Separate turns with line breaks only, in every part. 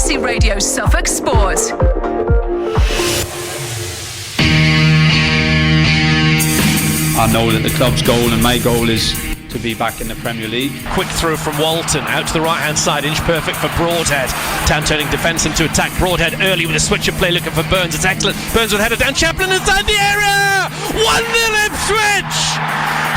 BBC Radio Suffolk Sport.
I know that the club's goal and my goal is to be back in the Premier League.
Quick throw from Walton out to the right hand side, inch perfect for Broadhead. Town turning defence into attack. Broadhead early with a switch of play looking for Burns. It's excellent. Burns with header down. Chaplin inside the area. 1-0 Ipswich.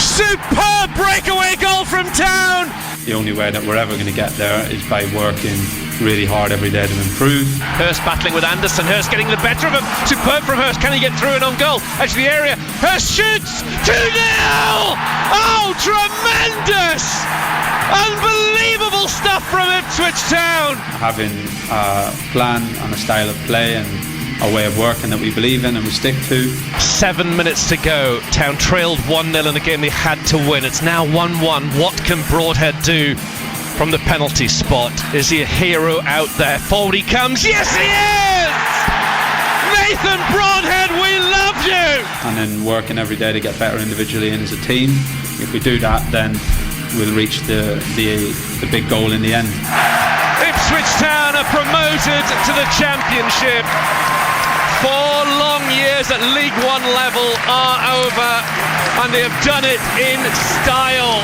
Superb breakaway goal from Town.
The only way that we're ever going to get there is by working really hard every day to improve.
Hurst battling with Anderson. Hurst getting the better of him. Superb from Hurst. Can he get through it on goal? Edge of the area. Hurst shoots. 2-0. Oh, tremendous! Unbelievable stuff from Ipswich Town.
Having a plan and a style of play and a way of working that we believe in and we stick to.
7 minutes to go. Town trailed 1-0 in a game they had to win. It's now 1-1. What can Broadhead do from the penalty spot? Is he a hero out there? Forward he comes. Yes, he is! Nathan Broadhead, we love you!
And then working every day to get better individually and as a team. If we do that, then we'll reach the big goal in the end.
Ipswich Town are promoted to the Championship. 4 long years at League One level are over, and they have done it in style.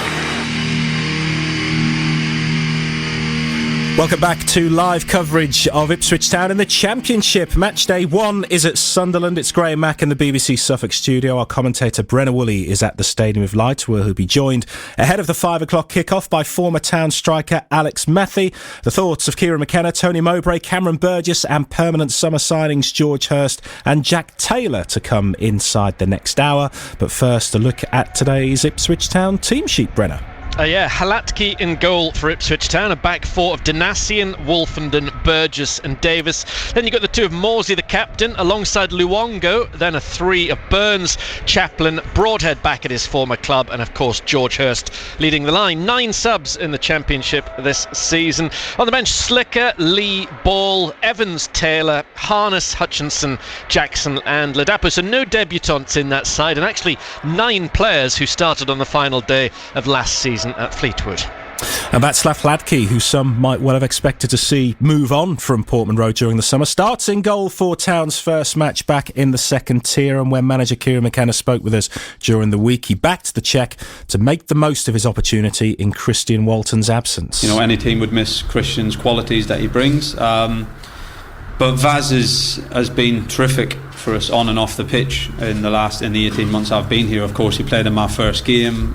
Welcome back to live coverage of Ipswich Town in the Championship. Match day 1 is at Sunderland. It's Graham Mack in the BBC Suffolk studio. Our commentator Brenna Woolley is at the Stadium of Light, where he'll be joined ahead of the 5 o'clock kick-off by former Town striker Alex Methy. The thoughts of Kieran McKenna, Tony Mowbray, Cameron Burgess and permanent summer signings George Hurst and Jack Taylor to come inside the next hour. But first, a look at today's Ipswich Town team sheet, Brenna.
Halatki in goal for Ipswich Town, a back four of Danassian, Wolfenden, Burgess and Davis. Then you've got the 2 of Morsey, the captain, alongside Luongo. Then a 3 of Burns, Chaplin, Broadhead back at his former club, and of course George Hurst leading the line. 9 subs in the Championship this season. On the bench, Slicker, Lee, Ball, Evans, Taylor, Harness, Hutchinson, Jackson and Ladapo. So no debutants in that side, and actually 9 players who started on the final day of last season at Fleetwood.
And Václav Hladký, who some might well have expected to see move on from Portman Road during the summer, starts in goal for Town's first match back in the second tier. And when manager Kieran McKenna spoke with us during the week, he backed the Czech to make the most of his opportunity in Christian Walton's absence.
You know, any team would miss Christian's qualities that he brings. But Vaz has been terrific for us on and off the pitch in the 18 months I've been here. Of course, he played in my first game,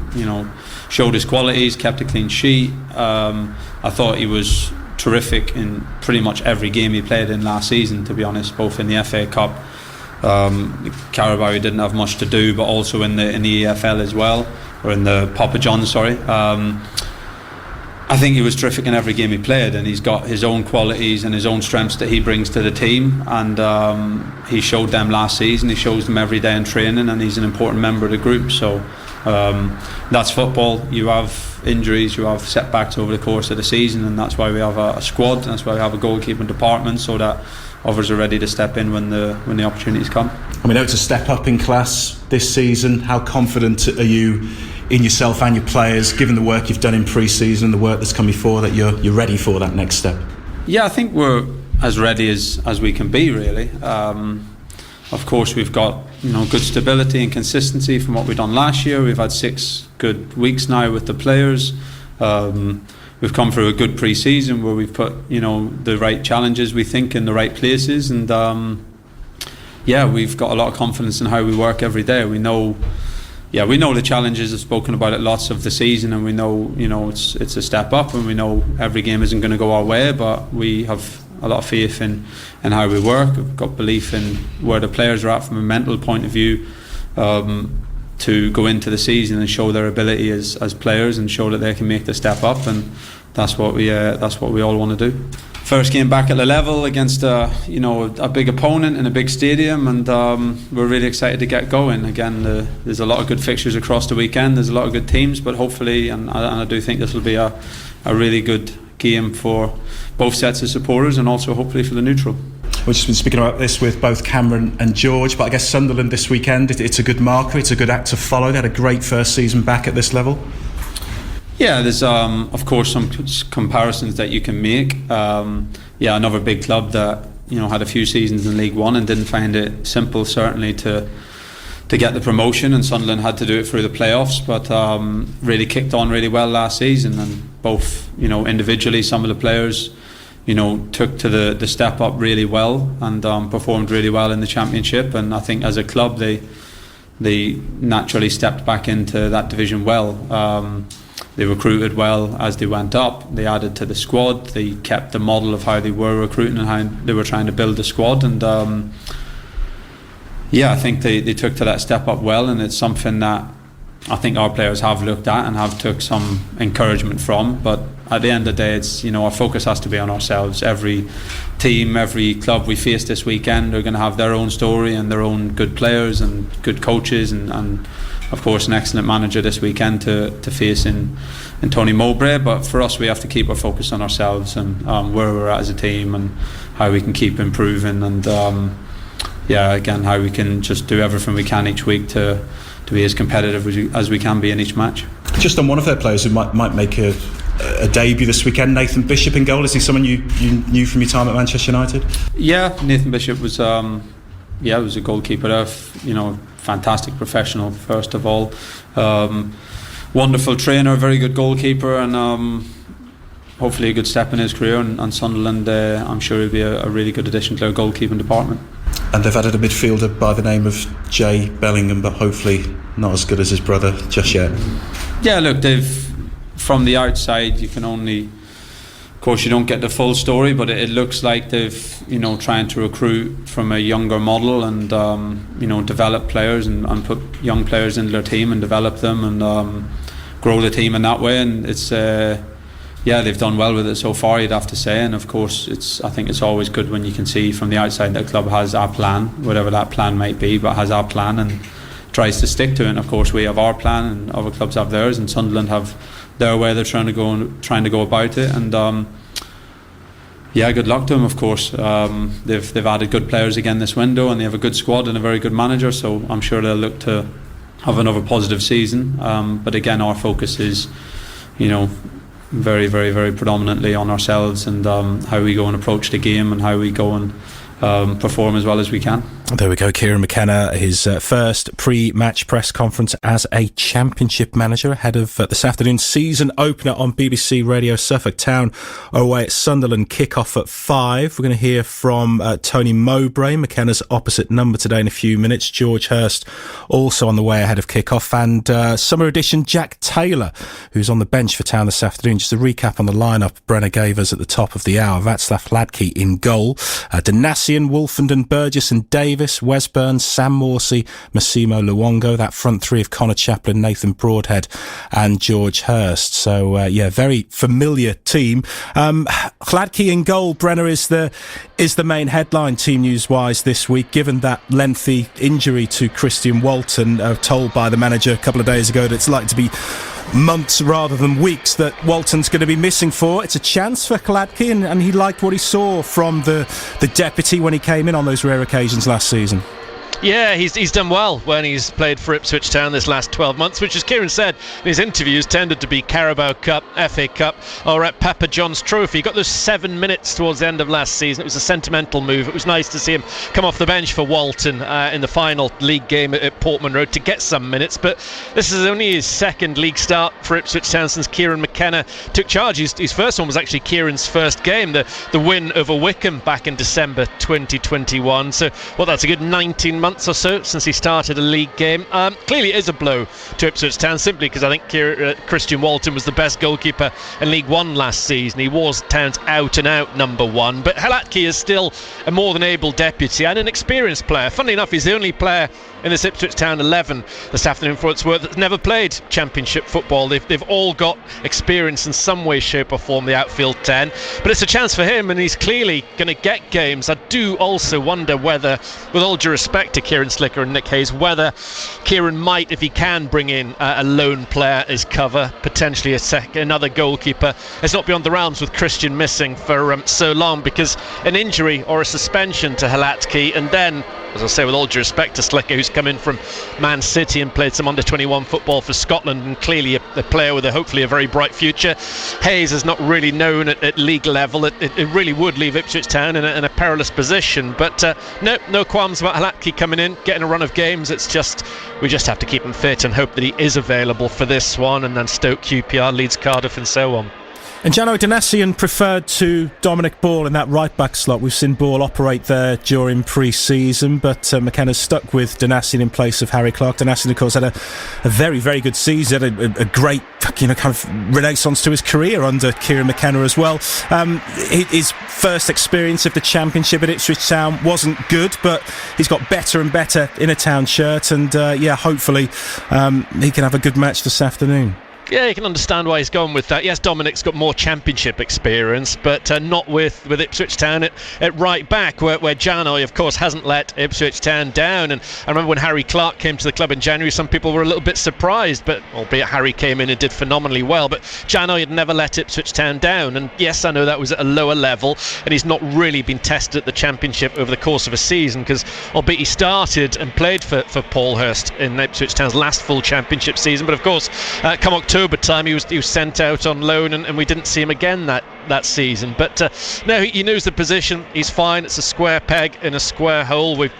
showed his qualities, kept a clean sheet. I thought he was terrific in pretty much every game he played in last season, to be honest, both in the FA Cup. Carabao, he didn't have much to do, but also in the EFL as well, or in the Papa John's, sorry. I think he was terrific in every game he played, and he's got his own qualities and his own strengths that he brings to the team, and he showed them last season. He shows them every day in training, and he's an important member of the group. So that's football. You have injuries, you have setbacks over the course of the season, and that's why we have a squad, and that's why we have a goalkeeping department, so that others are ready to step in when the opportunities come.
I mean, it's a step up in class this season. How confident are you in yourself and your players, given the work you've done in pre-season and the work that's come before, that you're ready for that next step?
Yeah, I think we're as ready as we can be, really. Of course, we've got good stability and consistency from what we've done last year. We've had 6 good weeks now with the players. We've come through a good pre-season where we've put the right challenges, we think, in the right places, and we've got a lot of confidence in how we work every day. We know the challenges. I've spoken about it lots of the season, and we know it's a step up, and we know every game isn't going to go our way, but we have a lot of faith in how we work. We've got belief in where the players are at from a mental point of view, to go into the season and show their ability as players and show that they can make the step up, and that's what we all want to do. First game back at the level against a big opponent in a big stadium, and we're really excited to get going. Again, there's a lot of good fixtures across the weekend. There's a lot of good teams, but hopefully, and I do think this will be a really good game for both sets of supporters, and also hopefully for the neutral.
We've just been speaking about this with both Cameron and George, but I guess Sunderland this weekend, it's a good marker, it's a good act to follow. They had a great first season back at this level.
Yeah, there's of course some comparisons that you can make. Another big club that had a few seasons in League One and didn't find it simple, certainly to get the promotion, and Sunderland had to do it through the playoffs, but really kicked on really well last season, and both individually, some of the players took to the step up really well and performed really well in the Championship, and I think as a club they naturally stepped back into that division well. They recruited well as they went up. They added to the squad. They kept the model of how they were recruiting and how they were trying to build the squad, and I think they took to that step up well, and it's something that I think our players have looked at and have took some encouragement from. But at the end of the day, it's our focus has to be on ourselves. Every team, every club we face this weekend are going to have their own story and their own good players and good coaches, and of course an excellent manager this weekend to face in Tony Mowbray. But for us, we have to keep our focus on ourselves and where we're at as a team and how we can keep improving, and again, how we can just do everything we can each week to be as competitive as we can be in each match.
Just on one of their players who might make a debut this weekend, Nathan Bishop in goal. Is he someone you knew from your time at Manchester United?
Yeah, Nathan Bishop was was a goalkeeper there. Fantastic professional first of all, wonderful trainer, very good goalkeeper, and hopefully a good step in his career. And Sunderland, I'm sure he'll be a really good addition to their goalkeeping department.
And they've added a midfielder by the name of Jay Bellingham, but hopefully not as good as his brother just yet. Yeah,
look, from the outside, you can only, of course, you don't get the full story, but it looks like they've, trying to recruit from a younger model and, develop players and put young players into their team and develop them and grow the team in that way. And it's, they've done well with it so far, you'd have to say. And of course, I think it's always good when you can see from the outside that a club has our plan, whatever that plan might be, but has our plan and tries to stick to it. And of course, we have our plan, and other clubs have theirs, and Sunderland have their way they're trying to go about it. And good luck to them. Of course, they've added good players again this window, and they have a good squad and a very good manager. So I'm sure they'll look to have another positive season. But again, our focus is, very, very, very predominantly on ourselves and how we go and approach the game and how we go and perform as well as we can.
There we go, Kieran McKenna, his first pre-match press conference as a Championship manager ahead of this afternoon's season opener on BBC Radio. Suffolk Town are away at Sunderland, kick-off at 5. We're going to hear from Tony Mowbray, McKenna's opposite number today in a few minutes. George Hurst also on the way ahead of kick-off, and summer edition Jack Taylor, who's on the bench for Town this afternoon. Just a recap on the lineup Brenner gave us at the top of the hour. Václav Hladký in goal, Danasian, Wolfenden, Burgess and Davis, Wes Burns, Sam Morsey, Massimo Luongo, that front three of Connor Chaplin, Nathan Broadhead and George Hurst. So very familiar team. Hladký in goal, Brenner, is the main headline team news wise this week, given that lengthy injury to Christian Walton, told by the manager a couple of days ago that it's likely to be months rather than weeks that Walton's going to be missing for. It's a chance for Hladký, and he liked what he saw from the deputy when he came in on those rare occasions last season.
Yeah, he's done well when he's played for Ipswich Town this last 12 months, which, as Kieran said in his interviews, tended to be Carabao Cup, FA Cup, or at Papa John's Trophy. He got those 7 minutes towards the end of last season. It was a sentimental move. It was nice to see him come off the bench for Walton in the final league game at Portman Road to get some minutes. But this is only his second league start for Ipswich Town since Kieran McKenna took charge. His first one was actually Kieran's first game, the win over Wycombe back in December 2021. So, that's a good 19 months or so since he started a league game. Clearly it is a blow to Ipswich Town, simply because I think Christian Walton was the best goalkeeper in League One last season. He was Town's out and out number one, but Hladký is still a more than able deputy and an experienced player. Funnily enough, he's the only player in this Ipswich Town 11 this afternoon, for its worth, that's never played Championship football. They've all got experience in some way, shape or form, the outfield 10, but it's a chance for him, and he's clearly going to get games. I do also wonder whether, with all due respect to Kieran Slicker and Nick Hayes, whether Kieran might, if he can, bring in a lone player as cover, potentially another goalkeeper. It's not beyond the realms with Christian missing for so long, because an injury or a suspension to Hladký and then as I say, with all due respect to Slicker, who's come in from Man City and played some under-21 football for Scotland, and clearly a player with hopefully a very bright future. Hayes is not really known at league level. It really would leave Ipswich Town in a perilous position. But no qualms about Halatki coming in, getting a run of games. It's just, we just have to keep him fit and hope that he is available for this one, and then Stoke, QPR, Leeds, Cardiff and so on.
And Jano, Danassian preferred to Dominic Ball in that right-back slot. We've seen Ball operate there during pre-season, but McKenna's stuck with Danassian in place of Harry Clark. Danassian, of course, had a very, very good season, a great kind of renaissance to his career under Kieran McKenna as well. His first experience of the Championship at Ipswich Town wasn't good, but he's got better and better in a Town shirt, and hopefully he can have a good match this afternoon.
Yeah, you can understand why he's gone with that. Yes, Dominic's got more Championship experience, but not with Ipswich Town at right back, where Janoy, of course, hasn't let Ipswich Town down. And I remember when Harry Clark came to the club in January, some people were a little bit surprised, but albeit Harry came in and did phenomenally well, but Janoy had never let Ipswich Town down. And yes, I know that was at a lower level, and he's not really been tested at the Championship over the course of a season, because albeit he started and played for Paul Hurst in Ipswich Town's last full Championship season, but of course, come October time he was sent out on loan, and we didn't see him again that season. But no, he knows the position. He's fine. It's a square peg in a square hole. We've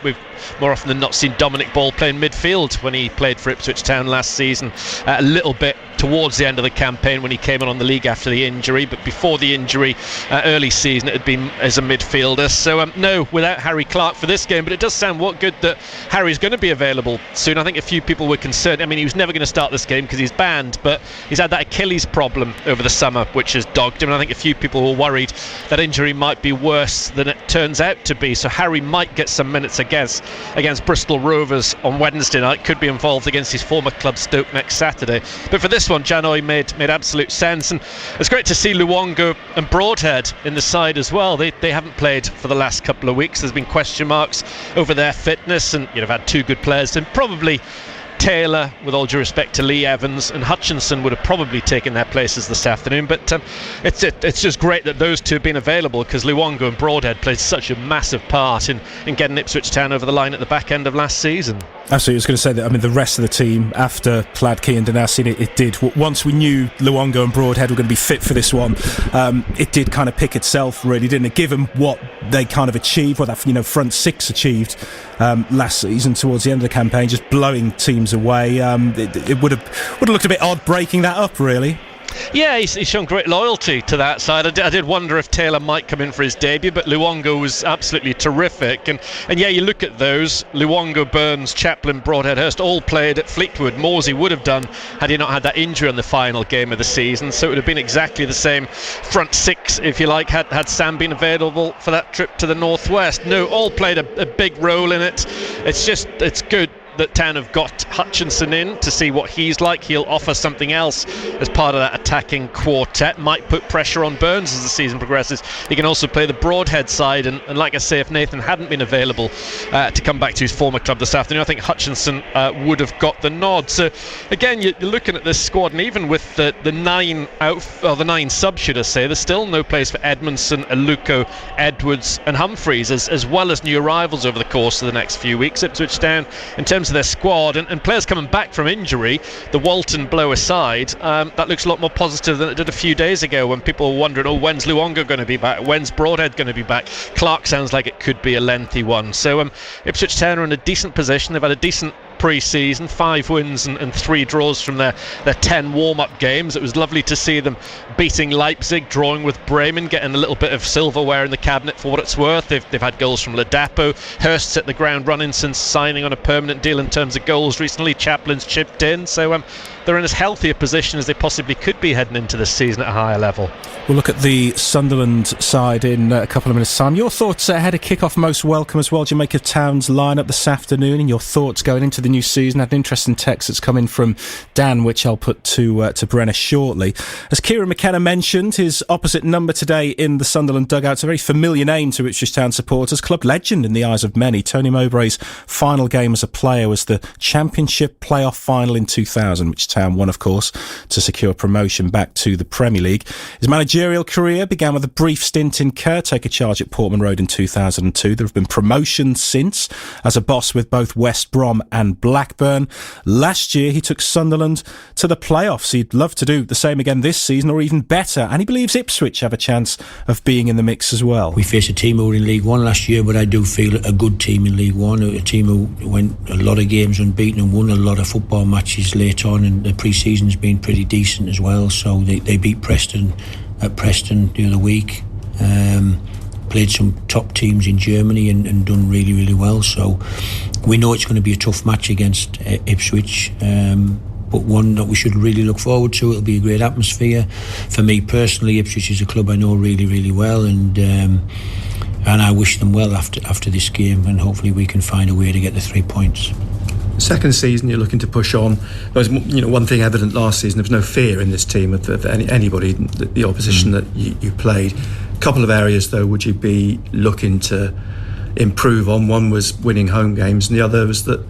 more often than not seen Dominic Ball playing midfield when he played for Ipswich Town last season, a little bit towards the end of the campaign when he came on the league after the injury, but before the injury, early season, it had been as a midfielder. So no, without Harry Clark for this game, but it does sound good that Harry's going to be available soon. I think a few people were concerned. I mean, he was never going to start this game because he's banned, but he's had that Achilles problem over the summer, which has dogged him, and I think a few people were worried that injury might be worse than it turns out to be. So Harry might get some minutes against Bristol Rovers on Wednesday night, could be involved against his former club Stoke next Saturday. But for this one, Janoy made absolute sense, and it's great to see Luongo and Broadhead in the side as well. They haven't played for the last couple of weeks. There's been question marks over their fitness, and you've had two good players, and probably Taylor, with all due respect to Lee Evans, and Hutchinson would have probably taken their places this afternoon, but it's just great that those two have been available, because Luongo and Broadhead played such a massive part in getting Ipswich Town over the line at the back end of last season.
Absolutely, I was going to say that. I mean, the rest of the team after Pladke and Danassian, it did. Once we knew Luongo and Broadhead were going to be fit for this one, it did kind of pick itself, really, didn't it? Given what they kind of achieved, what that front six achieved last season towards the end of the campaign, just blowing teams away. It would have looked a bit odd breaking that up, really.
Yeah, he's shown great loyalty to that side. I did wonder if Taylor might come in for his debut, but Luongo was absolutely terrific. And yeah, you look at those, Luongo, Burns, Chaplin, Broadhead, Hurst, all played at Fleetwood. Morsey would have done had he not had that injury on the final game of the season. So it would have been exactly the same front six, if you like, had Sam been available for that trip to the northwest. No, all played a big role in it. It's good that Town have got Hutchinson in to see what he's like. He'll offer something else as part of that attacking quartet. Might put pressure on Burns as the season progresses. He can also play the Broadhead side, and like I say, if Nathan hadn't been available to come back to his former club this afternoon, I think Hutchinson would have got the nod. So again, you're looking at this squad, and even with the nine subs, should I say, there's still no place for Edmondson, Aluko, Edwards and Humphreys, as well as new arrivals over the course of the next few weeks. Ipswich Town, in terms of their squad and players coming back from injury, the Walton blow aside, that looks a lot more positive than it did a few days ago when people were wondering, when's Luongo going to be back, when's Broadhead going to be back. Clark sounds like it could be a lengthy one. So Ipswich Town are in a decent position. They've had a decent pre-season, 5 wins and 3 draws from their 10 warm-up games. It was lovely to see them beating Leipzig, drawing with Bremen, getting a little bit of silverware in the cabinet for what it's worth. They've had goals from Ladapo. Hurst's hit the ground running since signing on a permanent deal in terms of goals recently. Chaplin's chipped in, so they're in as healthy a position as they possibly could be heading into this season at a higher level.
We'll look at the Sunderland side in a couple of minutes' time. Your thoughts ahead of kick-off, most welcome as well. Do you make of Town's line-up this afternoon, and your thoughts going into the the new season. Had an interesting text that's come in from Dan, which I'll put to Brenna shortly. As Kieran McKenna mentioned, his opposite number today in the Sunderland dugout, it's a very familiar name to Ipswich Town supporters, club legend in the eyes of many. Tony Mowbray's final game as a player was the Championship playoff final in 2000, which Town won, of course, to secure promotion back to the Premier League. His managerial career began with a brief stint in caretaker charge at Portman Road in 2002. There have been promotions since, as a boss with both West Brom and Blackburn. Last year, he took Sunderland to the playoffs. He'd love to do the same again this season, or even better, and he believes Ipswich have a chance of being in the mix as well.
We faced a team who were in League One last year, but I do feel a good team in League One, a team who went a lot of games unbeaten and won a lot of football matches late on, and the pre-season's been pretty decent as well. So they beat Preston at Preston the other week. Played some top teams in Germany and done really, really well. So we know it's going to be a tough match against Ipswich, but one that we should really look forward to. It'll be a great atmosphere. For me personally, Ipswich is a club I know really, really well, and I wish them well after this game, and hopefully we can find a way to get the 3 points.
Second season, you're looking to push on. There was, one thing evident last season: there was no fear in this team of anybody, the opposition that you played. A couple of areas, though, would you be looking to improve on? One was winning home games, and the other was that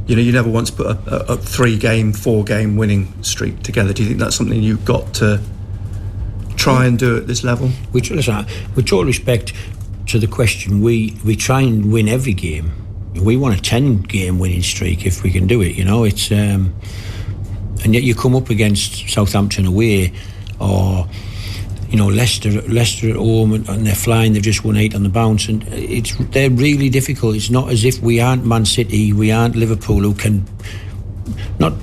you never once put a 3-game, 4-game winning streak together. Do you think that's something you've got to try and do at this level?
With total respect to the question, we try and win every game. We want a 10-game winning streak if we can do it. It's and yet you come up against Southampton away, or Leicester at home, and they're flying. They've just won 8 on the bounce, and they're really difficult. It's not as if we aren't Man City, we aren't Liverpool, who can not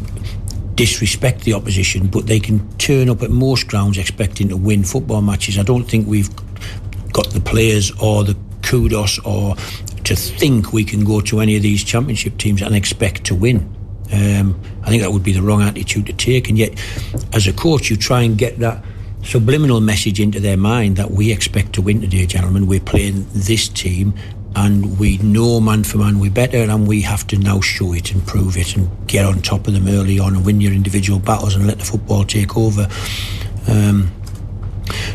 disrespect the opposition, but they can turn up at most grounds expecting to win football matches. I don't think we've got the players or the kudos or to think we can go to any of these championship teams and expect to win. I think that would be the wrong attitude to take, and yet as a coach you try and get that subliminal message into their mind that we expect to win today, gentlemen. We're playing this team and we know man for man we're better, and we have to now show it and prove it and get on top of them early on and win your individual battles and let the football take over.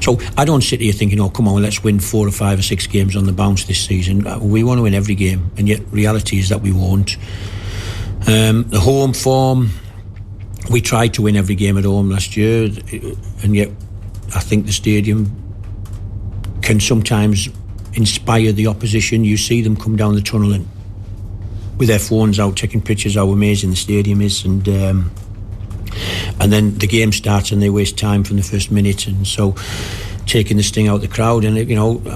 So I don't sit here thinking, oh, come on, let's win 4 or 5 or 6 games on the bounce this season. We want to win every game, and yet reality is that we won't. The home form, we tried to win every game at home last year, and yet I think the stadium can sometimes inspire the opposition. You see them come down the tunnel and with their phones out taking pictures how amazing the stadium is, and then the game starts and they waste time from the first minute, and so taking the sting out of the crowd. And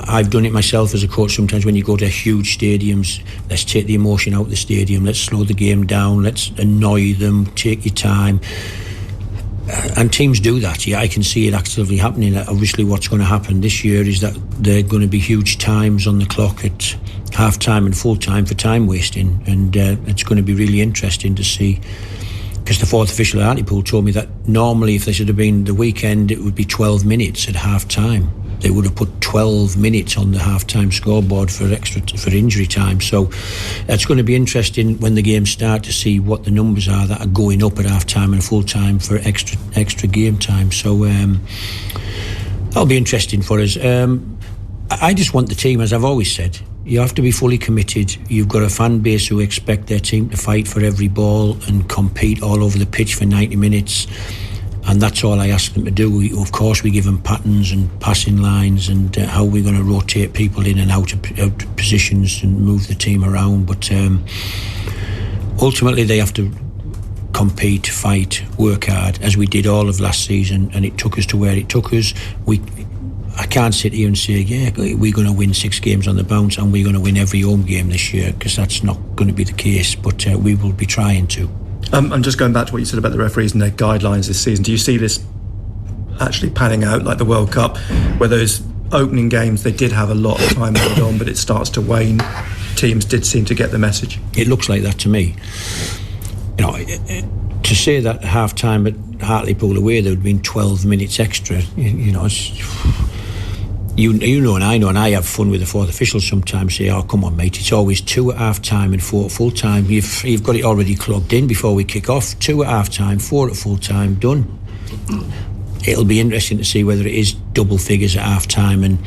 I've done it myself as a coach sometimes. When you go to huge stadiums, let's take the emotion out of the stadium, let's slow the game down, let's annoy them, take your time. And teams do that. I can see it actively happening. Obviously what's going to happen this year is that there are going to be huge times on the clock at half time and full time for time wasting, and it's going to be really interesting to see, because the fourth official at Hartlepool told me that normally if this had been the weekend it would be 12 minutes at half time. They would have put 12 minutes on the half-time scoreboard for injury time. So it's going to be interesting when the games start to see what the numbers are that are going up at half-time and full-time for extra game time. So that'll be interesting for us. I just want the team, as I've always said, you have to be fully committed. You've got a fan base who expect their team to fight for every ball and compete all over the pitch for 90 minutes. And that's all I ask them to do. Of course, we give them patterns and passing lines and how we're going to rotate people in and out of positions and move the team around. But ultimately, they have to compete, fight, work hard, as we did all of last season, and it took us to where it took us. I can't sit here and say, yeah, we're going to win 6 games on the bounce and we're going to win every home game this year, because that's not going to be the case. But we will be trying to. I'm
just going back to what you said about the referees and their guidelines this season. Do you see this actually panning out like the World Cup, where those opening games, they did have a lot of time added on, but it starts to wane? Teams did seem to get the message.
It looks like that to me. To say that half time at Hartlepool away there would have been 12 minutes extra, You know, and I have fun with the fourth officials sometimes. Say, oh, come on, mate, it's always 2 at half time and 4 at full time. You've got it already clogged in before we kick off. 2 at half time, 4 at full time, done. It'll be interesting to see whether it is double figures at half time and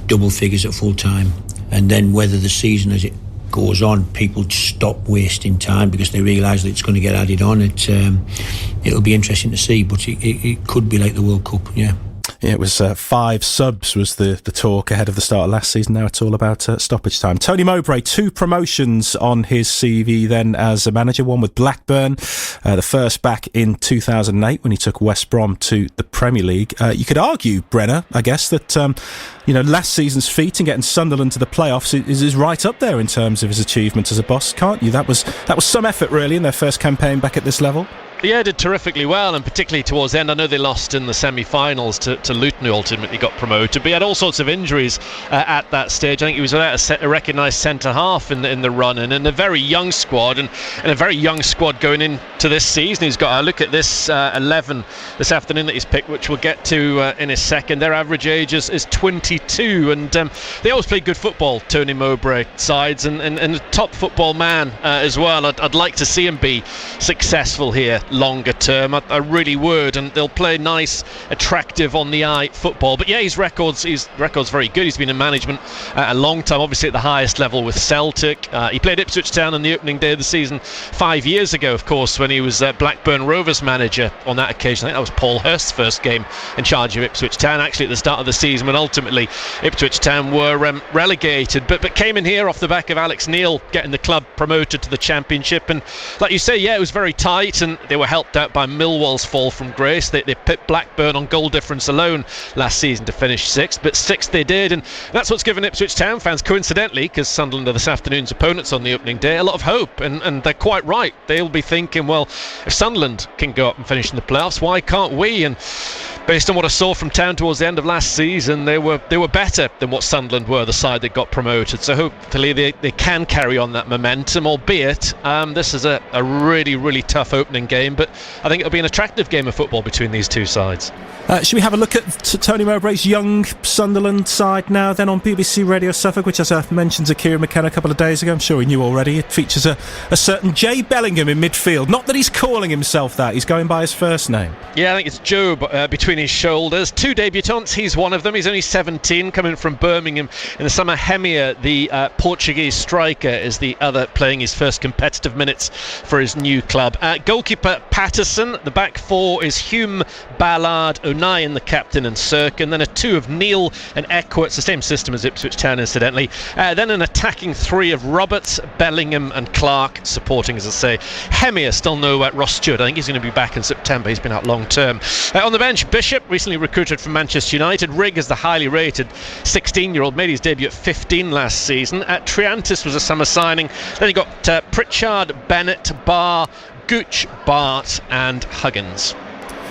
double figures at full time, and then whether the season as it goes on, people stop wasting time because they realise that it's going to get added on. It'll be interesting to see, but it could be like the World Cup, yeah.
Yeah, it was 5 subs was the talk ahead of the start of last season. Now it's all about stoppage time. Tony Mowbray, 2 promotions on his CV then as a manager, one with Blackburn, the first back in 2008 when he took West Brom to the Premier League. You could argue, Brenner, I guess, that last season's feat in getting Sunderland to the playoffs is right up there in terms of his achievement as a boss, can't you? That was some effort, really, in their first campaign back at this level.
Yeah, did terrifically well, and particularly towards the end. I know they lost in the semi-finals to Luton, who ultimately got promoted, but he had all sorts of injuries at that stage. I think he was without a recognised centre-half in the run, and in a very young squad, and a very young squad going into this season. He's got a look at this 11 this afternoon that he's picked, which we'll get to in a second. Their average age is 22, and they always play good football, Tony Mowbray sides, and a top football man as well. I'd like to see him be successful here longer term. I really would, and they'll play nice, attractive on the eye football. But yeah, his record's very good. He's been in management a long time, obviously at the highest level with Celtic. He played Ipswich Town on the opening day of the season 5 years ago, of course, when he was Blackburn Rovers manager on that occasion. I think that was Paul Hurst's first game in charge of Ipswich Town, actually at the start of the season, when ultimately Ipswich Town were relegated, but came in here off the back of Alex Neil getting the club promoted to the Championship. And like you say, yeah, it was very tight, and they were helped out by Millwall's fall from grace. They pipped Blackburn on goal difference alone last season to finish 6th, but 6th they did, and that's what's given Ipswich Town fans, coincidentally, because Sunderland are this afternoon's opponents on the opening day, a lot of hope, and they're quite right. They'll be thinking, well, if Sunderland can go up and finish in the playoffs, why can't we? And based on what I saw from Town towards the end of last season, they were better than what Sunderland were, the side that got promoted. So hopefully they can carry on that momentum, albeit this is a really, really tough opening game, but I think it'll be an attractive game of football between these two sides.
Should we have a look at Tony Mowbray's young Sunderland side now then on BBC Radio Suffolk, which, as I mentioned to Kieran McKenna a couple of days ago, I'm sure he knew already, it features a certain Jay Bellingham in midfield. Not that he's calling himself that, he's going by his first name. Yeah,
I think it's Joe between his shoulders. 2 debutants, he's one of them. He's only 17, coming from Birmingham in the summer. Hemia, the Portuguese striker, is the other, playing his first competitive minutes for his new club. Goalkeeper Patterson. The back 4 is Hume, Ballard, O'Nien, the captain, and Cirque, and then a 2 of Neil and Eckworth. It's the same system as Ipswich Town, incidentally. Then an attacking 3 of Roberts, Bellingham, and Clark, supporting, as I say. Hemia, still no Ross Stewart. I think he's going to be back in September. He's been out long term. On the bench, Bishop, recently recruited from Manchester United. Rigg is the highly rated 16-year-old, made his debut at 15 last season. Triantis was a summer signing. Then you got Pritchard, Bennett, Barr, Gooch, Bart, and Huggins.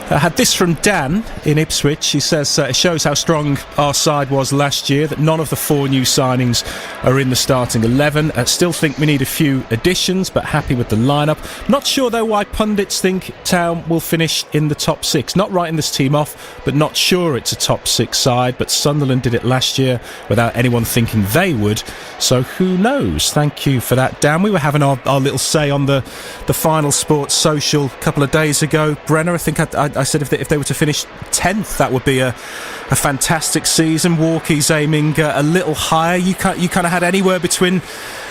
I had this from Dan in Ipswich. He says it shows how strong our side was last year, that none of the 4 new signings are in the starting 11. I still think we need a few additions, but happy with the lineup. Not sure though why pundits think Town will finish in the top 6. Not writing this team off, but not sure it's a top 6 side. But Sunderland did it last year without anyone thinking they would, so who knows? Thank you for that, Dan. We were having our little say on the final Sports Social a couple of days ago. Brenner, I think I said if they were to finish 10th, that would be a fantastic season. Walkie's aiming a little higher. You kind of had anywhere between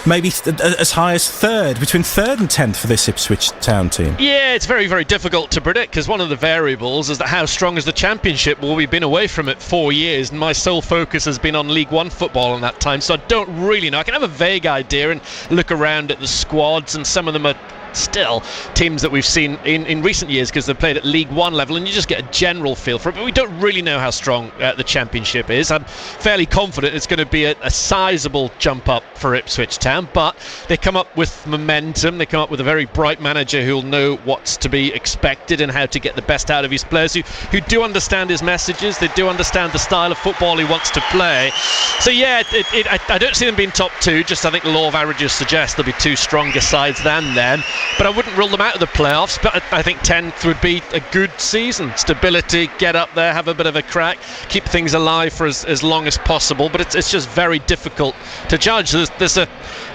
maybe as high as 3rd, between 3rd and 10th for this Ipswich Town team.
Yeah, it's very, very difficult to predict, because one of the variables is that how strong is the Championship? Well, we've been away from it 4 years, and my sole focus has been on League One football in that time, so I don't really know. I can have a vague idea and look around at the squads, and some of them are still teams that we've seen in recent years because they've played at League One level, and you just get a general feel for it, but we don't really know how strong the Championship is. I'm fairly confident it's going to be a sizable jump up for Ipswich Town, but they come up with momentum. They come up with a very bright manager who'll know what's to be expected and how to get the best out of his players, who do understand his messages. They do understand the style of football he wants to play. So yeah, I don't see them being top 2. Just I think the law of averages suggests there'll be 2 stronger sides than them. but I wouldn't rule them out of the playoffs. But I think 10th would be a good season. Stability, get up there, have a bit of a crack, keep things alive for as long as possible. But it's just very difficult to judge. There's a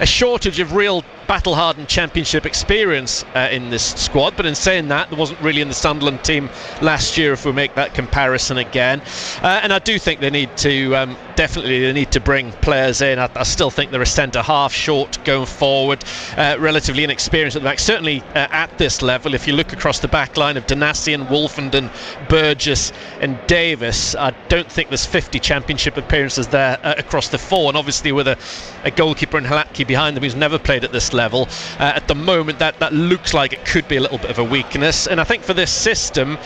shortage of real battle-hardened championship experience in this squad, but in saying that, there wasn't really in the Sunderland team last year, if we make that comparison again. And I do think they need to bring players in. I still think they're a centre-half short going forward, relatively inexperienced at the back, certainly at this level. If you look across the back line of Danassian, Wolfenden, Burgess and Davis, I don't think there's 50 championship appearances there across the four, and obviously with a goalkeeper in Halatki behind them who's never played at this level, at the moment that looks like it could be a little bit of a weakness. And I think for this system,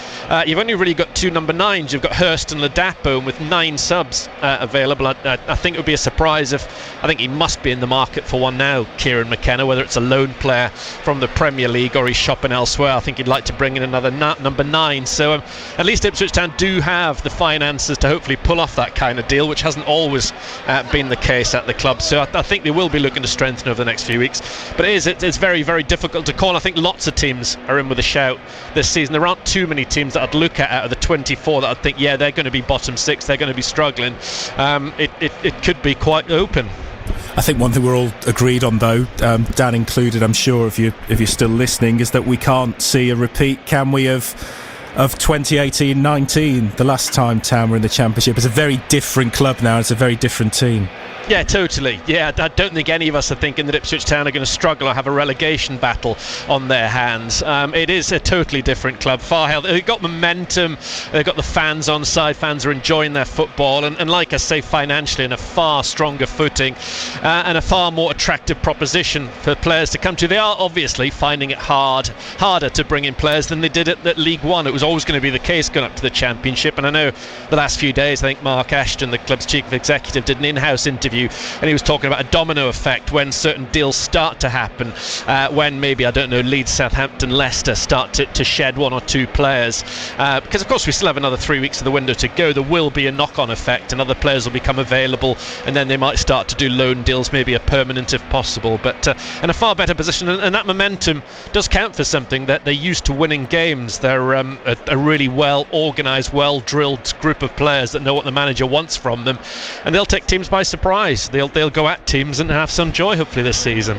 you've only really got two number 9s. You've got Hurst and Ladapo, and with 9 subs available, I think it would be a surprise if, I think he must be in the market for one now, Kieran McKenna, whether it's a loan player from the Premier League or he's shopping elsewhere. I think he'd like to bring in another number 9. So at least Ipswich Town do have the finances to hopefully pull off that kind of deal, which hasn't always been the case at the club. So I think they will be looking to strengthen over the next few weeks. But it's very, very difficult to call. I think lots of teams are in with a shout this season. There aren't too many teams that I'd look at out of the 24 that I'd think, yeah, they're going to be bottom 6, they're going to be struggling. It could be quite open.
I think one thing we're all agreed on, though, Dan included, I'm sure, if you're still listening, is that we can't see a repeat, can we, of 2018-19, the last time Town were in the Championship. It's a very different club now. It's a very different team.
Yeah, totally. Yeah, I don't think any of us are thinking that Ipswich Town are going to struggle or have a relegation battle on their hands. It is a totally different club, far healthy. They've got momentum, they've got the fans on side, fans are enjoying their football, and like I say, financially in a far stronger footing, and a far more attractive proposition for players to come to. They are obviously finding it harder to bring in players than they did at League One. It was always going to be the case going up to the Championship, and I know the last few days, I think Mark Ashton, the club's chief executive, did an in-house interview, and he was talking about a domino effect when certain deals start to happen, when maybe, I don't know, Leeds, Southampton, Leicester start to shed 1 or 2 players, because of course we still have another 3 weeks of the window to go. There will be a knock-on effect, and other players will become available, and then they might start to do loan deals, maybe a permanent if possible, but in a far better position, and that momentum does count for something. That they're used to winning games. They're a really well organised, well drilled group of players that know what the manager wants from them, and they'll take teams by surprise. They'll go at teams and have some joy hopefully this season.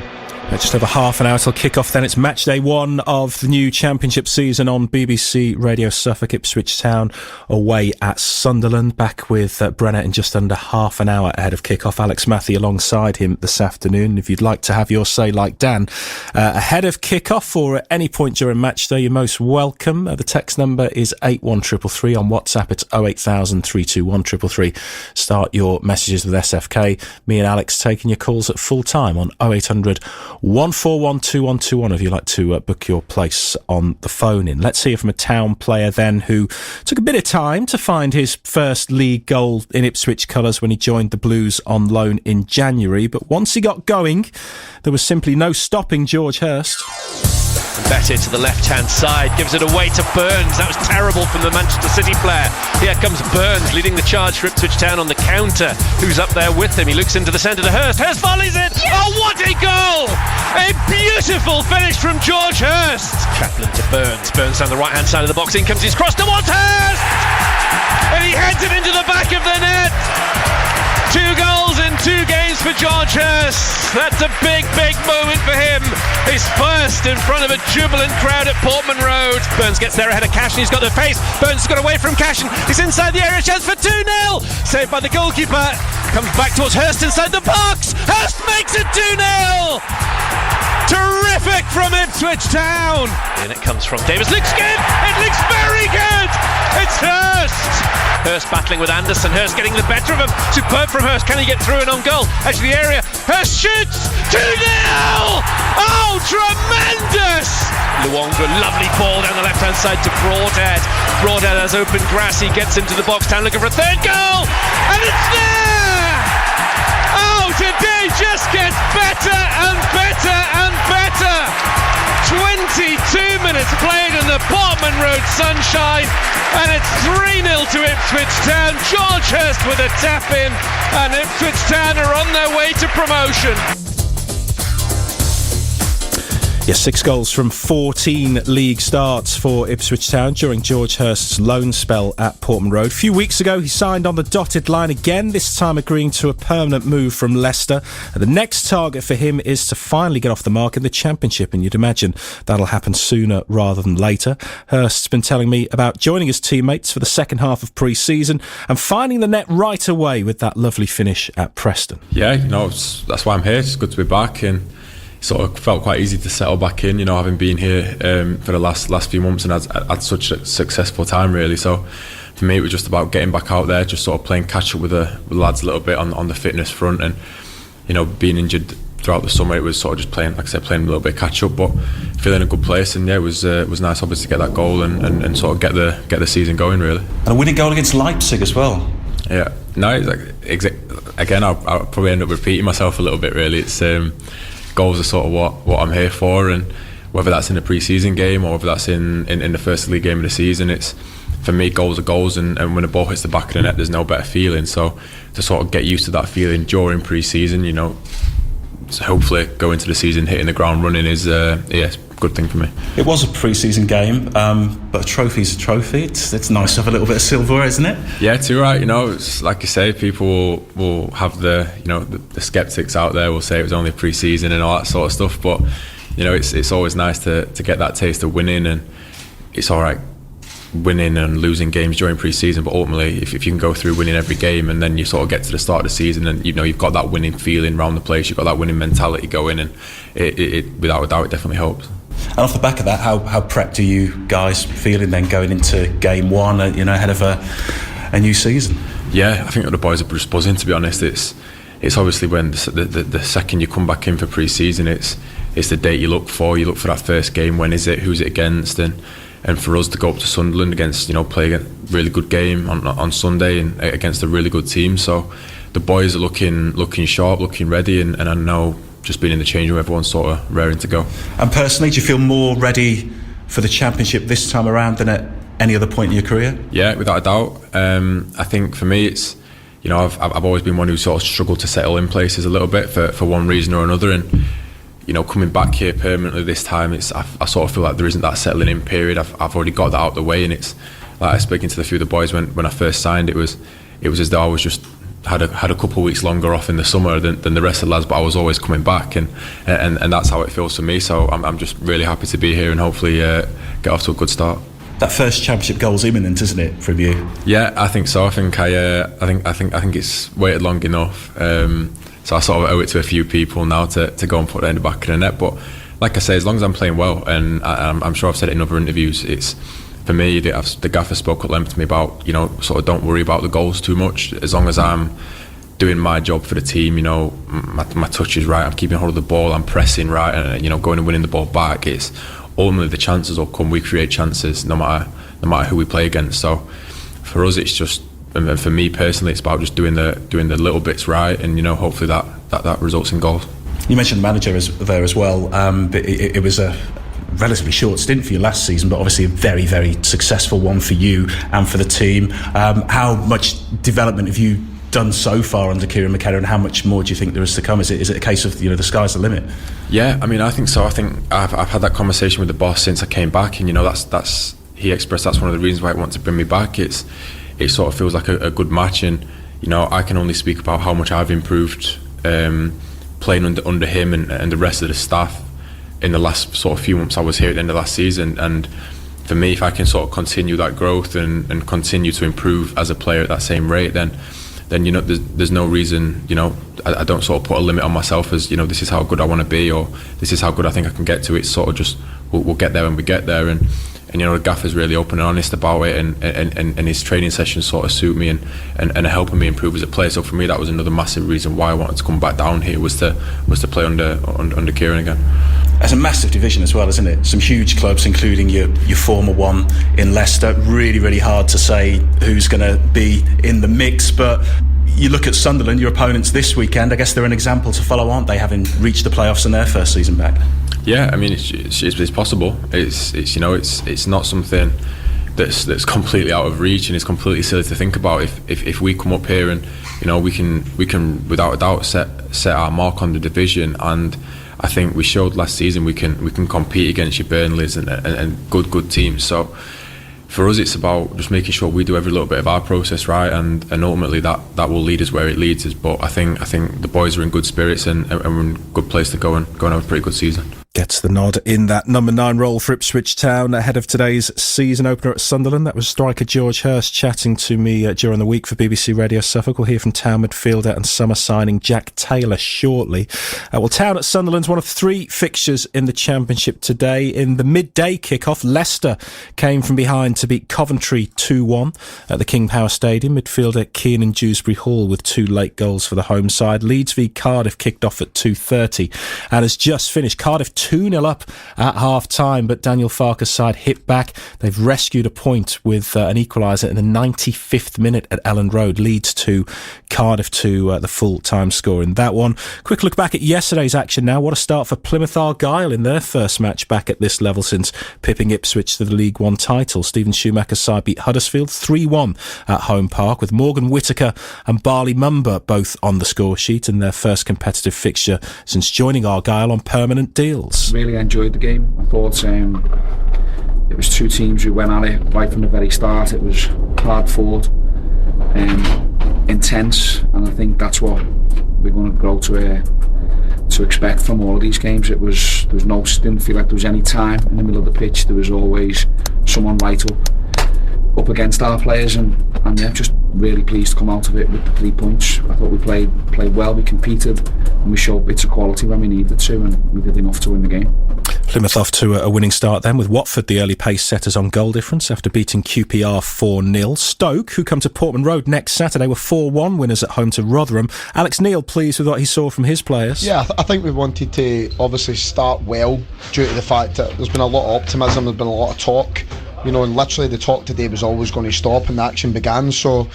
Just over half an hour till kick-off then. It's match day 1 of the new Championship season on BBC Radio Suffolk. Ipswich Town away at Sunderland. Back with Brenner in just under half an hour ahead of kick-off. Alex Matthew alongside him this afternoon. If you'd like to have your say like Dan ahead of kick-off or at any point during match day, you're most welcome. The text number is 81333. On WhatsApp it's 08000 321 333. Start your messages with SFK. Me and Alex taking your calls at full time on 0800 141 2121 if you'd like to book your place on the phone in. Let's hear from a Town player then who took a bit of time to find his first league goal in Ipswich colours when he joined the Blues on loan in January, but once he got going there was simply no stopping George Hurst.
Better to the left-hand side, gives it away to Burns. That was terrible from the Manchester City player. Here comes Burns leading the charge for Ipswich Town on the counter. Who's up there with him? He looks into the centre to Hurst. Hurst volleys it! Yes! Oh, what a goal! A beautiful finish from George Hurst. Chaplin to Burns. Burns down the right-hand side of the box. In comes his cross towards Hurst! And he heads it into the back of the net. 2 goals in 2 games for George Hurst. That's a big, big moment for him. His first in front of a jubilant crowd at Portman Road. Burns gets there ahead of Cashin. He's got the pace. Burns has got away from Cashin. He's inside the area. Chance for 2-0. Saved by the goalkeeper. Comes back towards Hurst inside the box. Hurst makes it 2-0. Terrific from Ipswich Town. And it comes from Davis. Looks good. It looks very good. It's Hurst. Hurst battling with Anderson. Hurst getting the better of him. Superb from Hurst. Can he get through and on goal? Edge of the area. Hurst shoots. 2-0. Oh, tremendous. Luongo, lovely ball down the left-hand side to Broadhead. Broadhead has open grass. He gets into the box. Town looking for a third goal. And it's there. Oh, today just gets better and better and better. 22 minutes played in the Portman Road sunshine, and it's 3-0 to Ipswich Town. George Hurst with a tap-in, and Ipswich Town are on their way to promotion.
Yes, 6 goals from 14 league starts for Ipswich Town during George Hurst's loan spell at Portman Road. A few weeks ago, he signed on the dotted line again, this time agreeing to a permanent move from Leicester. And the next target for him is to finally get off the mark in the Championship, and you'd imagine that'll happen sooner rather than later. Hurst's been telling me about joining his teammates for the second half of pre-season and finding the net right away with that lovely finish at Preston.
Yeah, that's why I'm here. It's good to be back, and sort of felt quite easy to settle back in, having been here for the last few months and had such a successful time, really. So for me, it was just about getting back out there, just sort of playing catch up with the lads a little bit on the fitness front, and being injured throughout the summer, it was sort of just playing, like I said, playing a little bit catch up, but feeling in a good place. And yeah, it was nice, obviously, to get that goal and sort of get the season going, really.
And a winning goal against Leipzig as well.
Yeah, no, it's again, I'll probably end up repeating myself a little bit, really. It's goals are sort of what I'm here for, and whether that's in a pre-season game or whether that's in the first league game of the season, it's, for me, goals are goals, and when a ball hits the back of the net, there's no better feeling. So to sort of get used to that feeling during pre-season, so hopefully go into the season hitting the ground running is it's a good thing for me.
It was a pre-season game, but a trophy's a trophy. It's nice to have a little bit of silverware, isn't it?
Yeah, too right. It's like you say, people will have the skeptics out there will say it was only pre-season and all that sort of stuff, but it's always nice to get that taste of winning, and it's all right winning and losing games during pre-season, but ultimately if you can go through winning every game and then you sort of get to the start of the season and you've got that winning feeling around the place, you've got that winning mentality going, and it without a doubt, it definitely helps.
And off the back of that, how prepped are you guys feeling then going into game one, ahead of a new season?
Yeah, I think that the boys are just buzzing, to be honest. It's obviously when the second you come back in for pre-season, it's the date you look for that first game. When is it, who's it against, and for us to go up to Sunderland against, play a really good game on Sunday and against a really good team. So the boys are looking sharp, looking ready, and I know just being in the change room, everyone's sort of raring to go. And
personally, do you feel more ready for the Championship this time around than at any other point in your career?
Yeah, without a doubt. I think for me, it's, I've always been one who sort of struggled to settle in places a little bit for one reason or another, and coming back here permanently this time, I sort of feel like there isn't that settling in period. I've already got that out of the way, and it's like I was speaking to a few of the boys when I first signed. It was as though I was just had a couple of weeks longer off in the summer than the rest of the lads, but I was always coming back, and that's how it feels for me. So I'm just really happy to be here and hopefully get off to a good start.
That first Championship goal's imminent, isn't it, from you?
Yeah, I think so. I think it's waited long enough. So I sort of owe it to a few people now to go and put it in the back of the net. But like I say, as long as I'm playing well, and I'm sure I've said it in other interviews, it's, for me, the gaffer spoke at length to me about, sort of don't worry about the goals too much. As long as I'm doing my job for the team, my touch is right, I'm keeping hold of the ball, I'm pressing right, and going and winning the ball back. It's ultimately the chances will come. We create chances no matter who we play against. So for us, it's just, and for me personally, it's about just doing the little bits right, and hopefully that results in goals.
You mentioned the manager there as well, but it was a relatively short stint for you last season, but obviously a very, very successful one for you and for the team. How much development have you done so far under Kieran McKenna, and how much more do you think there is to come? Is it a case of the sky's the limit? Yeah,
I think so. I think I've had that conversation with the boss since I came back, and that's he expressed that's one of the reasons why he wants to bring me back. It sort of feels like a good match, and I can only speak about how much I've improved playing under him and the rest of the staff in the last sort of few months I was here at the end of last season. And for me, if I can sort of continue that growth and continue to improve as a player at that same rate, then there's no reason, I don't sort of put a limit on myself as, this is how good I want to be, or this is how good I think I can get to. It's sort of just, we'll get there when we get there. And the gaffer's really open and honest about it, and his training sessions sort of suit me and are helping me improve as a player. So for me, that was another massive reason why I wanted to come back down here, was to play under Kieran again.
It's a massive division as well, isn't it? Some huge clubs, including your former one in Leicester. Really, really hard to say who's going to be in the mix, but you look at Sunderland, your opponents this weekend. I guess they're an example to follow, aren't they, having reached the playoffs in their first season back?
Yeah, it's possible. It's not something that's completely out of reach, and it's completely silly to think about. If we come up here and we can without a doubt set our mark on the division, and I think we showed last season we can compete against your Burnleys and good teams. So for us, it's about just making sure we do every little bit of our process right, and ultimately that will lead us where it leads us. But I think the boys are in good spirits and we're in a good place to go and have a pretty good season.
Gets the nod in that number 9 role for Ipswich Town ahead of today's season opener at Sunderland. That was striker George Hurst chatting to me during the week for BBC Radio Suffolk. We'll hear from Town midfielder and summer signing Jack Taylor shortly. Well, Town at Sunderland's one of 3 fixtures in the Championship today. In the midday kick-off, Leicester came from behind to beat Coventry 2-1 at the King Power Stadium. Midfielder Kiernan Dewsbury Hall with 2 late goals for the home side. Leeds v Cardiff kicked off at 2:30 and has just finished. Cardiff 2-0 up at half-time, but Daniel Farke's side hit back. They've rescued a point with an equaliser in the 95th minute at Elland Road. Leeds 2, Cardiff 2, the full-time score in that one. Quick look back at yesterday's action now. What a start for Plymouth Argyle in their first match back at this level since pipping Ipswich to the League One title. Stephen Schumacher's side beat Huddersfield 3-1 at Home Park, with Morgan Whittaker and Barley Mumba both on the score sheet in their first competitive fixture since joining Argyle on permanent deals.
Really enjoyed the game. I thought it was 2 teams who went at it right from the very start. It was hard fought, intense, and I think that's what we're going to grow to expect from all of these games. There was didn't feel like there was any time in the middle of the pitch. There was always someone right up against our players, and yeah, just really pleased to come out of it with the 3 points. I thought we played well, we competed, and we showed bits of quality when we needed to, and we did enough to win the game.
Plymouth off to a winning start then, with Watford the early pace setters on goal difference after beating QPR 4-0. Stoke, who come to Portman Road next Saturday, were 4-1 winners at home to Rotherham. Alex Neil pleased with what he saw from his players.
Yeah, I think we wanted to obviously start well due to the fact that there's been a lot of optimism, there's been a lot of talk, and literally the talk today was always going to stop and the action began. So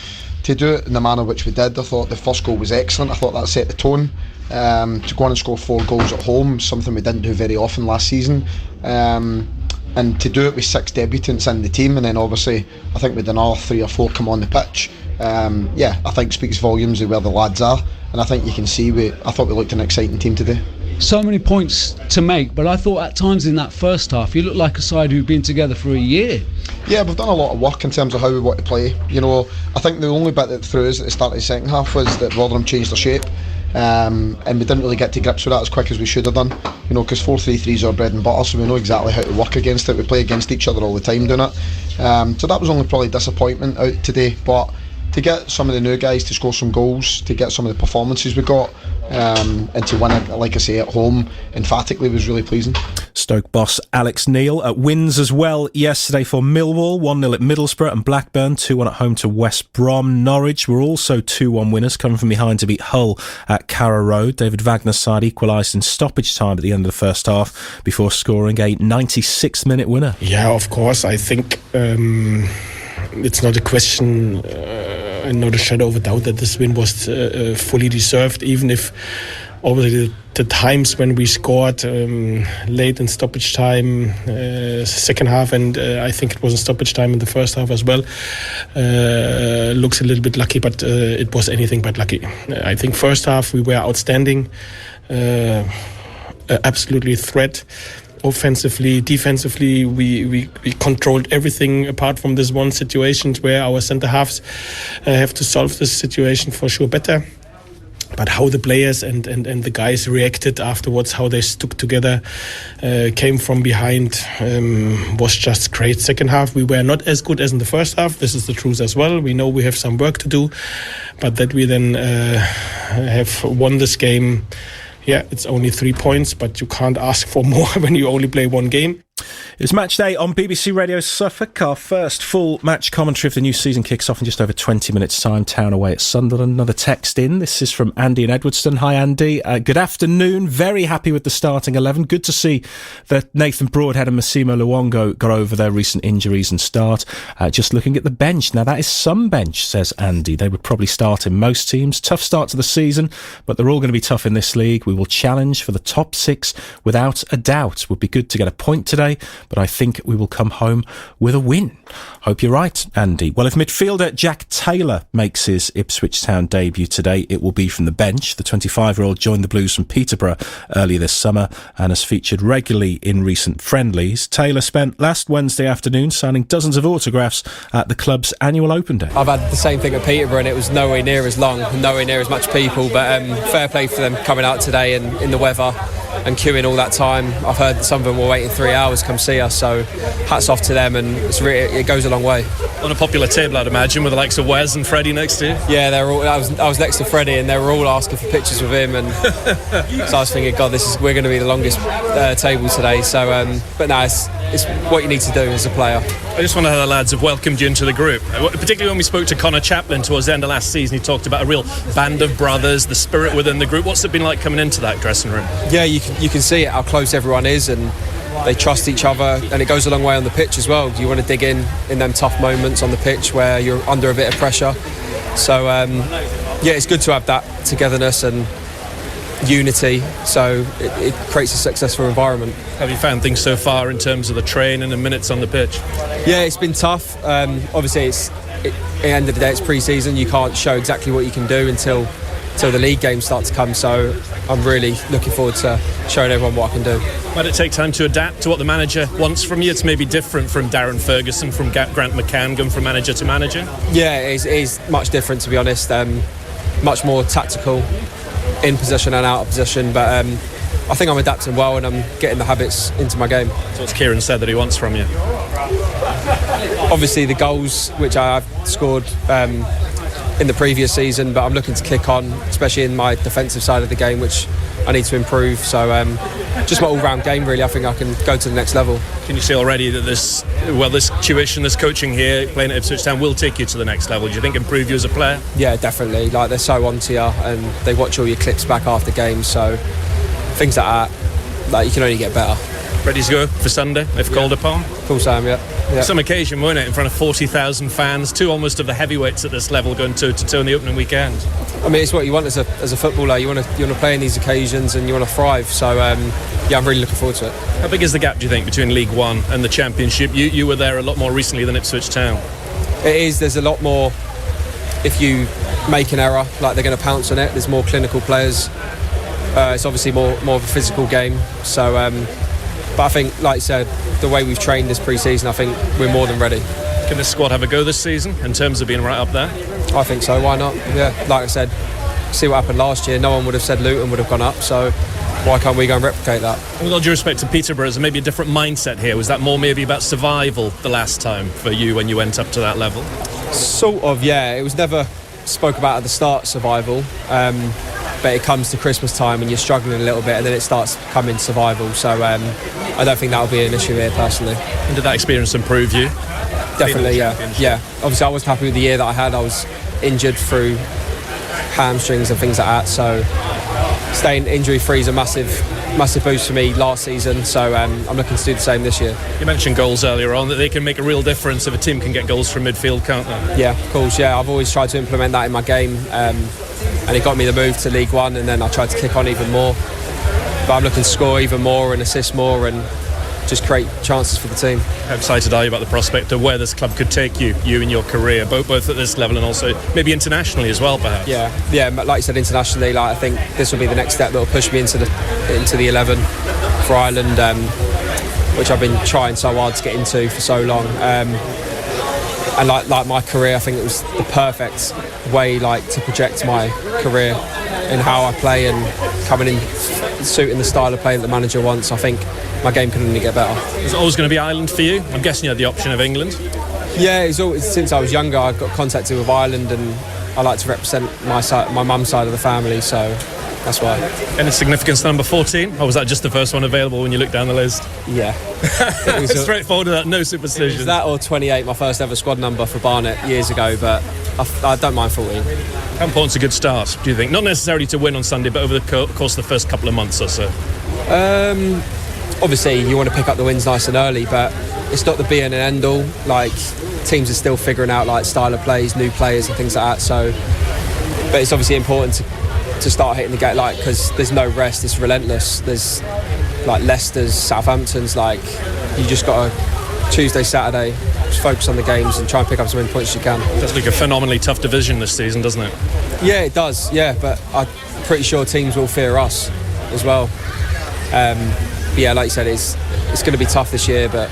to do it in the manner which we did, I thought the first goal was excellent. I thought that set the tone. To go on and score 4 goals at home, something we didn't do very often last season, and to do it with 6 debutants in the team, and then obviously I think with another 3 or 4 come on the pitch, I think speaks volumes of where the lads are, and I think you can see I thought we looked an exciting team today.
So many points to make, but I thought at times in that first half you looked like a side who've been together for a year.
Yeah, we've done a lot of work in terms of how we want to play. I think the only bit that threw us at the start of the second half was that Rotherham changed their shape. And we didn't really get to grips with that as quick as we should have done, because 4-3-3 is our bread and butter, so we know exactly how to work against it. We play against each other all the time doing it, so that was only probably disappointment out today. But to get some of the new guys to score some goals, to get some of the performances we got, and to win it, like I say, at home emphatically, was really pleasing.
Stoke boss Alex Neil at wins as well yesterday for Millwall, 1-0 at Middlesbrough, and Blackburn 2-1 at home to West Brom. Norwich were also 2-1 winners, coming from behind to beat Hull at Carrow Road. David Wagner's side equalised in stoppage time at the end of the first half before scoring a 96th minute winner.
Yeah, of course. I think it's not a question, not a shadow of a doubt, that this win was fully deserved, even if obviously the times when we scored late in stoppage time, second half, and I think it was in stoppage time in the first half as well, looks a little bit lucky, but it was anything but lucky. I think first half we were outstanding, absolutely a threat. Offensively, defensively, we controlled everything apart from this one situation where our centre halves have to solve this situation for sure better. But how the players and the guys reacted afterwards, how they stuck together, came from behind, was just great. Second half, we were not as good as in the first half. This is the truth as well. We know we have some work to do, but that we then have won this game. Yeah, it's only 3 points, but you can't ask for more when you only play one game.
It's match day on BBC Radio Suffolk. Our first full match commentary of the new season kicks off in just over 20 minutes' time. Town away at Sunderland. Another text in. This is from Andy in Edwardstone. Hi, Andy. Good afternoon. Very happy with the starting 11. Good to see that Nathan Broadhead and Massimo Luongo got over their recent injuries and start. Just looking at the bench. Now, that is some bench, says Andy. They would probably start in most teams. Tough start to the season, but they're all going to be tough in this league. We will challenge for the top 6 without a doubt. Would be good to get a point today today, but I think we will come home with a win. Hope you're right, Andy. Well, if midfielder Jack Taylor makes his Ipswich Town debut today, it will be from the bench. The 25-year-old joined the Blues from Peterborough earlier this summer and has featured regularly in recent friendlies. Taylor spent last Wednesday afternoon signing dozens of autographs at the club's annual Open Day.
I've had the same thing at Peterborough and it was nowhere near as long, nowhere near as much people, but fair play for them coming out today and in the weather and queuing all that time. I've heard that some of them were waiting 3 hours to come see us, so hats off to them, and it goes a long way.
On a popular table, I'd imagine, with the likes of Wes and Freddie next to you.
Yeah, I was next to Freddie and they were all asking for pictures with him, and so I was thinking, God, we're going to be the longest table today. So, but no, it's what you need to do as a player.
I just wonder how the lads have welcomed you into the group, particularly when we spoke to Connor Chaplin towards the end of last season. He talked about a real band of brothers, the spirit within the group. What's it been like coming into that dressing room?
Yeah, you can see it, how close everyone is, and they trust each other, and it goes a long way on the pitch as well. You want to dig in them tough moments on the pitch where you're under a bit of pressure. So yeah, it's good to have that togetherness and unity, so it creates a successful environment.
Have you found things so far in terms of the training and minutes on the pitch?
Yeah, it's been tough. Obviously, at the end of the day, it's pre-season. You can't show exactly what you can do until the league games start to come, so I'm really looking forward to showing everyone what I can do.
Might it take time to adapt to what the manager wants from you? It's maybe different from Darren Ferguson, from Grant McCann, going from manager to manager?
Yeah, it is much different, to be honest. Much more tactical, in position and out of position, but I think I'm adapting well and I'm getting the habits into my game.
So what's Kieran said that he wants from you?
Obviously the goals which I've scored in the previous season, but I'm looking to kick on, especially in my defensive side of the game, which I need to improve. So just my all-round game, really. I think I can go to the next level.
Can you see already that this tuition, this coaching here, playing at Ipswich Town, will take you to the next level? Do you think improve you as a player?
Yeah, definitely. Like, they're so onto you and they watch all your clips back after games, so things like that, like, you can only get better.
Ready to go for Sunday, if called upon?
Of course I am, yeah.
Some occasion, weren't it, in front of 40,000 fans, two almost of the heavyweights at this level going toe-to-toe in the opening weekend.
I mean, it's what you want as a footballer. You want to play in these occasions and you want to thrive. So yeah, I'm really looking forward to it.
How big is the gap, do you think, between League One and the Championship? You were there a lot more recently than Ipswich Town.
It is. There's a lot more. If you make an error, like, they're going to pounce on it. There's more clinical players. It's obviously more of a physical game. So, but I think, like you said, the way we've trained this pre-season, I think we're more than ready.
Can this squad have a go this season in terms of being right up there?
I think so. Why not? Yeah, like I said, see what happened last year. No one would have said Luton would have gone up, so why can't we go and replicate that?
With all due respect to Peterborough, is there maybe a different mindset here? Was that more maybe about survival the last time for you when you went up to that level?
Sort of, yeah. It was never spoke about at the start, survival, but it comes to Christmas time and you're struggling a little bit and then it starts coming survival, so I don't think that'll be an issue here personally.
And did that experience improve you?
Definitely, yeah. Obviously I wasn't happy with the year that I had. I was injured through hamstrings and things like that, so staying injury free is a massive boost for me last season, so I'm looking to do the same this year.
You mentioned goals earlier on, that they can make a real difference if a team can get goals from midfield, can't they?
Yeah, of course, yeah. I've always tried to implement that in my game, and it got me the move to League One, and then I tried to kick on even more, but I'm looking to score even more and assist more and just create chances for the team.
How excited are you about the prospect of where this club could take you in your career, both at this level and also maybe internationally as well, perhaps?
Yeah, like you said, internationally, like, I think this will be the next step that will push me into the 11 for Ireland, which I've been trying so hard to get into for so long. And like my career, I think it was the perfect way, like, to project my career in how I play and coming in suiting the style of play that the manager wants. I think my game can only get better.
Is it always going to be Ireland for you? I'm guessing you had the option of England.
Yeah, it's always, since I was younger, I got contacted with Ireland, and I like to represent my mum's side of the family, so that's why.
Any significance to number 14, or was that just the first one available when you looked down the list?
Yeah.
It was straightforward, that, no superstition.
It was that or 28, my first ever squad number for Barnet years ago, but I don't mind 14.
How important's a good start, do you think? Not necessarily to win on Sunday, but over the course of the first couple of months or so.
Obviously, you want to pick up the wins nice and early, but it's not the be and end all. Like, teams are still figuring out, like, style of plays, new players and things like that. So, but it's obviously important to start hitting the gate, like, because there's no rest. It's relentless. like Leicester's, Southampton's. Like, you just got to Tuesday, Saturday, just focus on the games and try and pick up as many points as you can.
It does look a phenomenally tough division this season, doesn't it?
Yeah, it does. Yeah, but I'm pretty sure teams will fear us as well. But yeah, like you said, it's going to be tough this year, but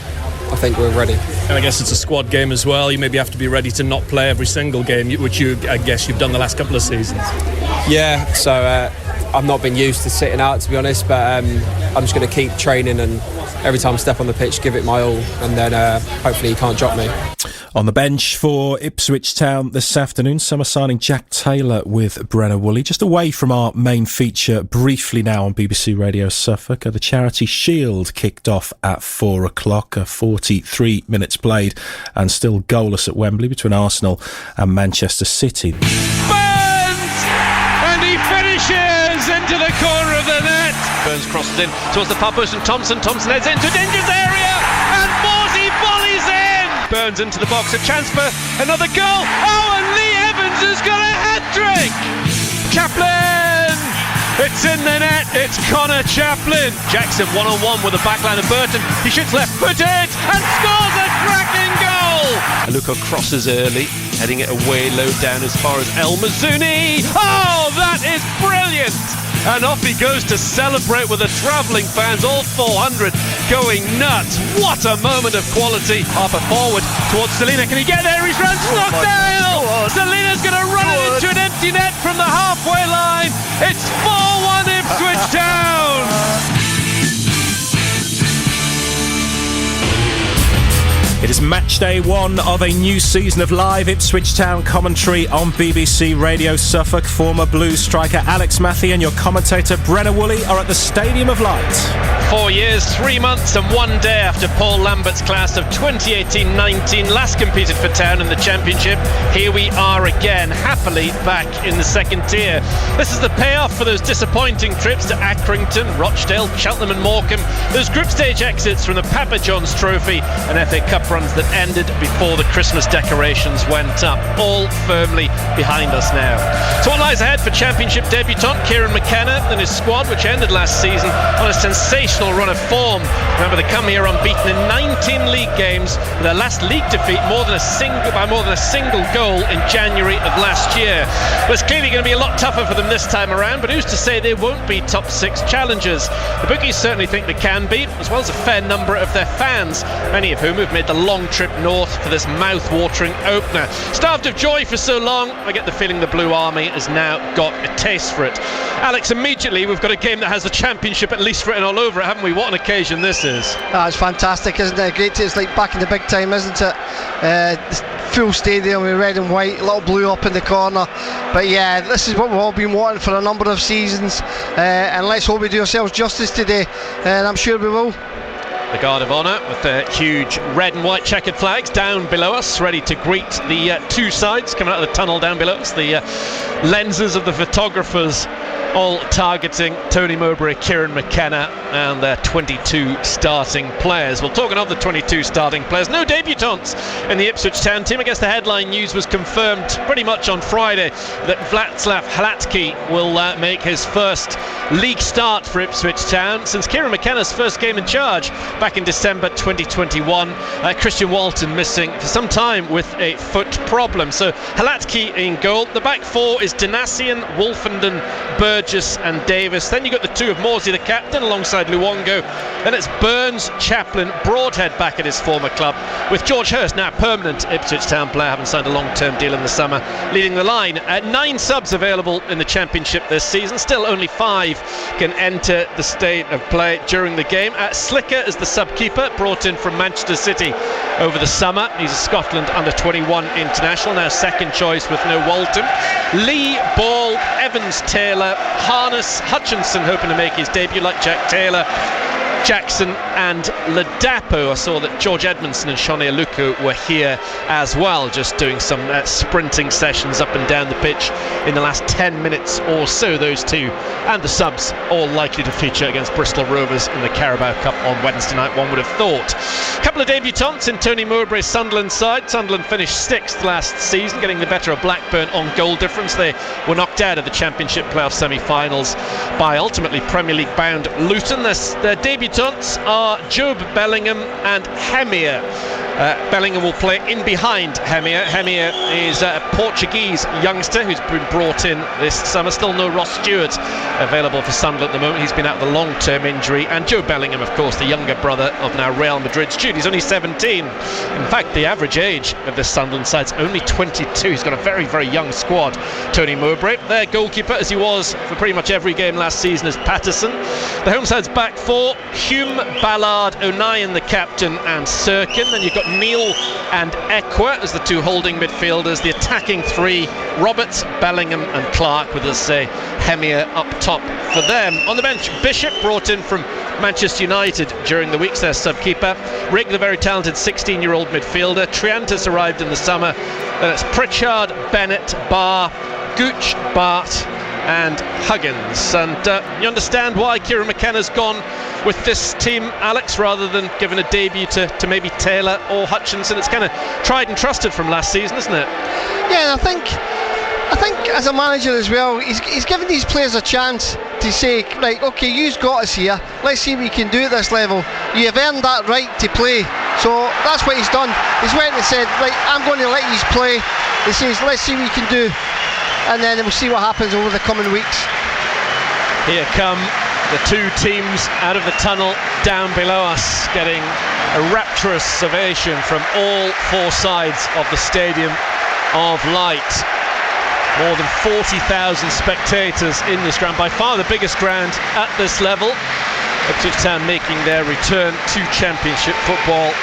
I think we're ready.
And I guess it's a squad game as well. You maybe have to be ready to not play every single game, which I guess you've done the last couple of seasons.
Yeah, so I've not been used to sitting out, to be honest, but I'm just going to keep training and every time I step on the pitch, give it my all, and then hopefully he can't drop me.
On the bench for Ipswich Town this afternoon, summer signing Jack Taylor with Brenna Woolley. Just away from our main feature, briefly now on BBC Radio Suffolk, the Charity Shield kicked off at 4 o'clock, 43 minutes played and still goalless at Wembley between Arsenal and Manchester City.
Burns! And he finishes into the corner of the net. Burns crosses in towards the far post and Thompson heads into a dangerous area and Morsey volleys in! Burns into the box, a chance for another goal. Oh, and Lee Evans has got a hat-trick! Chaplin! It's in the net, it's Connor Chaplin. Jackson one-on-one with the backline of Burton. He shoots left-footed and scores a cracking goal! Aluko crosses early, heading it away low down as far as El Mazzuni. Oh, that is brilliant! And off he goes to celebrate with the travelling fans, all 400 going nuts. What a moment of quality. Harper forward towards Selina. Can he get there? He's run Stockdale! Selina's going to run it into an empty net from the halfway line. It's 4-1 Ipswich Town.
It is match day 1 of a new season of live Ipswich Town commentary on BBC Radio Suffolk. Former Blues striker Alex Matthew and your commentator Brenna Woolley are at the Stadium of Light.
4 years, 3 months and 1 day after Paul Lambert's class of 2018-19 last competed for Town in the Championship, here we are again, happily back in the second tier. This is the payoff for those disappointing trips to Accrington, Rochdale, Cheltenham and Morecambe, those group stage exits from the Papa John's Trophy and FA Cup runs that ended before the Christmas decorations went up, all firmly behind us now. So what lies ahead for Championship debutant Kieran McKenna and his squad, which ended last season on a sensational run of form. Remember, they come here unbeaten in 19 league games, with their last league defeat by more than a single goal in January of last year. But it's clearly going to be a lot tougher for them this time around, but who's to say they won't be top 6 challengers? The bookies certainly think they can be, as well as a fair number of their fans, many of whom have made the long trip north for this mouth-watering opener. Starved of joy for so long, I get the feeling the Blue Army has now got a taste for it. Alex, immediately we've got a game that has the Championship at least written all over it, haven't we? What an occasion this is.
It's fantastic, isn't it? Great, it's like back in the big time, isn't it? Full stadium with red and white, a little blue up in the corner. But yeah, this is what we've all been wanting for a number of seasons, and let's hope we do ourselves justice today, and I'm sure we will.
The Guard of Honour with the huge red and white checkered flags down below us, ready to greet the two sides coming out of the tunnel down below us. The lenses of the photographers all targeting Tony Mowbray, Kieran McKenna and their 22 starting players. Well, talking of the 22 starting players, no debutants in the Ipswich Town team. I guess the headline news was confirmed pretty much on Friday that Václav Hladký will make his first league start for Ipswich Town since Kieran McKenna's first game in charge back in December 2021. Christian Walton missing for some time with a foot problem. So Hladký in goal. The back four is Danassian, Wolfenden, Burgess and Davis. Then you got the two of Morsey, the captain, alongside Luongo. Then it's Burns, Chaplin, Broadhead back at his former club, with George Hurst, now a permanent Ipswich Town player, having signed a long-term deal in the summer, leading the line. 9 subs available in the Championship this season. Still only 5 can enter the state of play during the game. Slicker is the sub-keeper, brought in from Manchester City over the summer. He's a Scotland under-21 international, now second choice with no Walton. Lee, Ball, Evans, Taylor, Harness, Hutchinson hoping to make his debut like Jack Taylor, Jackson and Ladapo. I saw that George Edmondson and Shoni Aluko were here as well, just doing some sprinting sessions up and down the pitch in the last 10 minutes or so, those two. And the subs all likely to feature against Bristol Rovers in the Carabao Cup on Wednesday night, one would have thought. A couple of debutants in Tony Mowbray's Sunderland side. Sunderland finished 6th last season, getting the better of Blackburn on goal difference. They were knocked out of the Championship playoff semi-finals by ultimately Premier League bound Luton. Their debutants are Job Bellingham and Hemir. Bellingham will play in behind Hemir. Hemir is a Portuguese youngster who's been brought in this summer. Still no Ross Stewart available for Sunderland at the moment. He's been out with a long-term injury. And Joe Bellingham, of course, the younger brother of now Real Madrid's Jude. He's only 17. In fact, the average age of this Sunderland side's only 22. He's got a very, very young squad. Tony Mowbray, their goalkeeper, as he was for pretty much every game last season, is Patterson. The home side's back four: Hume, Ballard, O'Nien, the captain, and Sirkin. Then you've got Neal and Ekwa as the two holding midfielders. The attacking three: Roberts, Bellingham, and Clark, with, as say, Hemir up top for them. On the bench, Bishop, brought in from Manchester United during the week's their sub-keeper. Rick, the very talented 16-year-old midfielder. Triantis arrived in the summer. Then it's Pritchard, Bennett, Barr, Gooch, Bart, and Huggins. And you understand why Kieran McKenna's gone with this team, Alex, rather than giving a debut to maybe Taylor or Hutchinson. It's kind of tried and trusted from last season, isn't it?
Yeah, and I think as a manager as well, he's given these players a chance to say, right, okay, you've got us here, let's see what you can do at this level. You've earned that right to play. So that's what he's done. He's went and said, right, I'm going to let you play. He says, let's see what you can do, and then we'll see what happens over the coming weeks.
Here come the two teams out of the tunnel down below us, getting a rapturous ovation from all four sides of the Stadium of Light. More than 40,000 spectators in this ground, by far the biggest ground at this level. Ipswich Town making their return to Championship football,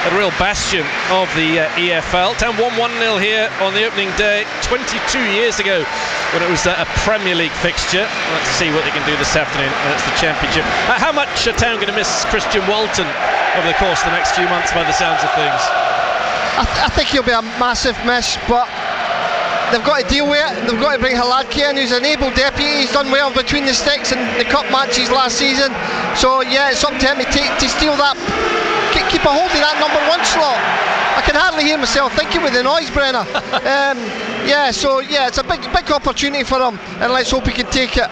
a real bastion of the EFL. Town won 1-0 here on the opening day 22 years ago when it was a Premier League fixture. Let's see what they can do this afternoon, and it's the Championship. How much are Town going to miss Christian Walton over the course of the next few months, by the sounds of things?
I think he'll be a massive miss, but they've got to deal with it. They've got to bring Haladki in, who's an able deputy. He's done well between the sticks in the cup matches last season. So yeah, it's up to him to steal that, keep a hold of that number one slot. I can hardly hear myself thinking with the noise, Brenner. It's a big opportunity for him, and let's hope he can take it.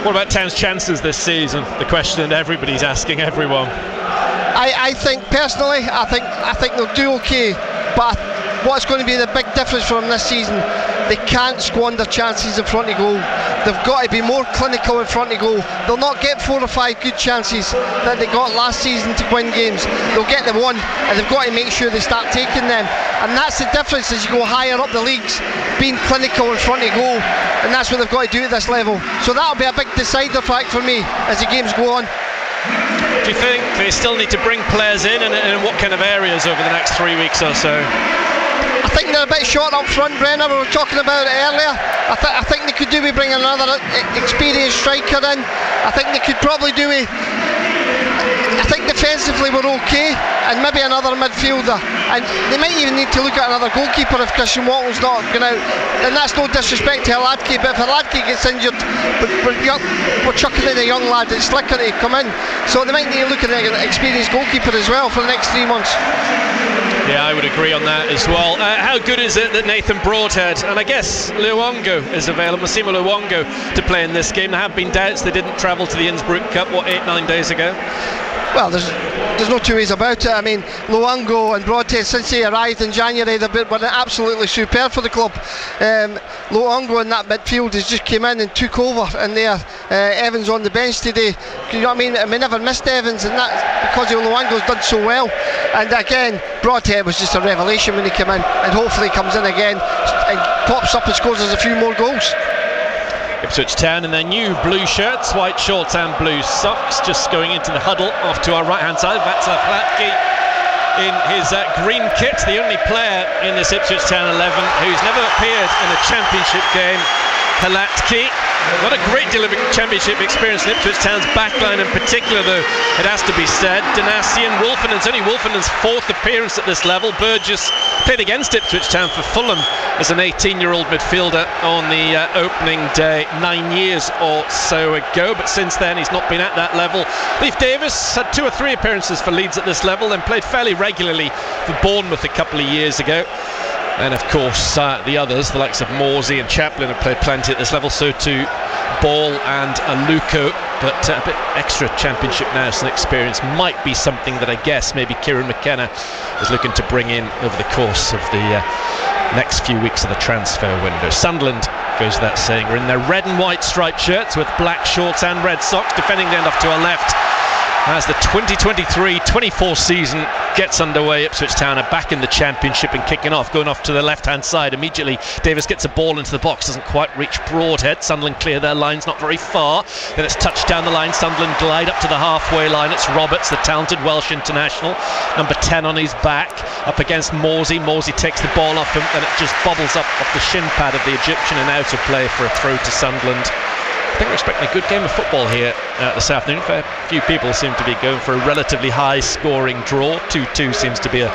What about Town's chances this season? The question that everybody's asking everyone.
I think personally, I think they'll do okay, but what's going to be the big difference for them this season, they can't squander chances in front of goal. They've got to be more clinical in front of goal. They'll not get 4 or 5 good chances that they got last season to win games. They'll get the one, and they've got to make sure they start taking them. And that's the difference as you go higher up the leagues, being clinical in front of goal. And that's what they've got to do at this level. So that'll be a big decider fact for me as the games go on.
Do you think they still need to bring players in, and in what kind of areas over the next 3 weeks or so?
I think they're a bit short up front, Brenner. We were talking about it earlier. I think they could do with bringing another experienced striker in. I think they could probably do with, I think defensively we're okay, and maybe another midfielder, and they might even need to look at another goalkeeper if Christian Walton's not going out. And that's no disrespect to Haladki, but if Haladki gets injured, we're chucking in a young lad that's slicker to come in. So they might need to look at an experienced goalkeeper as well for the next 3 months.
Yeah, I would agree on that as well. How good is it that Nathan Broadhead, and I guess Luongo is available, Massimo Luongo, to play in this game? There have been doubts they didn't travel to the Innsbruck Cup, 8-9 days ago?
Well, there's no two ways about it. I mean, Luongo and Broadhead, since they arrived in January, they've been absolutely superb for the club. Luongo in that midfield has just came in and took over in there. Evans on the bench today. You know what I mean? We never missed Evans, and that's because Luongo's done so well. And again, Broadhead was just a revelation when he came in, and hopefully he comes in again and pops up and scores us a few more goals.
Ipswich Town in their new blue shirts, white shorts and blue socks, just going into the huddle off to our right hand side. Václav Haladki in his green kit, the only player in this Ipswich Town 11 who's never appeared in a Championship game. Haladki Not a great deal of championship experience in Ipswich Town's backline in particular, though, it has to be said. Danassian, Wolfenden's only Wolfenden's 4th appearance at this level. Burgess played against Ipswich Town for Fulham as an 18-year-old midfielder on the opening day 9 years or so ago, but since then he's not been at that level. Leif Davis had 2 or 3 appearances for Leeds at this level, then played fairly regularly for Bournemouth a couple of years ago. And of course the others, the likes of Morsey and Chaplin, have played plenty at this level, so too Ball and Aluko, but a bit extra championship now, some experience might be something that I guess maybe Kieran McKenna is looking to bring in over the course of the next few weeks of the transfer window. Sunderland, goes without saying, are in their red and white striped shirts with black shorts and red socks. Defending the end off to our left as the 2023-24 season gets underway. Ipswich Town are back in the championship and kicking off, going off to the left hand side immediately. Davis gets a ball into the box, doesn't quite reach Broadhead. Sunderland clear their lines, not very far, then it's touched down the line. Sunderland glide up to the halfway line. It's Roberts, the talented Welsh international, number 10 on his back, up against Morsey. Morsey takes the ball off him and it just bobbles up off the shin pad of the Egyptian and out of play for a throw to Sunderland. I think we're expecting a good game of football here this afternoon. A few people seem to be going for a relatively high scoring draw. 2-2 seems to be a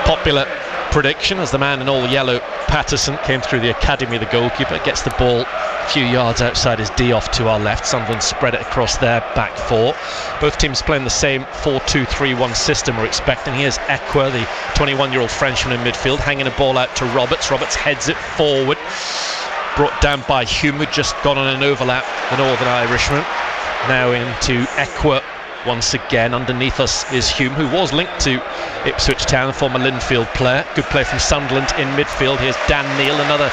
popular prediction, as the man in all yellow, Patterson, came through the academy. The goalkeeper gets the ball a few yards outside his D off to our left. Sunderland spread it across their back 4. Both teams playing the same 4-2-3-1 system we're expecting. Here's Ekwa, the 21-year-old Frenchman in midfield, hanging a ball out to Roberts. Roberts heads it forward, brought down by Hume, who'd just gone on an overlap, the Northern Irishman. Now into Ekwa once again. Underneath us is Hume, who was linked to Ipswich Town, former Linfield player. Good play from Sunderland in midfield. Here's Dan Neal, another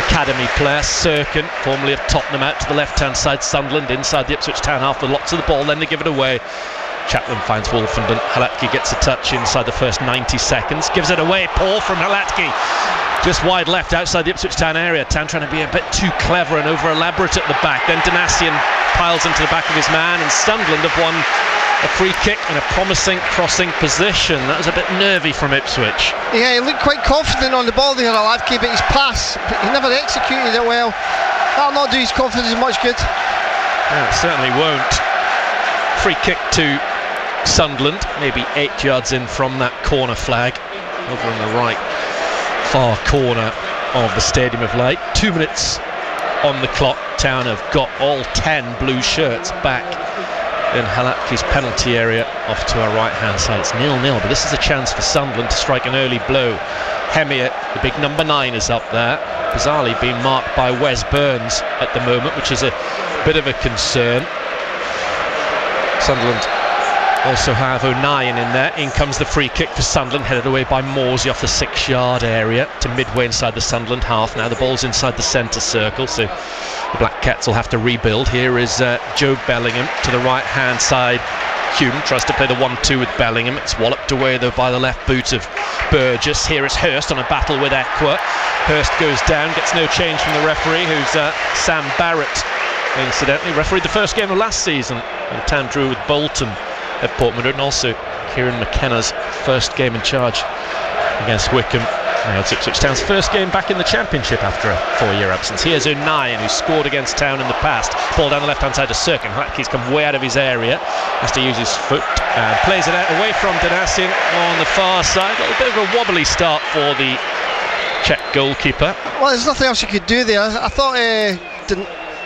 academy player. Sirkin, formerly of Tottenham, out to the left-hand side. Sunderland inside the Ipswich Town half with lots of the ball, then they give it away. Chaplin finds Wolfenden. Halatki gets a touch inside the first 90 seconds. Gives it away, poor from Halatki. Just wide left outside the Ipswich Town area. Town trying to be a bit too clever and over elaborate at the back. Then Danassian piles into the back of his man, and Sunderland have won a free kick in a promising crossing position. That was a bit nervy from Ipswich.
Yeah, he looked quite confident on the ball there, Aladke, but his pass, he never executed it well. That'll not do his confidence much good.
Yeah, it certainly won't. Free kick to Sunderland, maybe 8 yards in from that corner flag, over on the right far corner of the Stadium of Light. 2 minutes on the clock. Town have got all 10 blue shirts back in Halatki's penalty area off to our right hand side. It's 0-0, but this is a chance for Sunderland to strike an early blow. Hemier, the big number 9, is up there, bizarrely being marked by Wes Burns at the moment, which is a bit of a concern. Sunderland also have O'Nien in there. In comes the free kick for Sunderland, headed away by Morsey off the 6-yard area to midway inside the Sunderland half. Now the ball's inside the centre circle, so the Black Cats will have to rebuild. Here is Joe Bellingham to the right hand side. Hume tries to play the 1-2 with Bellingham. It's walloped away though by the left boot of Burgess. Here is Hurst on a battle with Ekwa. Hurst goes down, gets no change from the referee, who's Sam Barrett. Incidentally, refereed the first game of last season when Town drew with Bolton at Portman Road, and also Kieran McKenna's first game in charge against Wickham. Now it's Ipswich Town's first game back in the Championship after a 4-year absence. Here's O'Nien, who scored against Town in the past. Ball down the left hand side to Sirkin. Halatki's come way out of his area, has to use his foot and plays it out away from Danassian on the far side. A little bit of a wobbly start for the Czech goalkeeper.
Well, there's nothing else he could do there. I thought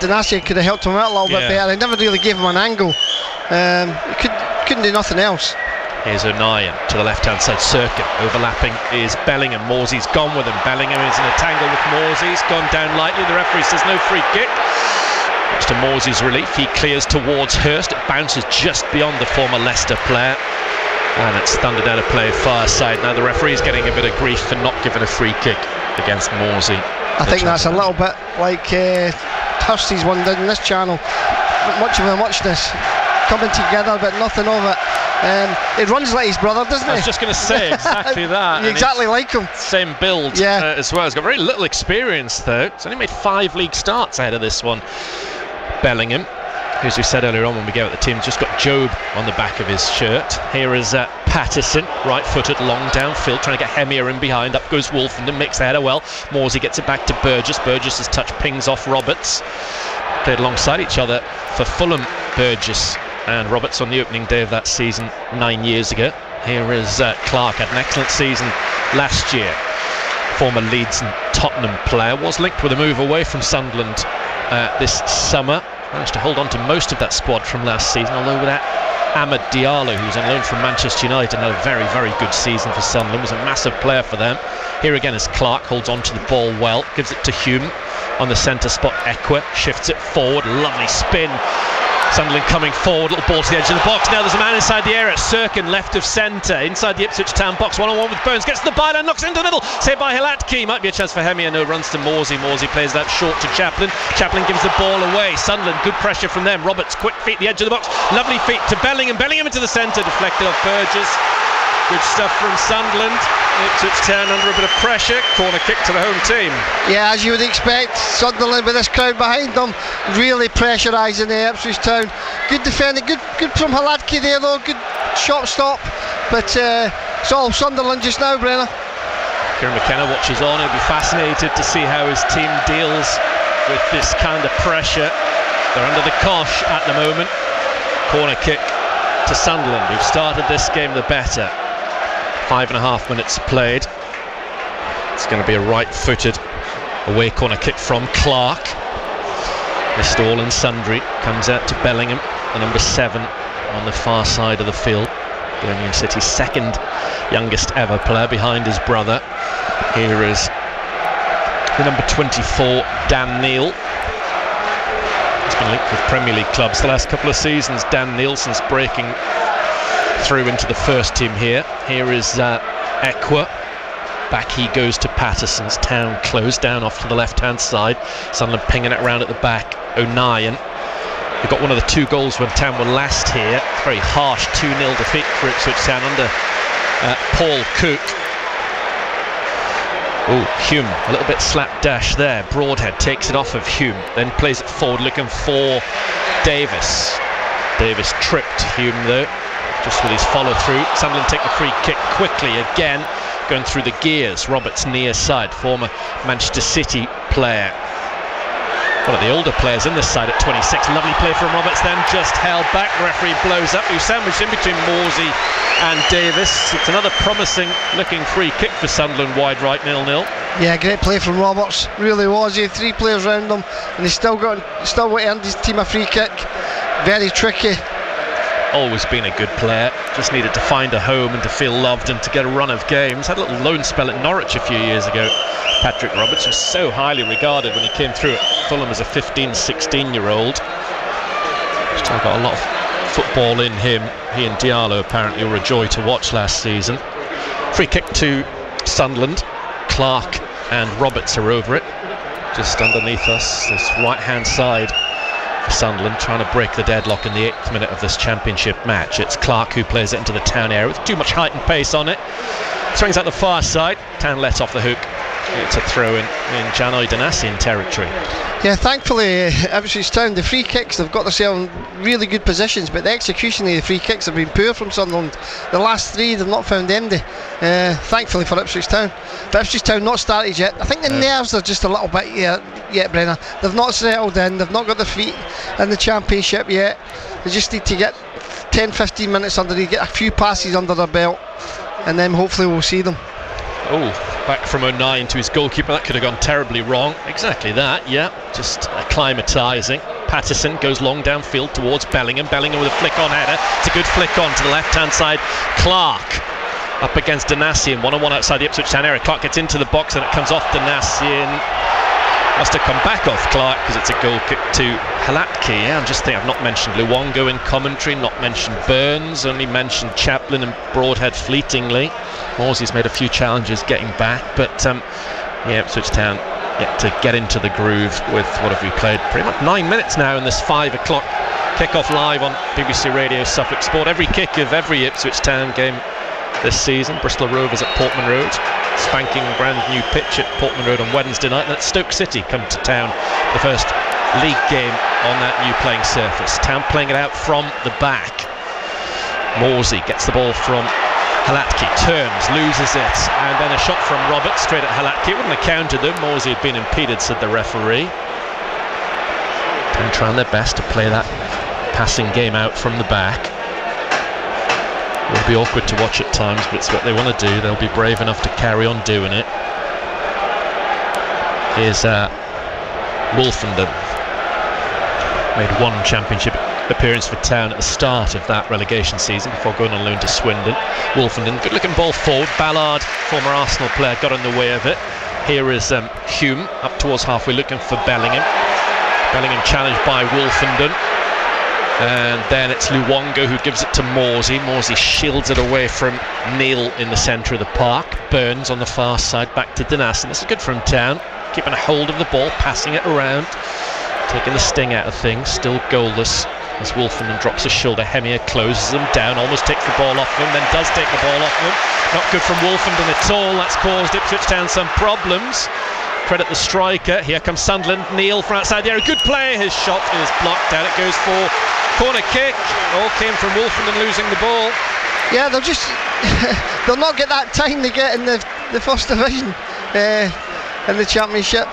Danassian could have helped him out a little bit better. They never really gave him an angle. He couldn't do nothing else.
Here's O'Nien to the left hand side. Sirkin overlapping is Bellingham. Morsey's gone with him. Bellingham is in a tangle with Morsey. He's gone down lightly. The referee says no free kick. Much to Morsey's relief, he clears towards Hurst. It bounces just beyond the former Leicester player, and it's thundered out of play far side. Now the referee's getting a bit of grief for not giving a free kick against Morsey.
I think that's a little bit like Hursty's one did in this channel. Much of a muchness coming together, but nothing of it. He runs like his brother, doesn't he?
I was just going to say exactly that.
Exactly like him.
Same build as well. He's got very little experience though. He's only made 5 league starts ahead of this one. Bellingham, as we said earlier on when we gave out the team, just got Job on the back of his shirt. Here is Patterson, right-footed, long downfield, trying to get Hemia in behind. Up goes Wolfenden, makes the header well. Morsey gets it back to Burgess. Burgess's touch pings off Roberts. Played alongside each other for Fulham, Burgess and Roberts on the opening day of that season 9 years ago. Here is Clark, had an excellent season last year. Former Leeds and Tottenham player, was linked with a move away from Sunderland this summer. Managed to hold on to most of that squad from last season, although without Amad Diallo, who's on loan from Manchester United, had a very, very good season for Sunderland, was a massive player for them. Here again is Clark, holds on to the ball well, gives it to Hume on the centre spot. Ekwa shifts it forward, lovely spin. Sunderland coming forward, little ball to the edge of the box. Now there's a man inside the area. Sirkin left of centre, inside the Ipswich town box, one-on-one with Burns, gets to the byline, knocks it into the middle, saved by Hilatki. Might be a chance for Hemia. No, runs to Morsey. Morsey plays that short to Chaplin. Chaplin gives the ball away. Sunderland, good pressure from them. Roberts, quick feet, the edge of the box, lovely feet to Bellingham. Bellingham into the centre, deflected off Burgess. Good stuff from Sunderland. Ipswich Town under a bit of pressure. Corner kick to the home team.
Yeah, as you would expect, Sunderland with this crowd behind them, really pressurising the Ipswich Town. Good defending, good from Hilatki there though. Good shot stop. But it's all Sunderland just now, Brenner.
Kieran McKenna watches on. He'll be fascinated to see how his team deals with this kind of pressure. They're under the cosh at the moment. Corner kick to Sunderland, who've started this game the better. 5.5 minutes played. It's going to be a right-footed away corner kick from Clark. Missed all and sundry. Comes out to Bellingham, the number 7 on the far side of the field. Birmingham City's second youngest ever player behind his brother. Here is the number 24, Dan Neal. He's been linked with Premier League clubs the last couple of seasons. Dan Neal, since breaking through into the first team here. Here is Ekwa. Back he goes to Patterson's. Town closed down off to the left-hand side. Sunderland pinging it around at the back. O'Nien. They got one of the 2 goals when Town were last here. Very harsh 2-0 defeat for Ipswich Town under Paul Cook. Oh, Hume, a little bit slapdash there. Broadhead takes it off of Hume, then plays it forward looking for Davis. Davis tripped Hume though, just with his follow through. Sunderland take the free kick quickly again, going through the gears. Roberts near side, former Manchester City player. One of the older players in this side at 26. Lovely play from Roberts, then just held back. The referee blows up. He was sandwiched in between Morsey and Davis. It's another promising looking free kick for Sunderland, wide right, 0-0.
Yeah, great play from Roberts. Really was. He had 3 players around him, and he still earned his team a free kick. Very tricky.
Always been a good player. Just needed to find a home and to feel loved and to get a run of games. Had a little loan spell at Norwich a few years ago. Patrick Roberts was so highly regarded when he came through at Fulham as a 15-16-year-old. Still got a lot of football in him. He and Diallo apparently were a joy to watch last season. Free kick to Sunderland. Clark and Roberts are over it. Just underneath us, this right-hand side for Sunderland, trying to break the deadlock in the 8th minute of this championship match. It's Clark who plays it into the Town area with too much height and pace on it. Swings out the far side. Town lets off the hook. It's a throw in Janoi Danassian territory.
Yeah, thankfully Ipswich Town, the free kicks, they've got themselves in really good positions, but the execution of the free kicks have been poor from Sunderland. The last 3 they've not found any. Thankfully for Ipswich Town. But Ipswich Town not started yet. I think the nerves are just a little bit yet, Brenner. They've not settled in, they've not got their feet in the championship yet. They just need to get 10-15 minutes under, get a few passes under their belt, and then hopefully we'll see them.
Oh, back from O'Nien to his goalkeeper. That could have gone terribly wrong. Exactly that, yeah. Just acclimatising. Patterson goes long downfield towards Bellingham. Bellingham with a flick-on header. It's a good flick-on to the left-hand side. Clark up against Danassian. 1-on-1 outside the Ipswich Town area. Clark gets into the box and it comes off Danassian. Must have come back off Clark because it's a goal kick to Hilatki. Yeah, I'm just thinking, I've not mentioned Luongo in commentary, not mentioned Burns, only mentioned Chaplin and Broadhead fleetingly. Morsey's made a few challenges getting back, but Ipswich Town yet to get into the groove with what have we played? Pretty much 9 minutes now in this 5 o'clock kick-off live on BBC Radio Suffolk Sport. Every kick of every Ipswich Town game this season. Bristol Rovers at Portman Road. Spanking brand new pitch at Portman Road on Wednesday night. And at Stoke City come to Town, the first league game on that new playing surface. Town playing it out from the back. Morsey gets the ball from Halatki turns, loses it, and then a shot from Roberts straight at Halatki. It wouldn't have counted them. Morsey had been impeded, said the referee. And trying their best to play that passing game out from the back. It'll be awkward to watch at times, but it's what they want to do. They'll be brave enough to carry on doing it. Here's Wolfenden. Made one championship appearance for Town at the start of that relegation season before going on loan to Swindon. Wolfenden, good looking ball forward. Ballard, former Arsenal player, got in the way of it. Here is Hume up towards halfway looking for Bellingham. Bellingham challenged by Wolfenden, and then it's Luongo who gives it to Morsey. Morsey shields it away from Neil in the centre of the park. Burns on the far side back to Danasin. This is good from Town, keeping a hold of the ball, passing it around, taking the sting out of things. Still goalless as Wolfenden drops his shoulder. Hemier closes them down, almost takes the ball off him, then does take the ball off him. Not good from Wolfenden at all. That's caused Ipswich Town some problems. Credit the striker. Here comes Sunderland. Neil from outside the area. Good play. His shot is blocked out. It goes for corner kick. All came from Wolfenden losing the ball.
Yeah, they'll not get that time they get in the first division in the Championship.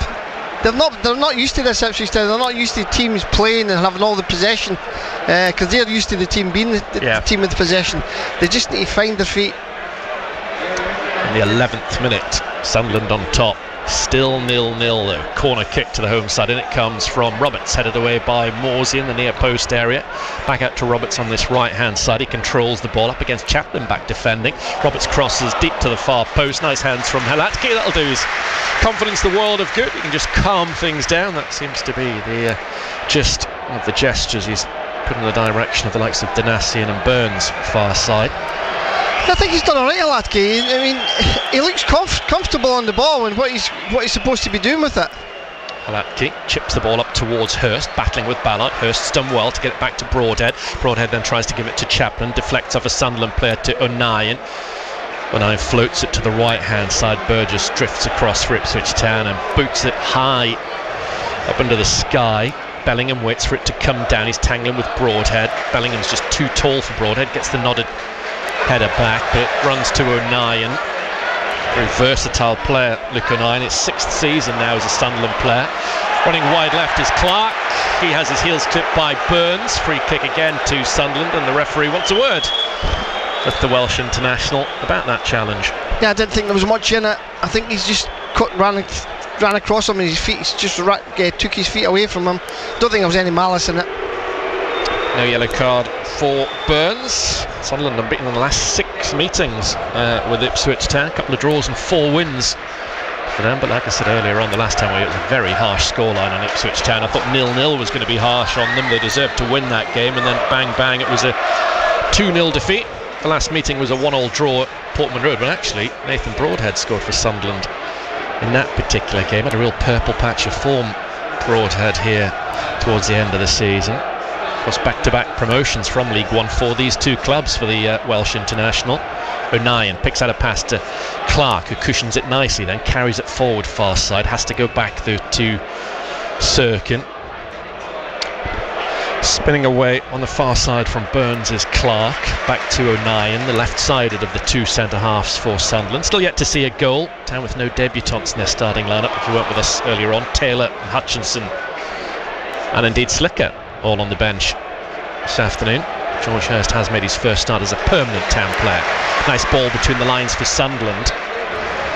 They're not used to this Ipswich Town. They're not used to teams playing and having all the possession, because they're used to the team being the team with the possession. They just need to find their feet.
In the 11th minute, Sunderland on top. Still 0-0 though. Corner kick to the home side, and it comes from Roberts, headed away by Morsey in the near post area. Back out to Roberts on this right hand side. He controls the ball up against Chaplin, back defending. Roberts crosses deep to the far post. Nice hands from Halatki. That'll do his confidence the world of good. He can just calm things down. That seems to be the gist of the gestures he's put in the direction of the likes of Danassian and Burns far side.
I think he's done alright, Halatki. I mean, he looks comfortable on the ball and what he's supposed to be doing with it.
Halatki chips the ball up towards Hurst, battling with Ballard. Hurst's done well to get it back to Broadhead. Broadhead then tries to give it to Chaplin, deflects off a Sunderland player to O'Nien. O'Nien floats it to the right hand side. Burgess drifts across for Ipswich Town and boots it high up into the sky. Bellingham waits for it to come down. He's tangling with Broadhead. Bellingham's just too tall for Broadhead, gets the nodded header back, but it runs to O'Nien. Very versatile player, Luke O'Nien. It's 6th season now as a Sunderland player. Running wide left is Clark. He has his heels clipped by Burns. Free kick again to Sunderland, and the referee wants a word with the Welsh international about that challenge.
Yeah, I didn't think there was much in it. I think he's just ran across him and his feet just took his feet away from him. Don't think there was any malice in it.
No yellow card for Burns. Sunderland unbeaten in the last 6 meetings with Ipswich Town. A couple of draws and 4 wins for them. But like I said earlier on, the last time it was a very harsh scoreline on Ipswich Town. I thought 0-0 was going to be harsh on them. They deserved to win that game, and then bang bang, it was a 2-0 defeat. The last meeting was a 1-1 draw at Portman Road, but actually Nathan Broadhead scored for Sunderland in that particular game. Had a real purple patch of form, Broadhead, here towards the end of the season. Of course, back-to-back promotions from League One for these two clubs for the Welsh international. O'Nien picks out a pass to Clark, who cushions it nicely, then carries it forward far side, has to go back though to Sirkin. Spinning away on the far side from Burns is Clark, back to O'Nien, the left-sided of the two centre-halves for Sunderland. Still yet to see a goal. Town with no debutants in their starting lineup. If you weren't with us earlier on, Taylor and Hutchinson, and indeed Slicker, all on the bench this afternoon. George Hurst has made his first start as a permanent Town player. Nice ball between the lines for Sunderland.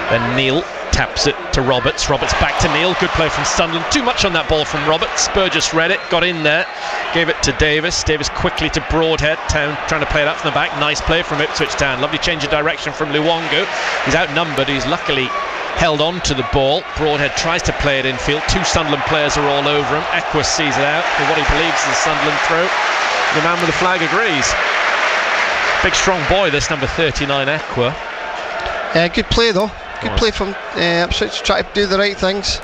Then Neil taps it to Roberts. Roberts back to Neil. Good play from Sunderland. Too much on that ball from Roberts. Burgess read it, got in there, gave it to Davis. Davis quickly to Broadhead. Town trying to play it out from the back. Nice play from Ipswich Town. Lovely change of direction from Luongo. He's outnumbered. He's luckily held on to the ball. Broadhead tries to play it infield. 2 Sunderland players are all over him. Equus sees it out for what he believes is a Sunderland throw. The man with the flag agrees. Big strong boy, this number 39, Equus.
Good play though. Good play from Ipswich, try to do the right things.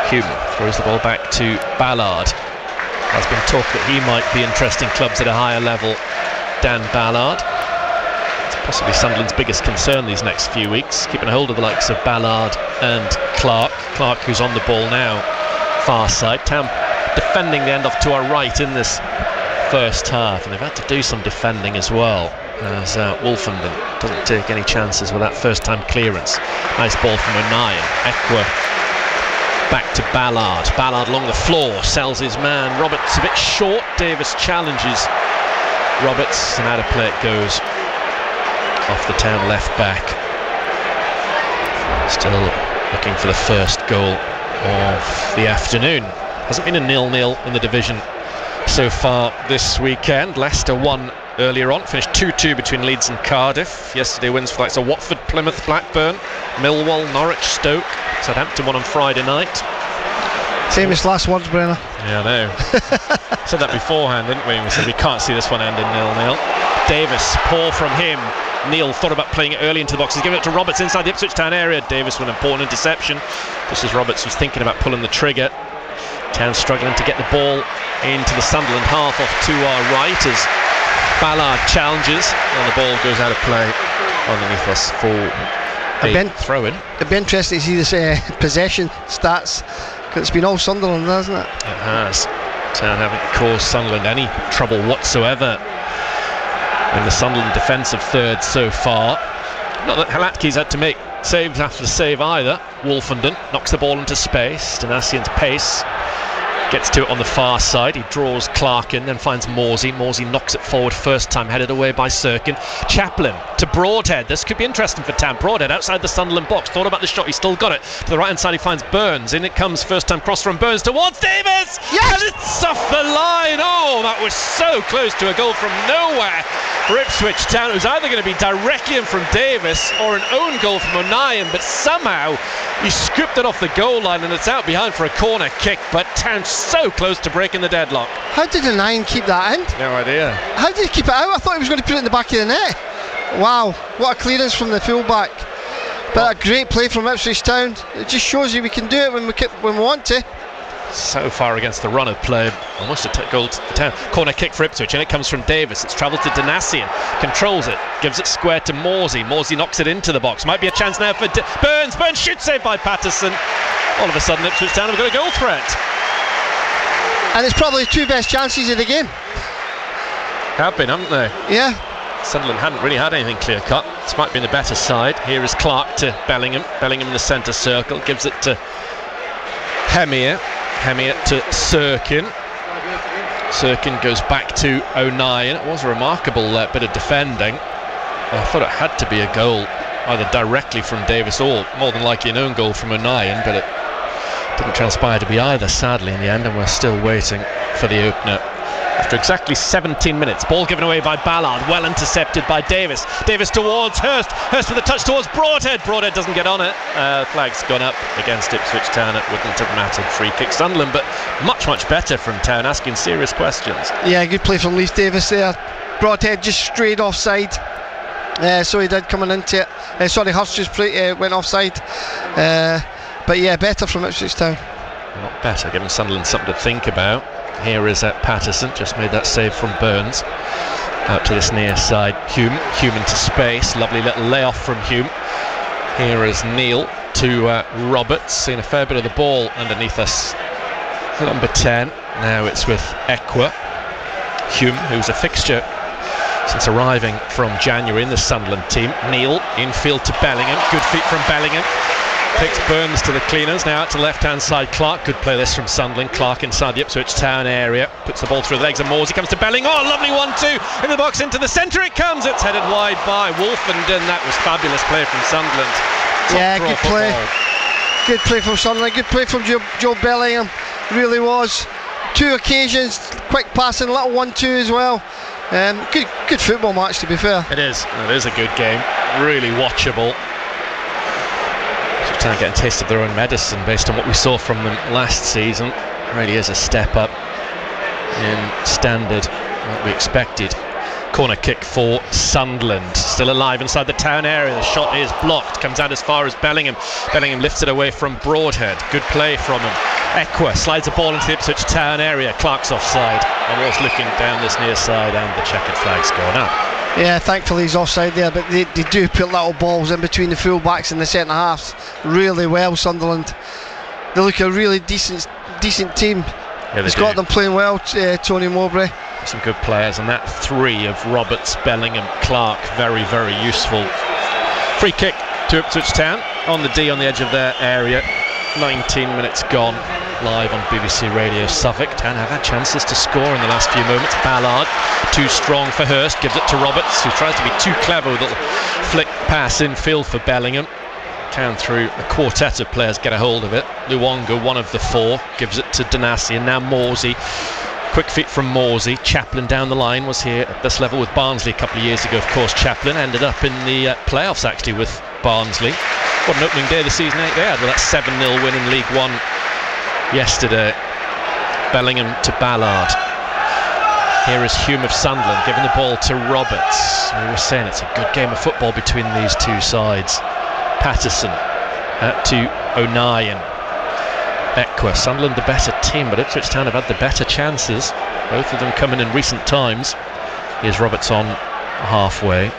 Hume throws the ball back to Ballard. There's been talk that he might be interesting clubs at a higher level. Dan Ballard. Possibly Sunderland's biggest concern these next few weeks, keeping a hold of the likes of Ballard and Clark. Clark, who's on the ball now, far side. Town defending the end off to our right in this first half, and they've had to do some defending as well. as Wolfenden doesn't take any chances with that first-time clearance. Nice ball from O'Nien. Ekwa back to Ballard. Ballard along the floor, sells his man. Roberts a bit short. Davis challenges Roberts, and out of play it goes off the Town left back. Still looking for the first goal of the afternoon. Hasn't been a 0-0 in the division so far this weekend. Leicester won earlier on, finished 2-2 between Leeds and Cardiff. Yesterday wins for like Watford, Plymouth, Blackburn, Millwall, Norwich, Stoke. Southampton won on Friday night.
Famous last words, Brenner.
Yeah, I know. Said that beforehand, didn't we? We said we can't see this one ending 0-0. Davis, poor from him. Neil thought about playing it early into the box. He's giving it to Roberts inside the Ipswich Town area. Davis with an important interception, just as Roberts was thinking about pulling the trigger. Town struggling to get the ball into the Sunderland half off to our right as Ballard challenges, and the ball goes out of play underneath us for a throw-in.
It'd be interesting to see this possession stats, because it's been all Sunderland, hasn't it?
It has. Town haven't caused Sunderland any trouble whatsoever in the Sunderland defensive third so far. Not that Halatki's had to make saves after save either. Wolfenden knocks the ball into space. Danasian's pace gets to it on the far side. He draws Clark in, then finds Morsey. Morsey knocks it forward first time, headed away by Sirkin. Chaplin to Broadhead. This could be interesting for Town. Broadhead outside the Sunderland box. Thought about the shot, he still got it. To the right hand side he finds Burns. In it comes, first time cross from Burns towards Davis!
Yes!
And it's off the line! Oh, that was so close to a goal from nowhere for Ipswich Town. It was either going to be directly in from Davis or an own goal from O'Nien, but somehow he scooped it off the goal line and it's out behind for a corner kick, but Town's so close to breaking the deadlock.
How did O'Nien keep that in?
No idea.
How did he keep it out? I thought he was going to put it in the back of the net. Wow, what a clearance from the fullback. But a great play from Ipswich Town. It just shows you we can do it when we want to.
So far against the run of play, almost a goal to the Town. Corner kick for Ipswich, and it comes from Davis. It's travelled to Danasian, controls it, gives it square to Morsey. Morsey knocks it into the box. Might be a chance now for Burns. Burns shoots, saved by Patterson. All of a sudden Ipswich Town have got a goal threat.
And it's probably the two best chances of the game.
Have been, haven't they?
Yeah.
Sunderland hadn't really had anything clear cut. This might be the better side. Here is Clark to Bellingham. Bellingham in the centre circle, gives it to Hemir. Hemir to Sirkin. Sirkin goes back to O'Nien. It was a remarkable bit of defending. I thought it had to be a goal, either directly from Davis or more than likely an own goal from O'Nien, but it didn't transpire to be either, sadly, in the end, and we're still waiting for the opener. After exactly 17 minutes, ball given away by Ballard, well intercepted by Davis. Davis towards Hurst. Hurst with a touch towards Broadhead. Broadhead doesn't get on it. Flag's gone up against Ipswich Town. It wouldn't have mattered. Free kick Sunderland, but much better from Town, asking serious questions.
Yeah, good play from Leif Davis there. Broadhead just strayed offside. So he did coming into it. Hurst just went offside. But yeah, better from Ipswich Town.
Not better, giving Sunderland something to think about. Here is Patterson, just made that save from Burns. Out to this near side, Hume into space, lovely little layoff from Hume. Here is Neil to Roberts, seeing a fair bit of the ball underneath us. Number 10, now it's with Ekwa. Hume, who's a fixture since arriving from January in the Sunderland team. Neil, infield to Bellingham, good feet from Bellingham. Picks Burns to the cleaners, now out to left-hand side. Clark, good play this from Sunderland. Clark inside the Ipswich Town area, puts the ball through the legs of Morsey, comes to Bellingham. Oh, lovely 1-2 in the box, into the centre it comes. It's headed wide by Wolfenden. That was fabulous play from Sunderland.
Yeah, good play. Good play from Sunderland. Good play from Joe Bellingham. Really was. Two occasions, quick passing, little 1-2 as well. Good football match, to be fair.
It is a good game. Really watchable. Getting a taste of their own medicine based on what we saw from them last season. Really is a step up in standard, what we expected. Corner kick for Sunderland, still alive inside the Town area. The shot is blocked, comes out as far as Bellingham. Bellingham lifts it away from Broadhead. Good play from him. Ekwa slides the ball into the Ipswich Town area. Clark's offside. I was looking down this near side and the checkered flag's gone up.
Yeah, thankfully he's offside there, but they do put little balls in between the full-backs and the centre halves really well, Sunderland. They look a really decent team.
Yeah,
he's got them playing well, Tony Mowbray.
some good players, and that three of Roberts, Bellingham, Clark, very, very useful. Free kick to Ipswich Town on the D on the edge of their area. 19 minutes gone, live on BBC Radio Suffolk. Town have had chances to score in the last few moments. Ballard, too strong for Hurst, gives it to Roberts, who tries to be too clever with a little flick pass infield for Bellingham. Town through a quartet of players get a hold of it. Luongo, one of the four, gives it to Danasi, and now Morsey. Quick feet from Morsey. Chaplin down the line, was here at this level with Barnsley a couple of years ago. Of course, Chaplin ended up in the playoffs actually with Barnsley. What an opening day of the season they had with that 7-0 win in League One yesterday. Bellingham to Ballard. Here is Hume of Sunderland giving the ball to Roberts. We were saying it's a good game of football between these two sides. Patterson to O'Nien. Ekwa, Sunderland the better team, but Ipswich Town have had the better chances. Both of them coming in recent times. Here's Roberts on halfway.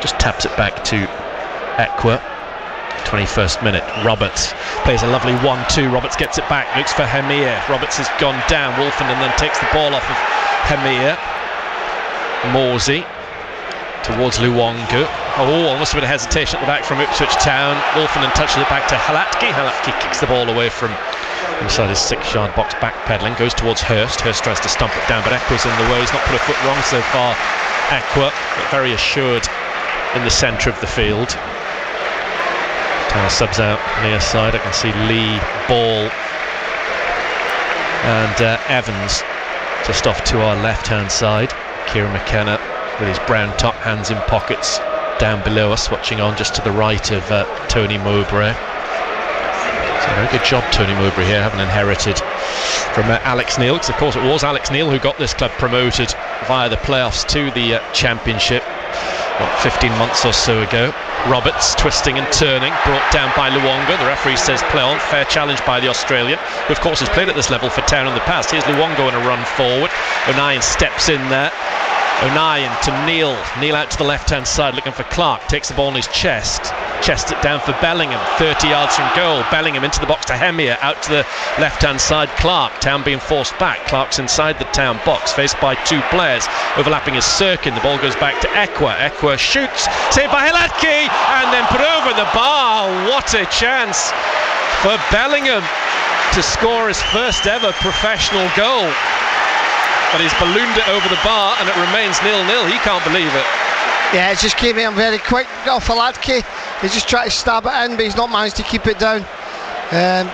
Just taps it back to Ekwa. 21st minute, Roberts plays a lovely 1-2. Roberts gets it back, looks for Hemir. Roberts has gone down. Wolfenden then takes the ball off of Hemir. Morsey towards Luongo. Almost a bit of hesitation at the back from Ipswich Town. Wolfenden touches it back to Halatki. Halatki kicks the ball away from inside his 6-yard box, backpedaling, goes towards Hurst. Hurst tries to stomp it down, but Ekwa's in the way. He's not put a foot wrong so far, Ekwa, but very assured in the centre of the field. Town subs out near side. I can see Lee, Ball and Evans just off to our left-hand side. Kieran McKenna with his brown top, hands in pockets, down below us, watching on just to the right of Tony Mowbray. So a very good job, Tony Mowbray here, having inherited from Alex Neil, because of course it was Alex Neil who got this club promoted via the playoffs to the Championship 15 months or so ago. Roberts twisting and turning, brought down by Luongo. The referee says play on. Fair challenge by the Australian, who of course has played at this level for Town in the past. Here's Luongo in a run forward. O'Nien steps in there. O'Nien to Neil. Neil out to the left-hand side looking for Clark. Takes the ball in his chest. Chests it down for Bellingham. 30 yards from goal. Bellingham into the box to Hemir. Out to the left-hand side. Clark. Town being forced back. Clark's inside the Town box, faced by two players. Overlapping is Sirkin. The ball goes back to Ekwa. Ekwa shoots. Saved by Halatki. And then put over the bar. What a chance for Bellingham to score his first ever professional goal. But he's ballooned it over the bar and it remains 0-0. He can't believe it.
Yeah, it just came in very quick off Halatki. He just tried to stab it in, but he's not managed to keep it down.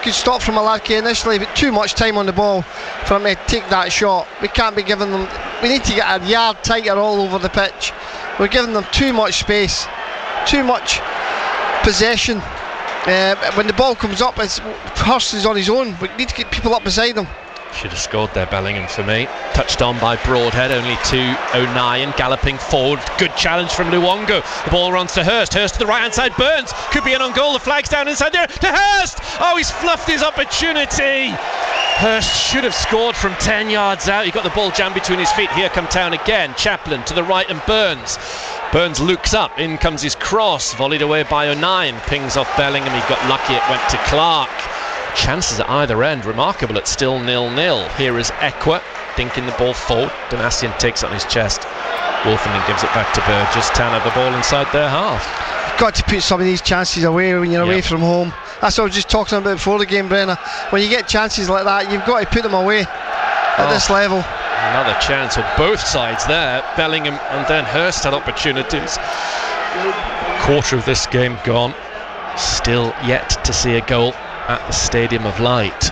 Good stop from Halatki initially, but too much time on the ball for him to take that shot. We can't be giving them. We need to get a yard tighter all over the pitch. We're giving them too much space, too much possession. When the ball comes up, Hurst is on his own. We need to get people up beside him.
Should have scored there, Bellingham, for me. Touched on by Broadhead, only to O'Nien, galloping forward. Good challenge from Luongo. The ball runs to Hurst. Hurst to the right-hand side. Burns could be in on goal. The flag's down inside there to Hurst. Oh, he's fluffed his opportunity. Hurst should have scored from 10 yards out. He got the ball jammed between his feet. Here come Town again. Chaplin to the right and Burns. Burns looks up. In comes his cross. Volleyed away by O'Nien. Pings off Bellingham. He got lucky. It went to Clark. Chances at either end, remarkable. It's still 0-0. Here is Ekwa dinking the ball forward. Danasian takes it on his chest. Wolfenden gives it back to Burgess. Town have the ball inside their half.
You've got to put some of these chances away when you're away from home. That's what I was just talking about before the game, Brenner. When you get chances like that, you've got to put them away at this level.
Another chance for both sides there. Bellingham and then Hurst had opportunities. Quarter of this game gone. Still yet to see a goal at the Stadium of Light.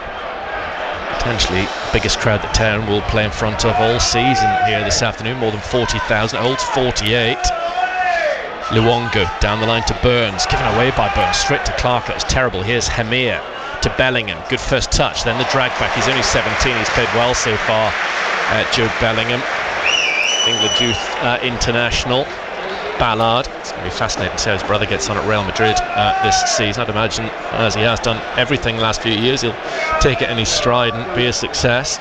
Potentially the biggest crowd that Town will play in front of all season here this afternoon. More than 40,000. It holds 48. Luongo down the line to Burns. Given away by Burns. Straight to Clark. That was terrible. Here's Hemir to Bellingham. Good first touch. Then the drag back. He's only 17. He's played well so far. Joe Bellingham, England Youth International. Ballard. It's going to be fascinating to see how his brother gets on at Real Madrid this season. I'd imagine, as he has done everything the last few years, he'll take it in his stride and be a success.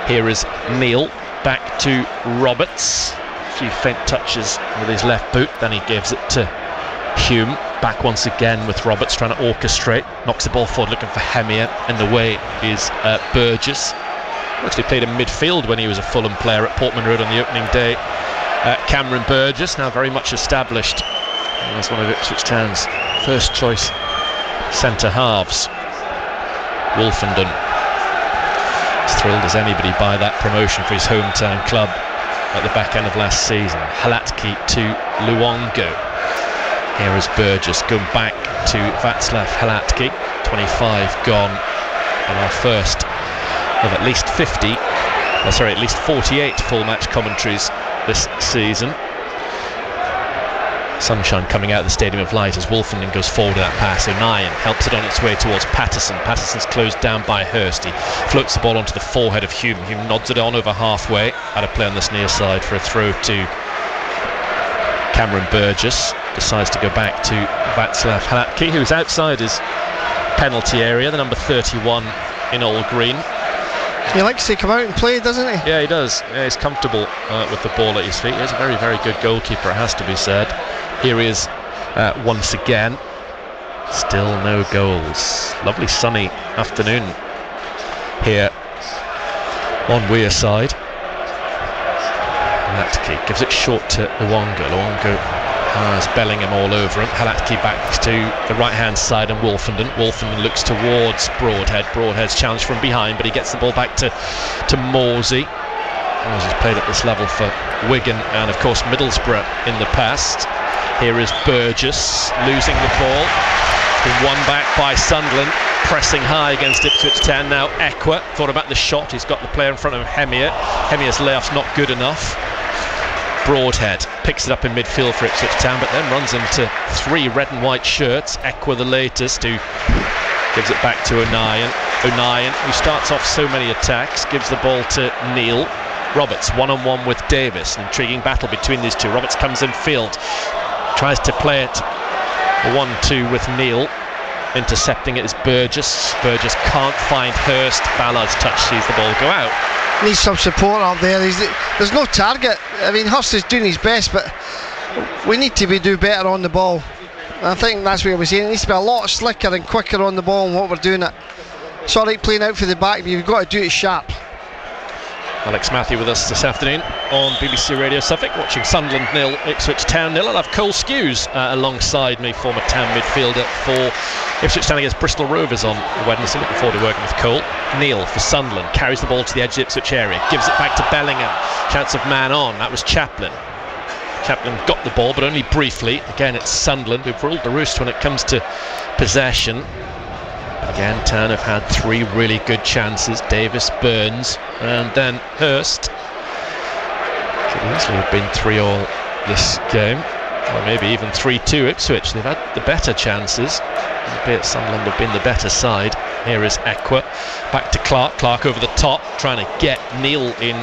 Here is Neil back to Roberts. A few faint touches with his left boot, then he gives it to Hume. Back once again with Roberts trying to orchestrate. Knocks the ball forward looking for Hemir. In the way is Burgess. Actually played in midfield when he was a Fulham player at Portman Road on the opening day. Cameron Burgess, now very much established as one of Ipswich Town's first choice centre halves. Wolfenden as thrilled as anybody by that promotion for his hometown club at the back end of last season. Halatki to Luongo. Here is Burgess going back to Václav Halatki. 25 gone, and our first of at least 48 full match commentaries this season. Sunshine coming out of the Stadium of Light as Wolfenden goes forward with that pass. O'Nien helps it on its way towards Patterson. Patterson's closed down by Hurst. He floats the ball onto the forehead of Hume. Hume nods it on over halfway. Out of play on this near side for a throw to Cameron Burgess. Decides to go back to Václav Halatki, who's outside his penalty area, the number 31 in all green.
He likes to come out and play, doesn't he?
Yeah, he does. Yeah, he's comfortable with the ball at his feet. He's a very, very good goalkeeper, it has to be said. Here he is once again. Still no goals. Lovely sunny afternoon here on Wearside. Halatki gives it short to Luongo. Luongo has Bellingham all over him. Halatki back to the right-hand side and Wolfenden. Wolfenden looks towards Broadhead. Broadhead's challenged from behind, but he gets the ball back to Morsey. Morsey's played at this level for Wigan and, of course, Middlesbrough in the past. Here is Burgess losing the ball. Been won back by Sunderland, pressing high against Ipswich Town. Now Ekwa thought about the shot. He's got the player in front of Hemir. Hemir's layoff's not good enough. Broadhead picks it up in midfield for Ipswich Town, but then runs into three red and white shirts. Ekwa the latest, who gives it back to O'Nien. O'Nien, who starts off so many attacks, gives the ball to Neil. Roberts one-on-one with Davis. An intriguing battle between these two. Roberts comes in field, tries to play it 1-2 with Neil. Intercepting it is Burgess. Burgess can't find Hurst. Ballard's touch sees the ball go out.
Needs some support up there. There's no target. I mean, Hurst is doing his best, but we need to do better on the ball. And I think that's what we're saying. It needs to be a lot slicker and quicker on the ball than what we're doing it. It's alright playing out for the back, but you've got to do it sharp.
Alex Matthew with us this afternoon on BBC Radio Suffolk, watching Sunderland 0, Ipswich Town 0. I'll have Cole Skews alongside me, former Town midfielder for Ipswich Town against Bristol Rovers on Wednesday. Looking forward to working with Cole. Neil for Sunderland carries the ball to the edge of the Ipswich area, gives it back to Bellingham. Chance of man on, that was Chaplin. Chaplin got the ball, but only briefly. Again, it's Sunderland who've ruled the roost when it comes to possession. Again, Town have had three really good chances. Davis, Burns, and then Hurst. Could easily have been 3-3 this game, or maybe even 3-2 Ipswich. They've had the better chances, albeit Sunderland have been the better side. Here is Ekwa, back to Clark. Clark over the top, trying to get Neil in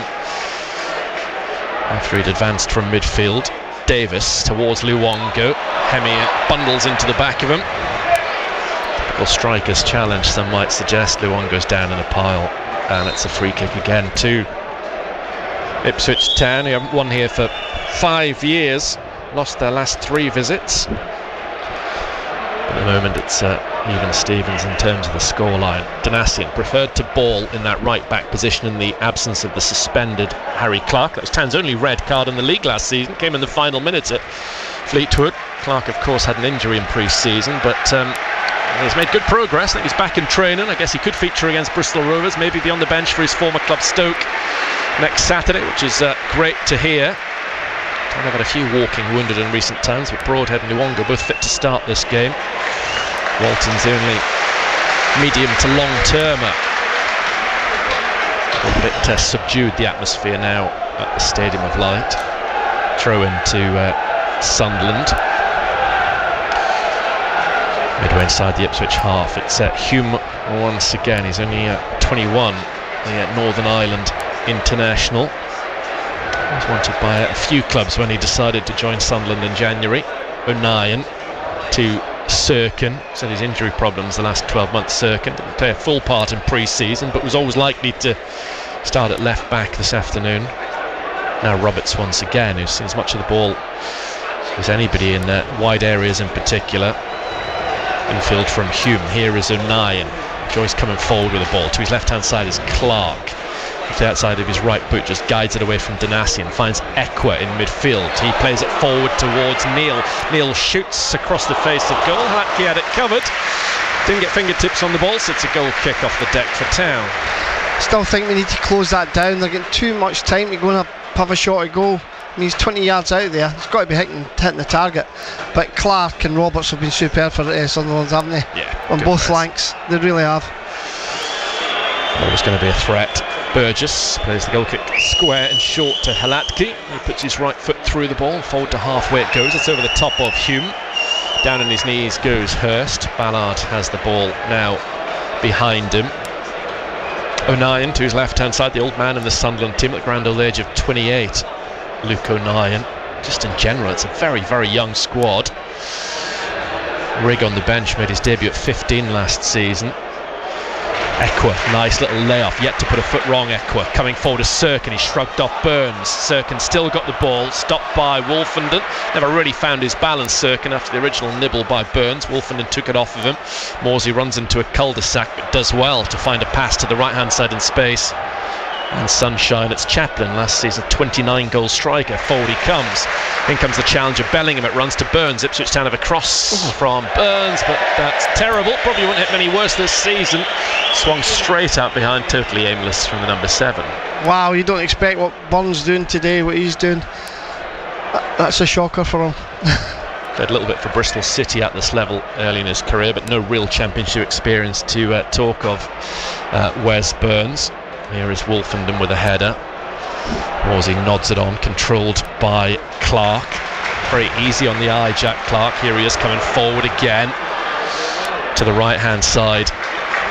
after he'd advanced from midfield. Davis towards Luongo. Hemir bundles into the back of him. Striker's challenge, some might suggest. Luongo's down in a pile, and it's a free kick again to Ipswich Town, who haven't won here for 5 years, lost their last 3 visits. At the moment it's even Stevens in terms of the scoreline. Donasian preferred to ball in that right back position in the absence of the suspended Harry Clark. That was Town's only red card in the league last season, came in the final minutes at Fleetwood. Clark of course had an injury in pre-season, but he's made good progress. I think he's back in training. I guess he could feature against Bristol Rovers, maybe be on the bench for his former club Stoke next Saturday, which is great to hear. I've had a few walking wounded in recent times, but Broadhead and Luongo both fit to start this game. Walton's the only medium to long termer. A bit subdued the atmosphere now at the Stadium of Light. Throw into Sunderland. Midway inside the Ipswich half, it's Hume once again. He's only 21, the Northern Ireland international. He was wanted by a few clubs when he decided to join Sunderland in January. O'Nien to Sirkin. Said his injury problems the last 12 months. Sirkin didn't play a full part in pre-season, but was always likely to start at left back this afternoon. Now Roberts once again, who's seen as much of the ball as anybody in wide areas in particular. Infield from Hume. Here is O'Nien. Joyce coming forward with the ball. To his left hand side is Clark. Off the outside of his right boot, just guides it away from Donacien, finds Ekwa in midfield. He plays it forward towards Neil. Neil shoots across the face of goal. Halatki had it covered. Didn't get fingertips on the ball, so it's a goal kick off the deck for Town.
Still think we need to close that down. They're getting too much time to go and have a shot at goal. I mean, he's 20 yards out there. He's got to be hitting the target. But Clark and Roberts have been superb for Sunderland, haven't they?
Yeah.
On both flanks. They really have.
Always going to be a threat. Burgess plays the goal kick square and short to Halatki. He puts his right foot through the ball, forward to halfway it goes. It's over the top of Hume. Down on his knees goes Hurst. Ballard has the ball now behind him. O'Nien to his left-hand side, the old man in the Sunderland team at the grand old age of 28. Luke O'Nien. Just in general, it's a very, very young squad. Rigg on the bench made his debut at 15 last season. Ekwa, nice little layoff, yet to put a foot wrong. Ekwa coming forward to Sirkin, he shrugged off Burns. Sirkin still got the ball, stopped by Wolfenden. Never really found his balance, Sirkin, after the original nibble by Burns. Wolfenden took it off of him. Morsey runs into a cul-de-sac, but does well to find a pass to the right hand side in space. And sunshine, it's Chaplin, last season 29 goal striker. Forward he comes. In comes the challenger Bellingham. It runs to Burns. Ipswich Town have a cross from Burns, but that's terrible. Probably won't hit many worse this season. Swung straight out behind, totally aimless from the number 7.
Wow, you don't expect what Burns doing today, what he's doing. That's a shocker for him.
Played a little bit for Bristol City at this level early in his career, but no real championship experience to talk of. Wes Burns. Here is Wolfenden with a header. Morsey nods it on, controlled by Clark. Very easy on the eye, Jack Clark. Here he is coming forward again to the right hand side.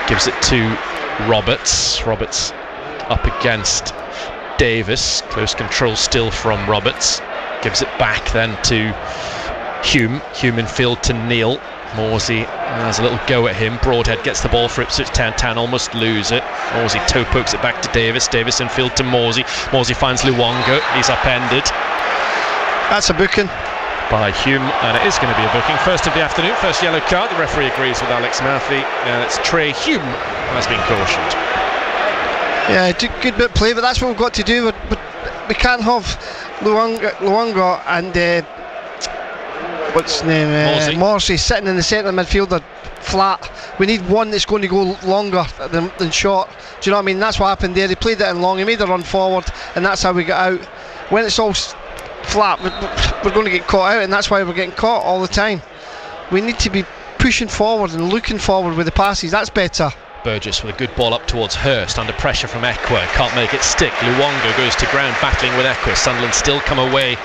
Gives it to Roberts. Roberts up against Davis. Close control still from Roberts. Gives it back then to Hume. Hume in field to Neil. Morsey has a little go at him. Broadhead gets the ball for Ipswich Town. Town almost lose it. Morsey toe pokes it back to Davis. Davis in field to Morsey. Morsey finds Luongo. He's upended.
That's a booking
by Hume, and it is going to be a booking. First of the afternoon, first yellow card. The referee agrees with Alex Murphy, and it's Trey Hume who has been cautioned.
Yeah, good bit of play, but that's what we've got to do. We can't have Luongo and what's his name? Morsey sitting in the centre of the midfielder flat. We need one that's going to go longer than short. Do you know what I mean? That's what happened there. He played it in long, he made a run forward, and that's how we got out. When it's all flat, we're going to get caught out, and that's why we're getting caught all the time. We need to be pushing forward and looking forward with the passes. That's better.
Burgess with a good ball up towards Hurst, under pressure from Ekwa, can't make it stick. Luongo goes to ground battling with Ekwa. Sunderland still come away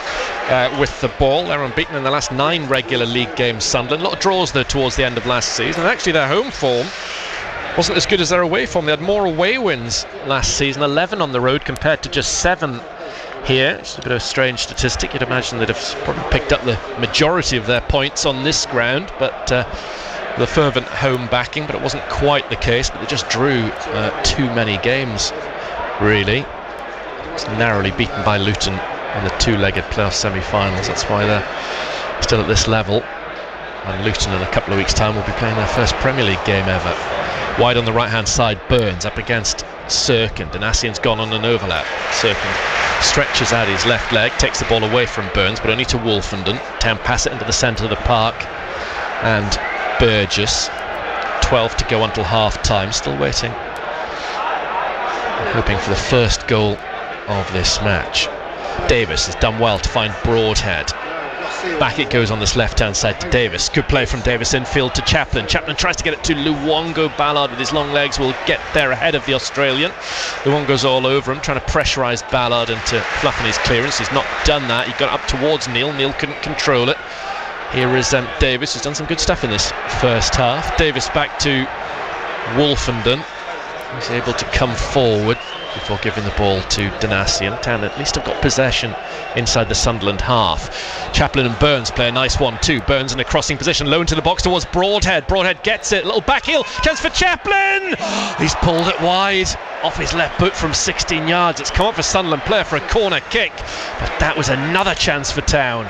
with the ball. They're unbeaten in the last 9 regular league games, Sunderland. A lot of draws though towards the end of last season, and actually their home form wasn't as good as their away form. They had more away wins last season, 11 on the road compared to just 7 here. It's a bit of a strange statistic. You'd imagine they'd have probably picked up the majority of their points on this ground, but the fervent home backing, but it wasn't quite the case. But they just drew too many games, really. It's narrowly beaten by Luton in the 2-legged playoff semi-finals. That's why they're still at this level. And Luton in a couple of weeks' time will be playing their first Premier League game ever. Wide on the right-hand side, Burns up against Sirkin. Donacien's gone on an overlap. Sirkin stretches out his left leg, takes the ball away from Burns, but only to Wolfenden. Town pass it into the centre of the park, and Burgess. 12 to go until half time. Still waiting, hoping for the first goal of this match. Davis has done well to find Broadhead. Back it goes on this left hand side to Davis. Good play from Davis infield to Chaplin. Chaplin tries to get it to Luongo. Ballard with his long legs will get there ahead of the Australian. Luongo's all over him, trying to pressurise Ballard into fluffing his clearance. He's not done that. He got up towards Neil. Neil couldn't control it. Here is Davis, who's done some good stuff in this first half. Davis back to Wolfenden. He's able to come forward before giving the ball to Donacien. Town at least have got possession inside the Sunderland half. Chaplin and Burns play a nice 1-2. Burns in a crossing position, low into the box towards Broadhead. Broadhead gets it, little back heel, chance for Chaplin! He's pulled it wide off his left boot from 16 yards. It's come up for Sunderland player for a corner kick, but that was another chance for Town.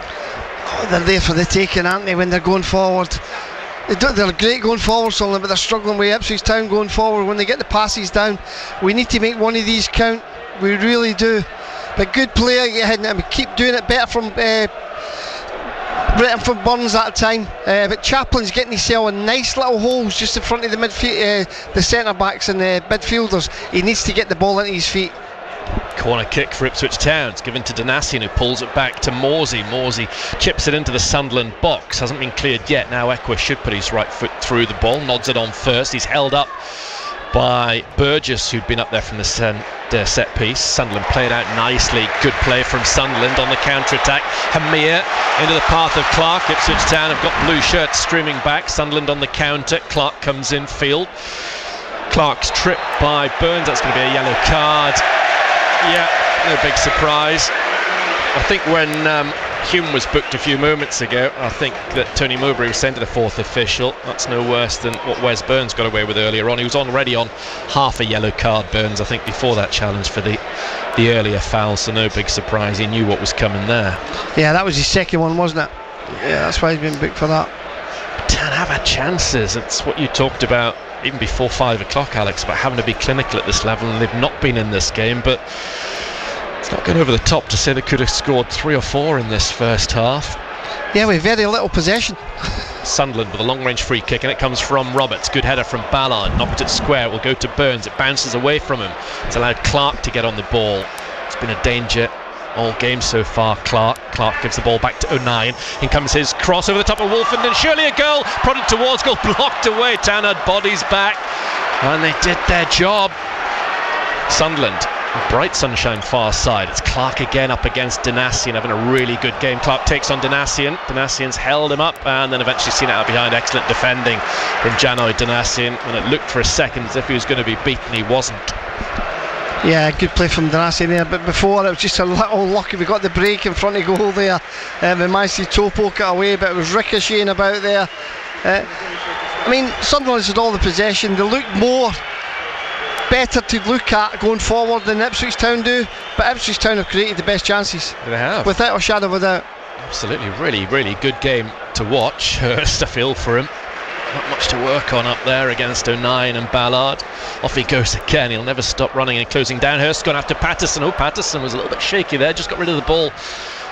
Oh, they're there for the taking, aren't they, when they're going forward? they're great going forward, Sunderland, but they're struggling with Ipswich Town going forward. When they get the passes down, we need to make one of these count. We really do. But good player, and we keep doing it better from Britton from Burns that time. But Chaplin's getting himself in nice little holes just in front of the midfield, the centre backs and the midfielders. He needs to get the ball into his feet.
Corner kick for Ipswich Town. It's given to Donassi, who pulls it back to Morsey. Morsey chips it into the Sunderland box. Hasn't been cleared yet. Now Ekwah should put his right foot through the ball. Nods it on first. He's held up by Burgess, who'd been up there from the set piece. Sunderland played out nicely. Good play from Sunderland on the counter-attack. Hamir into the path of Clark. Ipswich Town have got blue shirts streaming back. Sunderland on the counter. Clark comes in field. Clark's tripped by Burns. That's going to be a yellow card. Yeah, no big surprise. I think when Hume was booked a few moments ago, I think that Tony Mowbray was sent to the fourth official. That's no worse than what Wes Burns got away with earlier on. He was already on half a yellow card, Burns, I think, before that challenge for the earlier foul, so no big surprise. He knew what was coming there.
Yeah, that was his second one, wasn't it? Yeah, that's why he's been booked for that.
Town have had chances. It's what you talked about even before 5 o'clock, Alex, about having to be clinical at this level, and they've not been in this game, but it's not going over the top to say they could have scored 3 or 4 in this first half.
Yeah, with very little possession.
Sunderland with a long-range free kick, and it comes from Roberts. Good header from Ballard, knocked it square. It will go to Burns. It bounces away from him. It's allowed Clark to get on the ball. It's been a danger all game so far. Clark gives the ball back to O'Nien. In comes his cross over the top of Wolfenden. Surely a goal, prodded towards goal, blocked away. Town had bodies back, and they did their job. Sunderland, bright sunshine far side. It's Clark again up against Donassi, having a really good game. Clark takes on Donassi. Donassian's held him up and then eventually seen it out behind. Excellent defending from Janoi Donassi, and it looked for a second as if he was going to be beaten. He wasn't.
Yeah, good play from Donassi there, but before it was just a little lucky. We got the break in front of goal there. We managed to toe poke it away, but it was ricocheting about there. I mean, Sunderland's had all the possession. They look more better to look at going forward than Ipswich Town do, but Ipswich Town have created the best chances.
They have,
without a shadow of a doubt.
Absolutely, really good game to watch. Hurst, I feel for him. Not much to work on up there against O'Nien and Ballard. Off he goes again. He'll never stop running and closing down. Hurst gone after Patterson. Oh, Patterson was a little bit shaky there. Just got rid of the ball.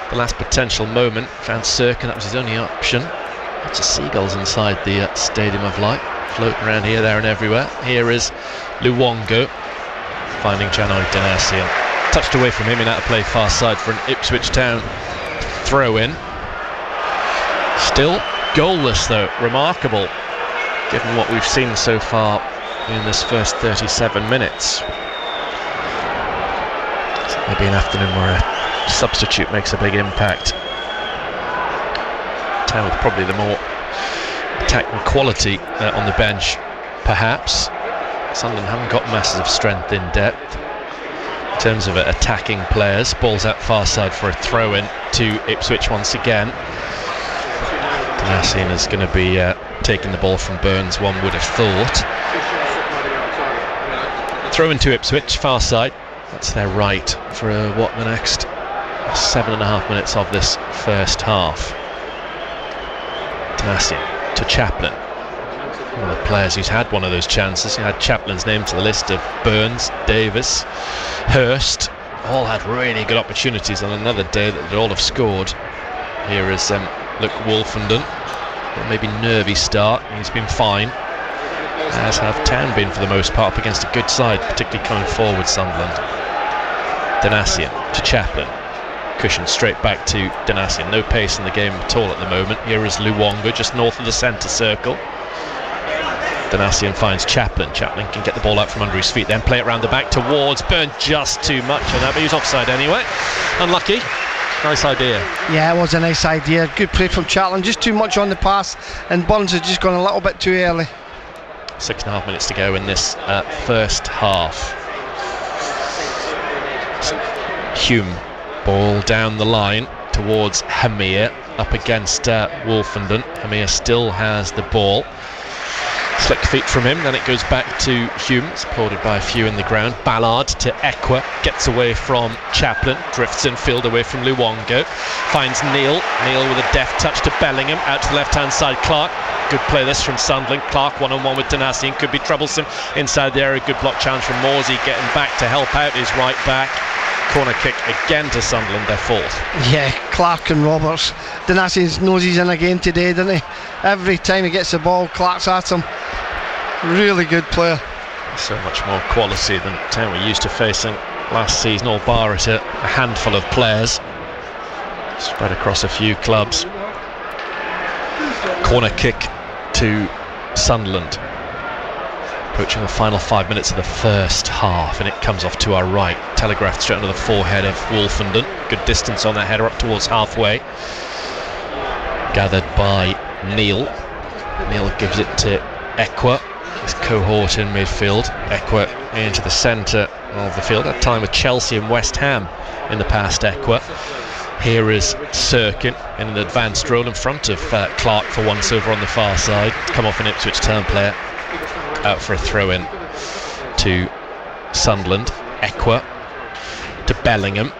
The last potential moment. Found Sirkin. That was his only option. Lots of seagulls inside the Stadium of Light, floating around here, there and everywhere. Here is Luongo finding Janoi Donassi. Touched away from him in out of play far side for an Ipswich Town throw in. Still goalless though. Remarkable given what we've seen so far in this first 37 minutes. Maybe an afternoon where a substitute makes a big impact. Town with probably the more attacking quality on the bench, perhaps. Sunderland haven't got massive strength in depth in terms of attacking players. Ball's out far side for a throw-in to Ipswich once again. Donassi is going to be taking the ball from Burns, one would have thought. Throw-in to Ipswich, far side. That's their right for the next 7.5 minutes of this first half. Donassi to Chaplin. One of the players who's had one of those chances. He had Chaplin's name to the list of Burns, Davis, Hurst. All had really good opportunities on another day that they'd all have scored. Here is Wolfenden. Maybe nervy start. He's been fine, as have Town been for the most part, up against a good side, particularly coming forward, Sunderland. Donassi to Chaplin. Cushion straight back to Donassi. No pace in the game at all at the moment. Here is Luongo, just north of the centre circle. Donassi finds Chaplin. Chaplin can get the ball out from under his feet, then play it round the back towards Burn. Just too much on that, but he's offside anyway. Unlucky. Nice idea. Yeah, it was a nice idea. Good play from Chaplin. Just too much on the pass, and Burns had just gone a little bit too early. 6.5 minutes to go in this first half. Hume, ball down the line towards Hamir, up against Wolfenden. Hamir still has the ball. Slick feet from him, then it goes back to Hume, supported by a few in the ground. Ballard to Ekwa, gets away from Chaplin, drifts infield away from Luongo, finds Neil with a deft touch to Bellingham, out to the left hand side. Clark, good play this from Sunderland. Clark one-on-one with Donassi, could be troublesome inside the area. Good block challenge from Morsey, getting back to help out his right back. Corner kick again to Sunderland, their fourth.
Yeah, Clark and Roberts. Donassi knows he's in a game today, doesn't he? Every time he gets the ball, Clark's at him. Really good player.
So much more quality than town we're used to facing last season, all bar at a handful of players spread across a few clubs. Corner kick to Sunderland, approaching the final 5 minutes of the first half, and it comes off to our right, telegraphed straight under the forehead of Wolfenden. Good distance on that header, up towards halfway, gathered by Neil gives it to Ekwa, his cohort in midfield. Ekwa into the centre of the field, had time with Chelsea and West Ham in the past. Ekwa, here is Sirkin in an advanced role in front of Clark for once over on the far side. Come off an Ipswich Town player, out for a throw-in to Sunderland. Ekwa to Bellingham,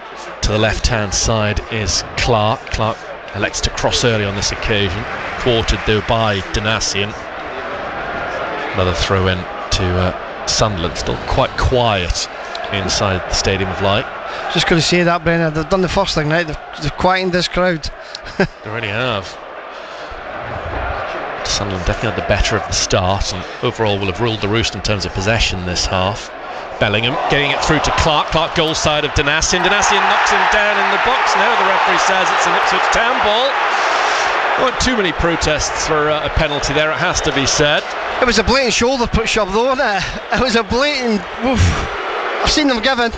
to the left-hand side is Clark. Clark elects to cross early on this occasion, thwarted though by Donassi. Another throw-in to Sunderland. Still quite quiet inside the Stadium of Light.
Just going to say that, Brennan, they've done the first thing right. They've quietened this crowd.
They really have. Sunderland definitely had the better of the start, and overall will have ruled the roost in terms of possession this half. Bellingham getting it through to Clark. Clark goal side of Donassi. Donassi knocks him down in the box. Now the referee says it's an Ipswich Town ball. There weren't too many protests for a penalty there, it has to be said.
It was a blatant shoulder push up though, wasn't it? It was a blatant. Oof. I've seen them given.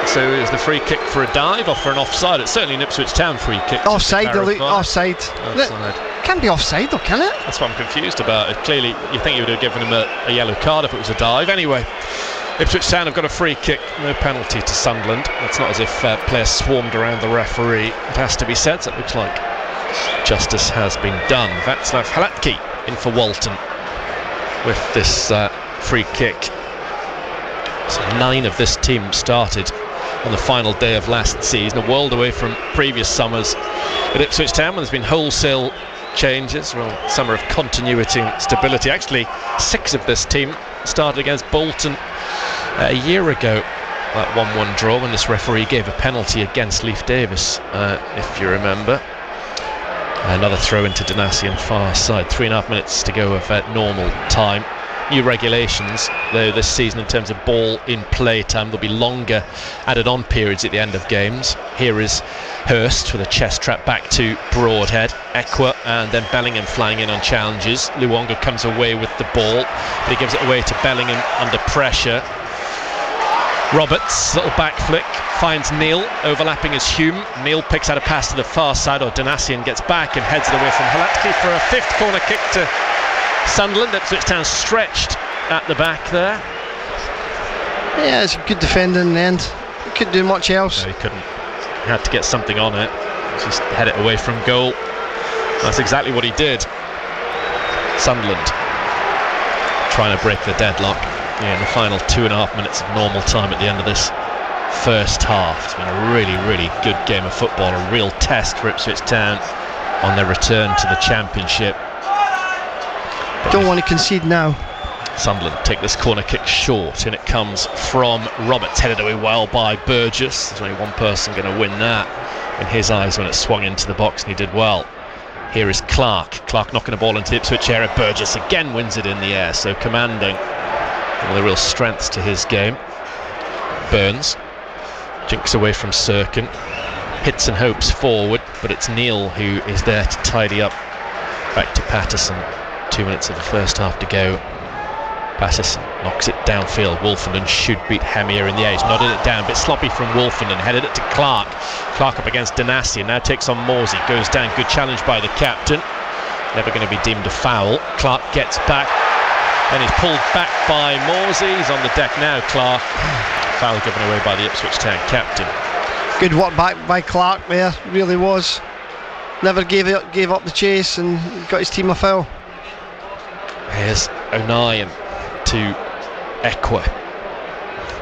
So is the free kick for a dive or for an offside? It's certainly an Ipswich Town free kick.
Offside. Offside. Can't be offside though, can it?
That's what I'm confused about. Clearly you think you would have given him a yellow card if it was a dive. Anyway, Ipswich Town have got a free kick, no penalty to Sunderland. It's not as if players swarmed around the referee, it has to be said. So it looks like justice has been done. Václav Halatki in for Walton with this free kick. So 9 of this team started on the final day of last season, a world away from previous summers at Ipswich Town, when there's been wholesale changes. Well, summer of continuity and stability. Actually, 6 of this team started against Bolton a year ago, that 1-1 draw when this referee gave a penalty against Leif Davis, if you remember. Another throw into Donassi and far side. 3.5 minutes to go of normal time. New regulations though this season in terms of ball in play time. There'll be longer added on periods at the end of games. Here is Hurst with a chest trap back to Broadhead. Ekwa and then Bellingham flying in on challenges. Luongo comes away with the ball, but he gives it away to Bellingham under pressure. Roberts, little back flick, finds Neil, overlapping as Hume. Neil picks out a pass to the far side, or Donassi gets back and heads it away from Halatki for a 5th corner kick to Sunderland. Ipswich Town stretched at the back there.
Yeah, it's a good defending in the end. He couldn't do much else.
No, he couldn't. He had to get something on it. Just head it away from goal. That's exactly what he did. Sunderland trying to break the deadlock in the final 2.5 minutes of normal time at the end of this first half. It's been a really, really good game of football, a real test for Ipswich Town on their return to the Championship.
Don't want to concede now.
Sunderland take this corner kick short, and it comes from Roberts, headed away well by Burgess. There's only one person going to win that in his eyes when it swung into the box, and he did well. Here is Clark knocking a ball into the Ipswich area. Burgess again wins it in the air, so commanding, one of the real strengths to his game. Burns jinks away from Sirkin, hits and hopes forward, but it's Neil who is there to tidy up. Back to Patterson. 2 minutes of the first half to go. Patterson knocks it downfield. Wolfenden should beat Hemier in the air. He's nodded it down, a bit sloppy from Wolfenden. Headed it to Clark. Clark up against Donassi, and now takes on Morsey. Goes down, good challenge by the captain. Never going to be deemed a foul. Clark gets back, and he's pulled back by Morsey. He's on the deck now, Clark. Foul given away by the Ipswich Town captain.
Good work back by Clark there, really was. never gave up the chase and got his team a foul.
Here's O'Nien to Ekwa,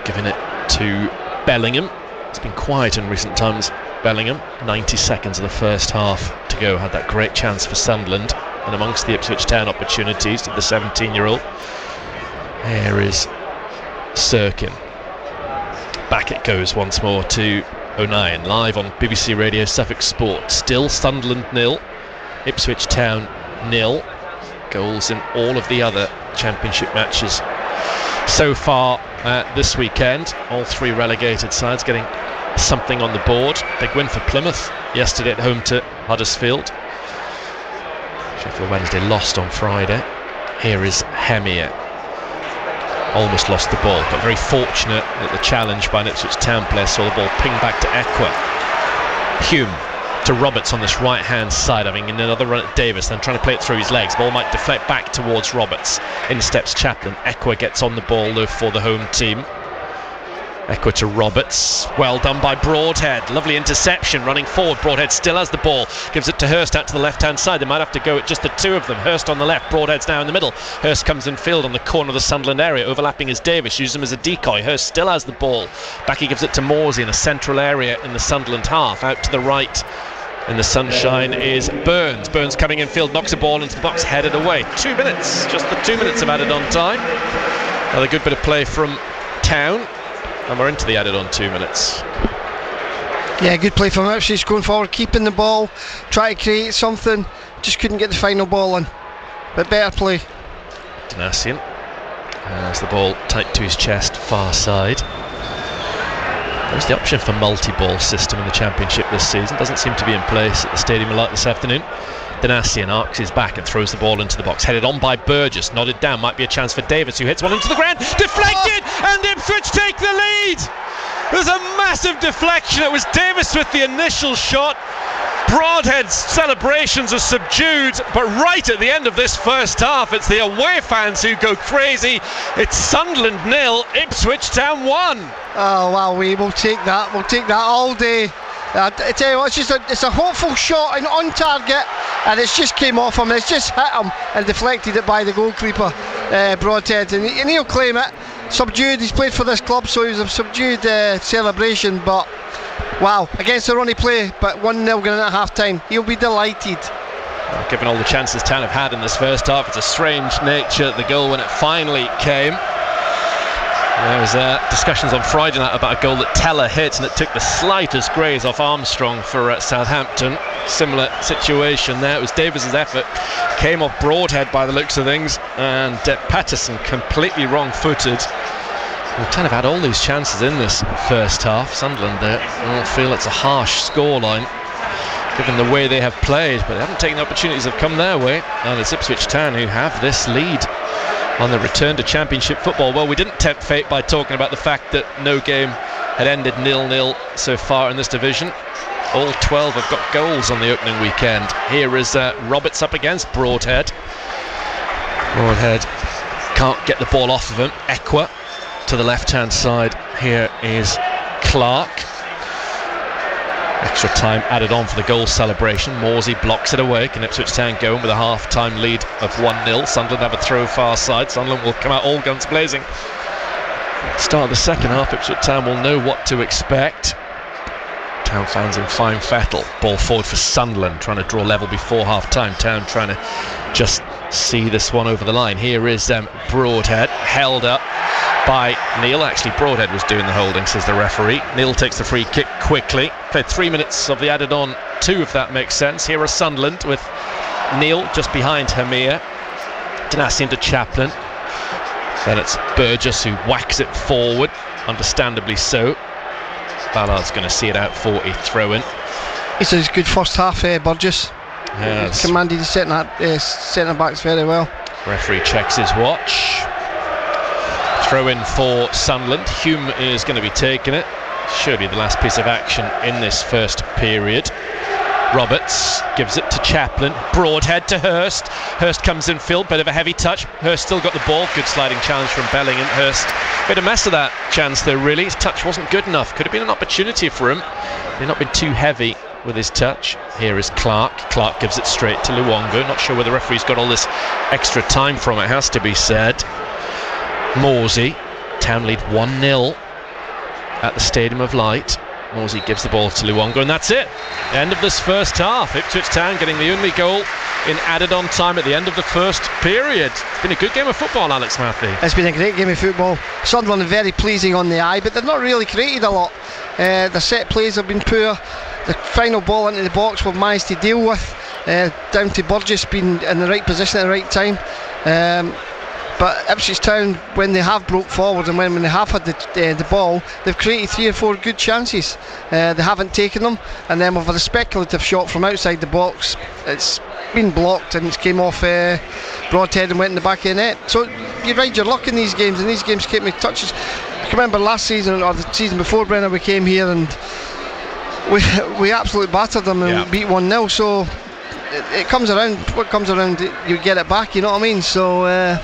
giving it to Bellingham. It's been quiet in recent times. Bellingham, 90 seconds of the first half to go, had that great chance for Sunderland, and amongst the Ipswich Town opportunities to the 17-year-old. Here is Sirkin. Back it goes once more to O'Nien, live on BBC Radio Suffolk Sport. Still Sunderland 0, Ipswich Town 0. Goals in all of the other championship matches so far this weekend. All three relegated sides getting something on the board. Big win for Plymouth yesterday at home to Huddersfield. Sheffield Wednesday lost on Friday. Here is Hemir. Almost lost the ball, but very fortunate that the challenge by an Ipswich Town player saw the ball ping back to Ekwa. Hume to Roberts on this right hand side, having another run at Davis, then trying to play it through his legs. Ball might deflect back towards Roberts. In steps Chaplin. Ekwa gets on the ball though for the home team. Ekwa to Roberts, well done by Broadhead, lovely interception, running forward. Broadhead still has the ball, gives it to Hurst out to the left hand side. They might have to go at just the two of them. Hurst on the left, Broadhead's now in the middle. Hurst comes in field on the corner of the Sunderland area, overlapping is Davis, uses him as a decoy. Hurst still has the ball, back he gives it to Morsey in a central area in the Sunderland half. Out to the right in the sunshine is Burns. Burns coming in field, knocks a ball into the box, headed away. 2 minutes, just the 2 minutes of added on time. Another good bit of play from Town, and we're into the added on 2 minutes.
Yeah, good play from Ipswich going forward, keeping the ball, trying to create something, just couldn't get the final ball in, but better play.
Danassian has the ball tight to his chest, far side. There's the option for multi-ball system in the Championship this season, doesn't seem to be in place at the Stadium of Light this afternoon. Danassian arcs his back and throws the ball into the box, headed on by Burgess, nodded down, might be a chance for Davis, who hits one into the ground, deflected, and Ipswich take the lead. There's a massive deflection. It was Davis with the initial shot. Broadhead's celebrations are subdued, but right at the end of this first half, it's the away fans who go crazy. It's Sunderland 0, Ipswich Town 1.
Oh wow, we will take that. We'll take that all day. I tell you what, it's a hopeful shot and on target, and it's just came off him. It's just hit him and deflected it by the goalkeeper, Broadhead, and he'll claim it. Subdued. He's played for this club, so it was a subdued celebration. But wow, against the runny play, but 1-0 going at half time. He'll be delighted.
Well, given all the chances Town have had in this first half, it's a strange nature, the goal when it finally came. There was discussions on Friday night about a goal that Teller hit, and it took the slightest graze off Armstrong for Southampton. Similar situation there. It was Davis's effort, came off Broadhead by the looks of things, and Patterson completely wrong-footed. Town have had all these chances in this first half. Sunderland I feel it's a harsh scoreline given the way they have played, but they haven't taken the opportunities that have come their way, and it's Ipswich Town who have this lead on the return to Championship football. Well, we didn't tempt fate by talking about the fact that no game had ended 0-0 so far in this division. All 12 have got goals on the opening weekend. Here is Roberts up against Broadhead. Broadhead can't get the ball off of him. Ekwa to the left hand side. Here is Clark. Extra time added on for the goal celebration. Morsey blocks it away. Can Ipswich Town go in with a half-time lead of 1-0? Sunderland have a throw far side. Sunderland will come out all guns blazing. Start of the second half, Ipswich Town will know what to expect. Town fans in fine fettle. Ball forward for Sunderland, trying to draw level before half-time. Town trying to just see this one over the line. Here is Broadhead, held up by Neil. Actually, Broadhead was doing the holding, says the referee. Neil takes the free kick quickly. Played 3 minutes of the added on 2, if that makes sense. Here are Sunderland with Neil just behind Hemir. Danassian to Chaplin. Then it's Burgess who whacks it forward, understandably so. Ballard's going to see it out for a throw-in.
It's a good first half, Burgess.
Yes.
Commanded the centre backs very well.
Referee checks his watch. Throw in for Sunderland. Hume is going to be taking it. Surely the last piece of action in this first period. Roberts gives it to Chaplin. Broadhead to Hurst. Hurst comes in field, bit of a heavy touch. Hurst still got the ball. Good sliding challenge from Bellingham. Hurst made a mess of that chance though, really. His touch wasn't good enough. Could have been an opportunity for him. They've not been too heavy with his touch. Here is Clark. Clark gives it straight to Luongo. Not sure where the referee's got all this extra time from, it has to be said. Morsey. Town lead 1-0 at the Stadium of Light. Morsey gives the ball to Luongo, and that's it. End of this first half. Ipswich Town getting the only goal in added on time at the end of the first period. It's been a good game of football, Alex Matthew.
It's been a great game of football. Sunderland very pleasing on the eye, but they've not really created a lot. The set plays have been poor. The final ball into the box we've managed to deal with, down to Burgess being in the right position at the right time. But Ipswich Town, when they have broke forward and when they have had the ball, they've created 3 or 4 good chances. They haven't taken them, and then we've had a speculative shot from outside the box. It's been blocked and it came off Broadhead and went in the back of the net. So you ride your luck in these games, and these games keep me touches. I can remember last season or the season before, Brennan, we came here and we absolutely battered them and beat 1-0. So it comes around. What comes around, you get it back. You know what I mean? So.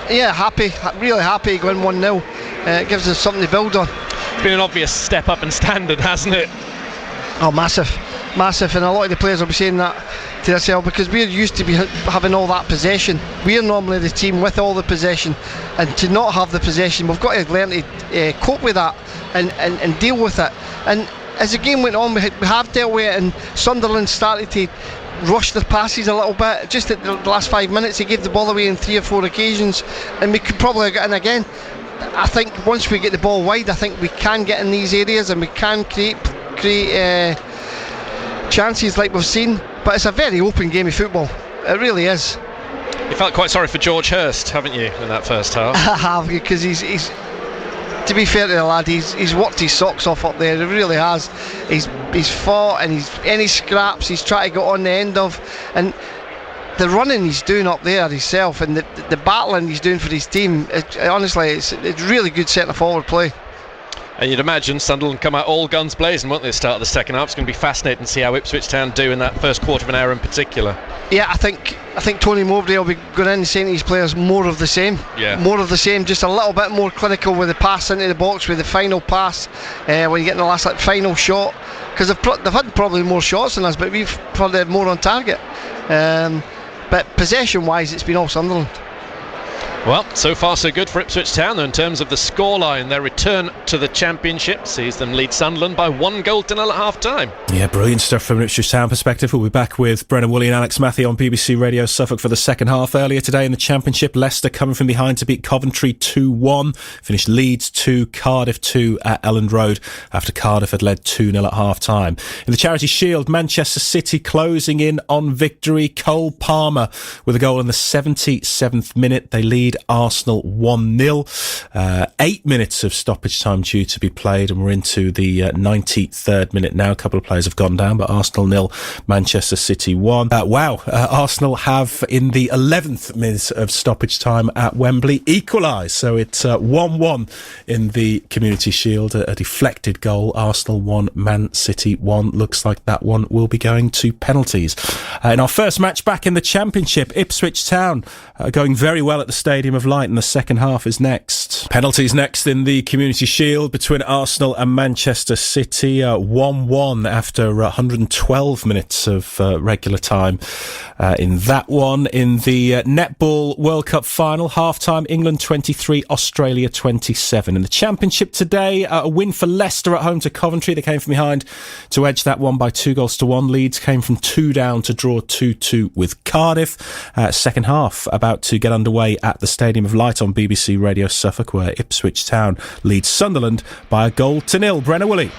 Yeah, happy, really happy going 1-0. It gives us something to build on.
It's been an obvious step up in standard, hasn't it?
Oh, massive, and a lot of the players will be saying that to themselves, because we're used to be having all that possession. We're normally the team with all the possession, and to not have the possession, we've got to learn to cope with that and deal with it. And as the game went on, we have dealt with it, and Sunderland started to rush their passes a little bit. Just at the last 5 minutes, he gave the ball away on 3 or 4 occasions, and we could probably get in again. I think once we get the ball wide, I think we can get in these areas and we can create chances like we've seen. But it's a very open game of football. It really is.
You felt quite sorry for George Hurst, haven't you, in that first half?
I have, because he's to be fair to the lad, he's worked his socks off up there. He really has. He's fought, and any scraps he's tried to get on the end of, and the running he's doing up there himself, and the battling he's doing for his team. Honestly, it's really good centre forward play.
And you'd imagine Sunderland come out all guns blazing, won't they, at the start of the second half? It's going to be fascinating to see how Ipswich Town do in that first quarter of an hour in particular. Yeah,
I think Tony Mowbray will be going in and saying to his players more of the same. More of the same, just a little bit more clinical with the pass into the box, with the final pass, when you get in the last final shot, because they've had probably more shots than us, but we've probably more on target. But possession wise, it's been all Sunderland.
Well, so far so good for Ipswich Town, though, in terms of the scoreline. Their return to the Championship sees them lead Sunderland by 1-0 at half-time.
Yeah, brilliant stuff from an Ipswich Town perspective. We'll be back with Brennan Woolley and Alex Matthew on BBC Radio Suffolk for the second half. Earlier today in the Championship, Leicester coming from behind to beat Coventry 2-1. Finished Leeds 2, Cardiff 2 at Elland Road after Cardiff had led 2-0 at half-time. In the Charity Shield, Manchester City closing in on victory. Cole Palmer with a goal in the 77th minute. They lead Arsenal 1-0. 8 minutes of stoppage time due to be played, and we're into the 93rd minute now. A couple of players have gone down, but Arsenal 0, Manchester City 1. Arsenal have in the 11th minute of stoppage time at Wembley equalised, so it's 1-1 in the Community Shield. A deflected goal. Arsenal 1, Man City 1. Looks like that one will be going to penalties. In our first match back in the Championship, Ipswich Town going very well at the Stadium of Light, and the second half is next. Penalties next in the Community Shield between Arsenal and Manchester City. 1-1 after 112 minutes of regular time in that one. In the Netball World Cup final, half-time, England 23, Australia 27. In the Championship today, a win for Leicester at home to Coventry. They came from behind to edge that one by 2-1. Leeds came from 2 down to draw 2-2 with Cardiff. Second half about to get underway at the Stadium of Light on BBC Radio Suffolk, where Ipswich Town leads Sunderland by 1-0. Brennan Woolley.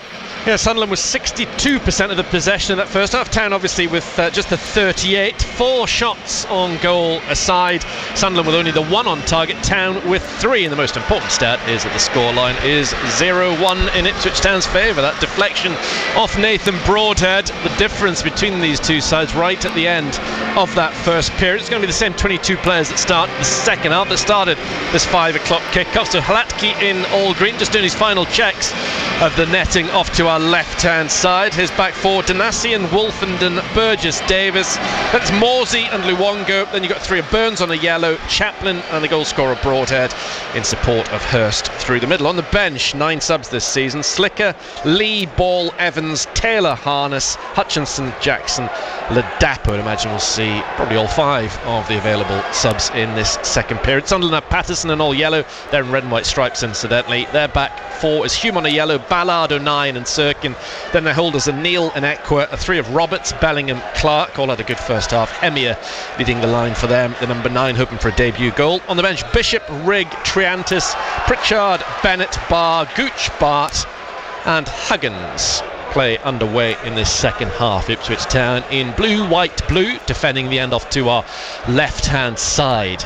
Yeah, Sunderland was 62% of the possession in that first half. Town obviously with just the 38. 4 shots on goal aside. Sunderland with only the 1 on target. Town with 3. And the most important stat is that the scoreline is 0-1 in Ipswich Town's favour. That deflection off Nathan Broadhead. The difference between these two sides right at the end of that first period. It's going to be the same 22 players that start the second half that started this 5 o'clock kick-off. So Hlatke in all green, just doing his final checks of the netting off to our left-hand side. His back four, Danassian, Wolfenden, Burgess, Davis. That's Morsey and Luongo. Then you've got three of Burns on a yellow, Chaplin and the goal scorer Broadhead in support of Hurst through the middle. On the bench, 9 subs this season: Slicker, Lee, Ball, Evans, Taylor, Harness, Hutchinson, Jackson, Ladapo. I'd imagine we'll see probably all 5 of the available subs in this second period. Sunderland have Patterson and all yellow. They're in red and white stripes, incidentally. Their back four is Hume on a yellow, Ballard, O'Nien and Sirkin. Then their holders are Neal and Equa, a 3 of Roberts, Bellingham, Clark. All had a good first half. Hemir leading the line for them, the number 9, hoping for a debut goal. On the bench, Bishop, Rigg, Triantis, Pritchard, Bennett, Barr, Gooch, Bart and Huggins. Play underway in this second half. Ipswich Town in blue, white, blue, defending the end off to our left-hand side.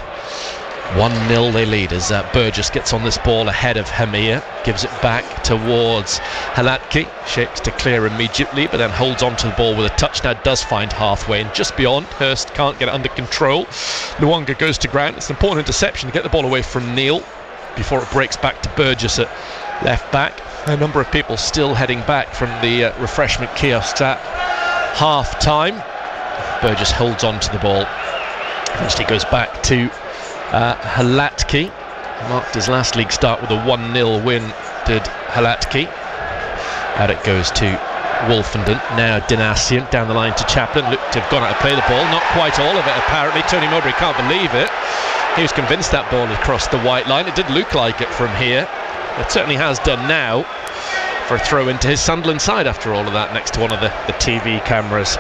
1-0 they lead as Burgess gets on this ball ahead of Hemir, gives it back towards Halatki, shapes to clear immediately but then holds on to the ball with a touch. Now does find halfway and just beyond. Hurst can't get it under control. Luongo goes to ground. It's an important interception to get the ball away from Neal before it breaks back to Burgess at left back. A number of people still heading back from the refreshment kiosks at half time. Burgess holds on to the ball. First he goes back to Halatki. Marked his last league start with a 1-0 win, did Halatki. Out it goes to Wolfenden. Now Danassian down the line to Chaplin. Looked to have gone out to play the ball. Not quite all of it apparently. Tony Mowbray can't believe it. He was convinced that ball had crossed the white line. It did look like it from here. It certainly has done now, for a throw into his Sunderland side after all of that, next to one of the TV cameras.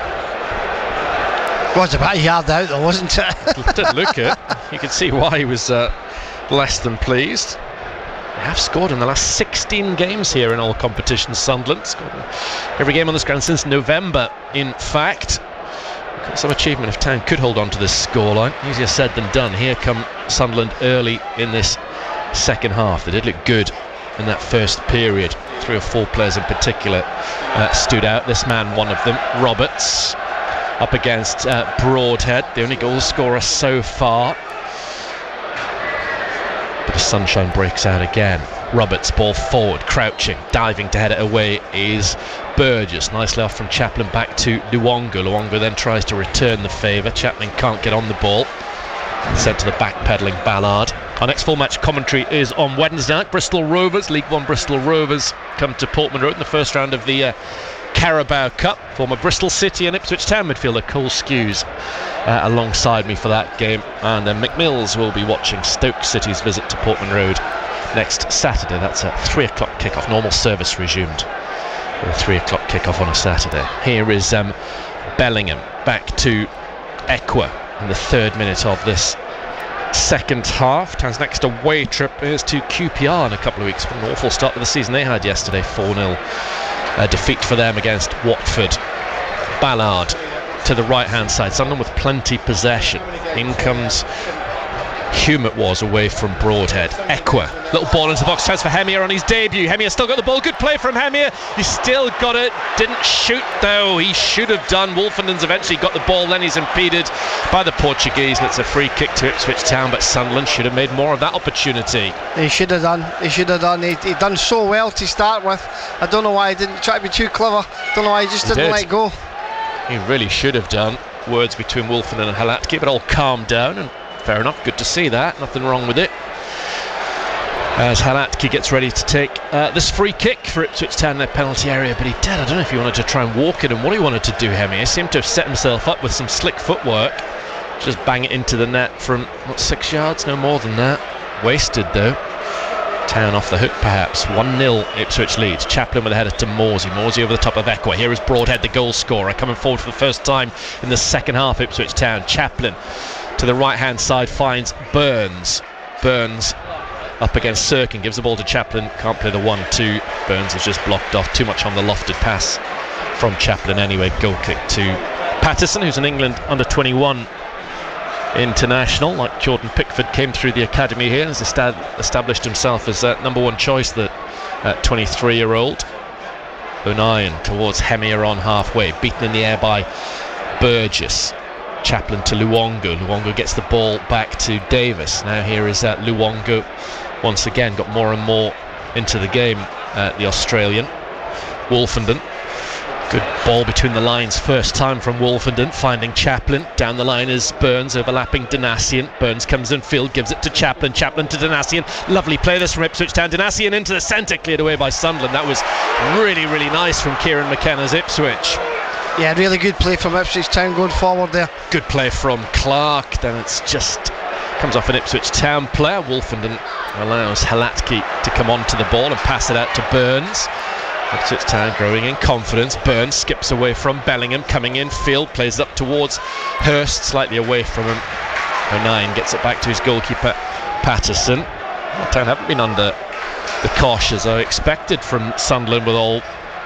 Was a bit hard out though, wasn't it?
It did look it. You could see why he was less than pleased. They have scored in the last 16 games here in all competitions. Sunderland scored every game on this ground since November, in fact. Some achievement if Town could hold on to this scoreline. Easier said than done. Here come Sunderland early in this second half. They did look good in that first period. 3 or 4 players in particular stood out. This man, one of them, Roberts, up against Broadhead, the only goal scorer so far. But the sunshine breaks out again. Roberts, ball forward, crouching, diving to head it away is Burgess. Nicely off from Chaplin back to Luongo. Luongo then tries to return the favour. Chaplin can't get on the ball. Sent to the back-pedalling Ballard. Our next full match commentary is on Wednesday night. Bristol Rovers, League One Bristol Rovers, come to Portman Road in the first round of the Carabao Cup. Former Bristol City and Ipswich Town midfielder Cole Skews alongside me for that game. And then Mick Mills will be watching Stoke City's visit to Portman Road next Saturday. That's a 3 o'clock kick-off. Normal service resumed. A 3 o'clock kick-off on a Saturday. Here is Bellingham back to Equa in the 3rd minute of this second half. Town's next away trip is to QPR in a couple of weeks. What an awful start to the season they had yesterday. 4-0 defeat for them against Watford. Ballard to the right hand side. Sunderland with plenty possession. In comes Hume, it was, away from Broadhead. Equa, little ball into the box, chance for Hemir on his debut. Hemir still got the ball, good play from Hemir. He still got it, didn't shoot though. He should have done. Wolfenden's eventually got the ball, then he's impeded by the Portuguese, and it's a free kick to Ipswich Town. But Sunderland should have made more of that opportunity.
He should have done. He done so well to start with. I don't know why he didn't try to be too clever. Don't know why he just didn't let go.
He really should have done. Words between Wolfenden and Halatki, but all calmed down, and fair enough, good to see that, nothing wrong with it. As Halatki gets ready to take this free kick for Ipswich Town in their penalty area, but he did, I don't know if he wanted to try and walk it and what he wanted to do, Hemir. He seemed to have set himself up with some slick footwork, just bang it into the net from, 6 yards, no more than that. Wasted though. Town off the hook perhaps. 1-0 Ipswich leads. Chaplin with a header to Morsey. Morsey over the top of Equa. Here is Broadhead, the goal scorer, coming forward for the first time in the second half. Ipswich Town. Chaplin to the right hand side finds Burns. Burns up against Sirkin, gives the ball to Chaplin, can't play the 1-2. Burns is just blocked off, too much on the lofted pass from Chaplin anyway. Goal kick to Patterson, who's an England under 21 international, like Jordan Pickford, came through the academy here and has established himself as number 1 choice, that 23-year-old. O'Nien towards Hemir on halfway, beaten in the air by Burgess. Chaplin to Luongo. Luongo gets the ball back to Davis. Now here is Luongo once again, got more and more into the game the Australian. Wolfenden. Good ball between the lines, first time from Wolfenden, finding Chaplin. Down the line is Burns, overlapping Danassian. Burns comes in field, gives it to Chaplin. Chaplin to Danassian. Lovely play this from Ipswich Town. Danassian into the centre, cleared away by Sunderland. That was really, really nice from Kieran McKenna's Ipswich.
Yeah, really good play from Ipswich Town going forward there.
Good play from Clark. Then it's just comes off an Ipswich Town player. Wolfenden allows Halatki to come onto the ball and pass it out to Burns. Ipswich Town growing in confidence. Burns skips away from Bellingham, coming in field, plays up towards Hurst, slightly away from him. O'Nien gets it back to his goalkeeper Patterson. Town haven't been under the cosh as I expected from Sunderland, with all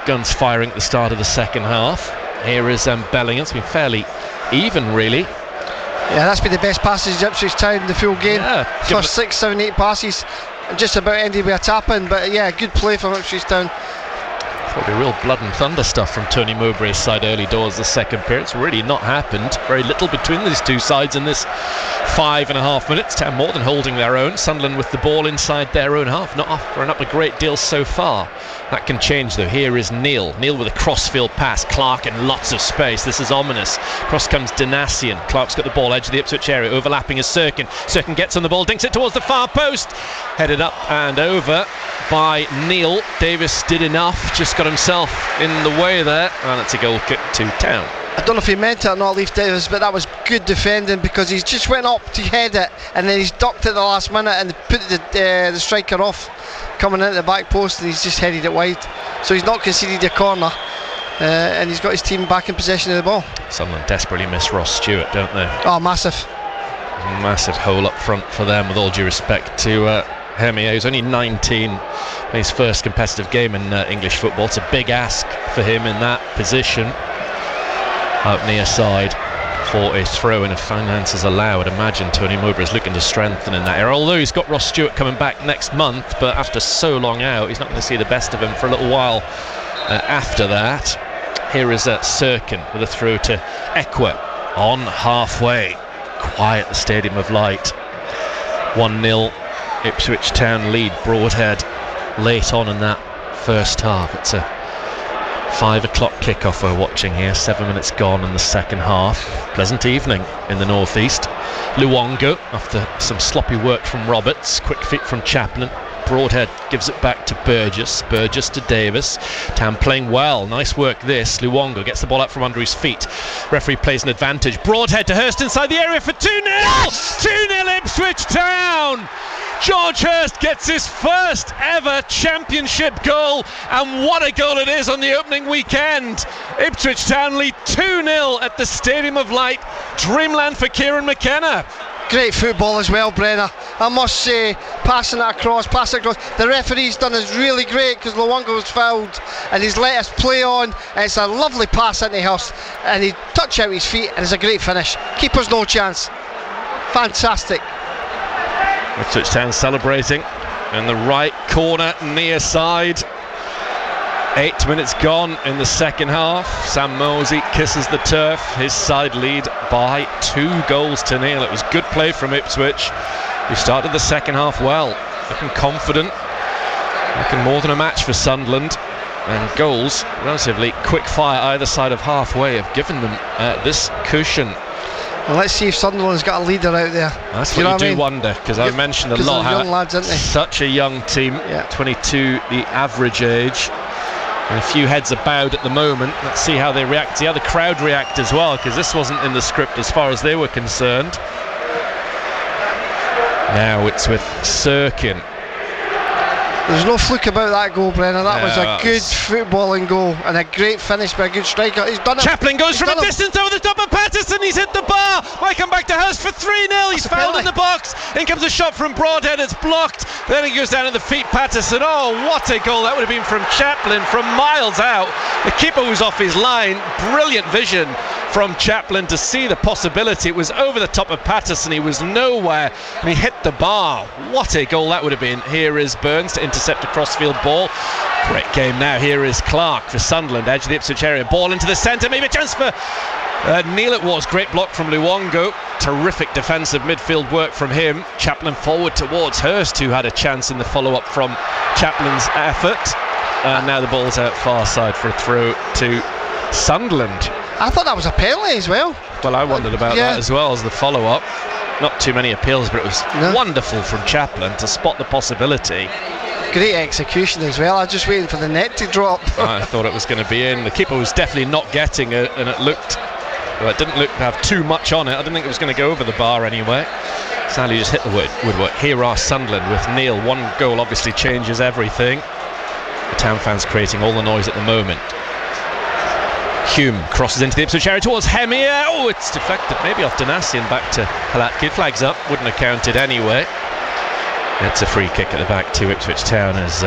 guns firing at the start of the second half. Here is Bellingham. It's been fairly even, really.
Yeah, that's been the best passage Ipswich Town in the full game.
Yeah,
first 6, 7, 8 passes, and just about ended with a tap-in. But yeah, good play from Ipswich Town.
Probably real blood and thunder stuff from Tony Mowbray's side early doors the second period. It's really not happened. Very little between these two sides in this 5.5 minutes. Town more than holding their own. Sunderland with the ball inside their own half, not offering up a great deal so far. That can change though. Here is Neil with a crossfield pass. Clark in lots of space. This is ominous. Cross comes Danassian. Clark's got the ball, edge of the Ipswich area, overlapping is Sirkin. Sirkin gets on the ball, dinks it towards the far post. Headed up and over by Neil. Davis did enough, just got himself in the way there, and it's a goal kick to Town.
I don't know if he meant it or not, Leif Davis, but that was good defending, because he just went up to head it and then he's ducked at the last minute and put the striker off coming into the back post, and he's just headed it wide, so he's not conceded a corner, and he's got his team back in possession of the ball.
Sunderland desperately miss Ross Stewart, don't they?
Oh, massive
hole up front for them, with all due respect to Hemier, who's only 19, his first competitive game in English football. It's a big ask for him in that position, out near side for a throw in if finances allow. I'd imagine Tony Mowbray is looking to strengthen in that area, although he's got Ross Stewart coming back next month, but after so long out, he's not going to see the best of him for a little while after that. Here is Sirkin with a throw to Ekwe on halfway. Quiet the Stadium of Light. 1-0 Ipswich Town lead. Broadhead late on in that first half. It's a 5 o'clock kickoff we're watching here, 7 minutes gone in the second half. Pleasant evening in the northeast. Luongo, after some sloppy work from Roberts, quick feet from Chaplin. Broadhead gives it back to Burgess to Davis. Town playing well, nice work this. Luongo gets the ball out from under his feet. Referee plays an advantage. Broadhead to Hurst inside the area for 2-0. Yes! 2-0 Ipswich Town. George Hurst gets his first ever championship goal, and what a goal it is on the opening weekend. Ipswich Town lead 2-0 at the Stadium of Light. Dreamland for Kieran McKenna.
Great football as well, Brenner. I must say, passing it across. The referee's done is really great, because Luongo was fouled and he's let us play on, and it's a lovely pass into Hurst, and he touched out his feet, and it's a great finish. Keeper's no chance. Fantastic.
Ipswich Town celebrating in the right corner near side. 8 minutes gone in the second half. Sam Mosey kisses the turf. His side lead by 2-0. It was good play from Ipswich, who started the second half well, looking confident, looking more than a match for Sunderland, and goals relatively quick fire either side of halfway have given them this cushion.
Well, let's see if Sunderland's got a leader out there.
That's what you do wonder, because I've mentioned a lot
how young lads, aren't they?
Such a young team, 22 the average age, and a few heads are bowed at the moment. Let's see how they react, see how the crowd react as well, because this wasn't in the script as far as they were concerned. Now it's with Sirkin.
There's no fluke about that goal, Brenner. That was a good footballing goal and a great finish by a good striker. He's done it.
Chaplin goes from a distance over the top of Patterson. He's hit the bar. Might come back to Hurst for 3-0. He's fouled in the box. In comes a shot from Broadhead. It's blocked. Then he goes down at the feet. Patterson. Oh, what a goal that would have been from Chaplin from miles out. The keeper was off his line. Brilliant vision from Chaplin to see the possibility. It was over the top of Patterson. He was nowhere and he hit the bar. What a goal that would have been. Here is Burns to intercept a crossfield ball. Great game now. Here is Clark for Sunderland, edge of the Ipswich area. Ball into the centre, maybe a chance for Neil. It was great block from Luongo. Terrific defensive midfield work from him. Chaplin forward towards Hurst, who had a chance in the follow-up from Chaplin's effort. And now the ball's out far side for a throw to Sunderland.
I thought that was a penalty as well.
Well, I wondered about that as well as the follow-up. Not too many appeals, but it was wonderful from Chaplin to spot the possibility.
Great execution as well. I was just waiting for the net to drop.
I thought it was going to be in. The keeper was definitely not getting it, and it didn't look to have too much on it. I didn't think it was going to go over the bar anyway. Sadly, just hit the woodwork. Here are Sunderland with Neil. One goal obviously changes everything. The town fans creating all the noise at the moment. Hume crosses into the Ipswich area towards Hemir. Oh, it's deflected, maybe off Danasi and back to Halatki. Flags up, wouldn't have counted anyway. It's a free kick at the back to Ipswich Town as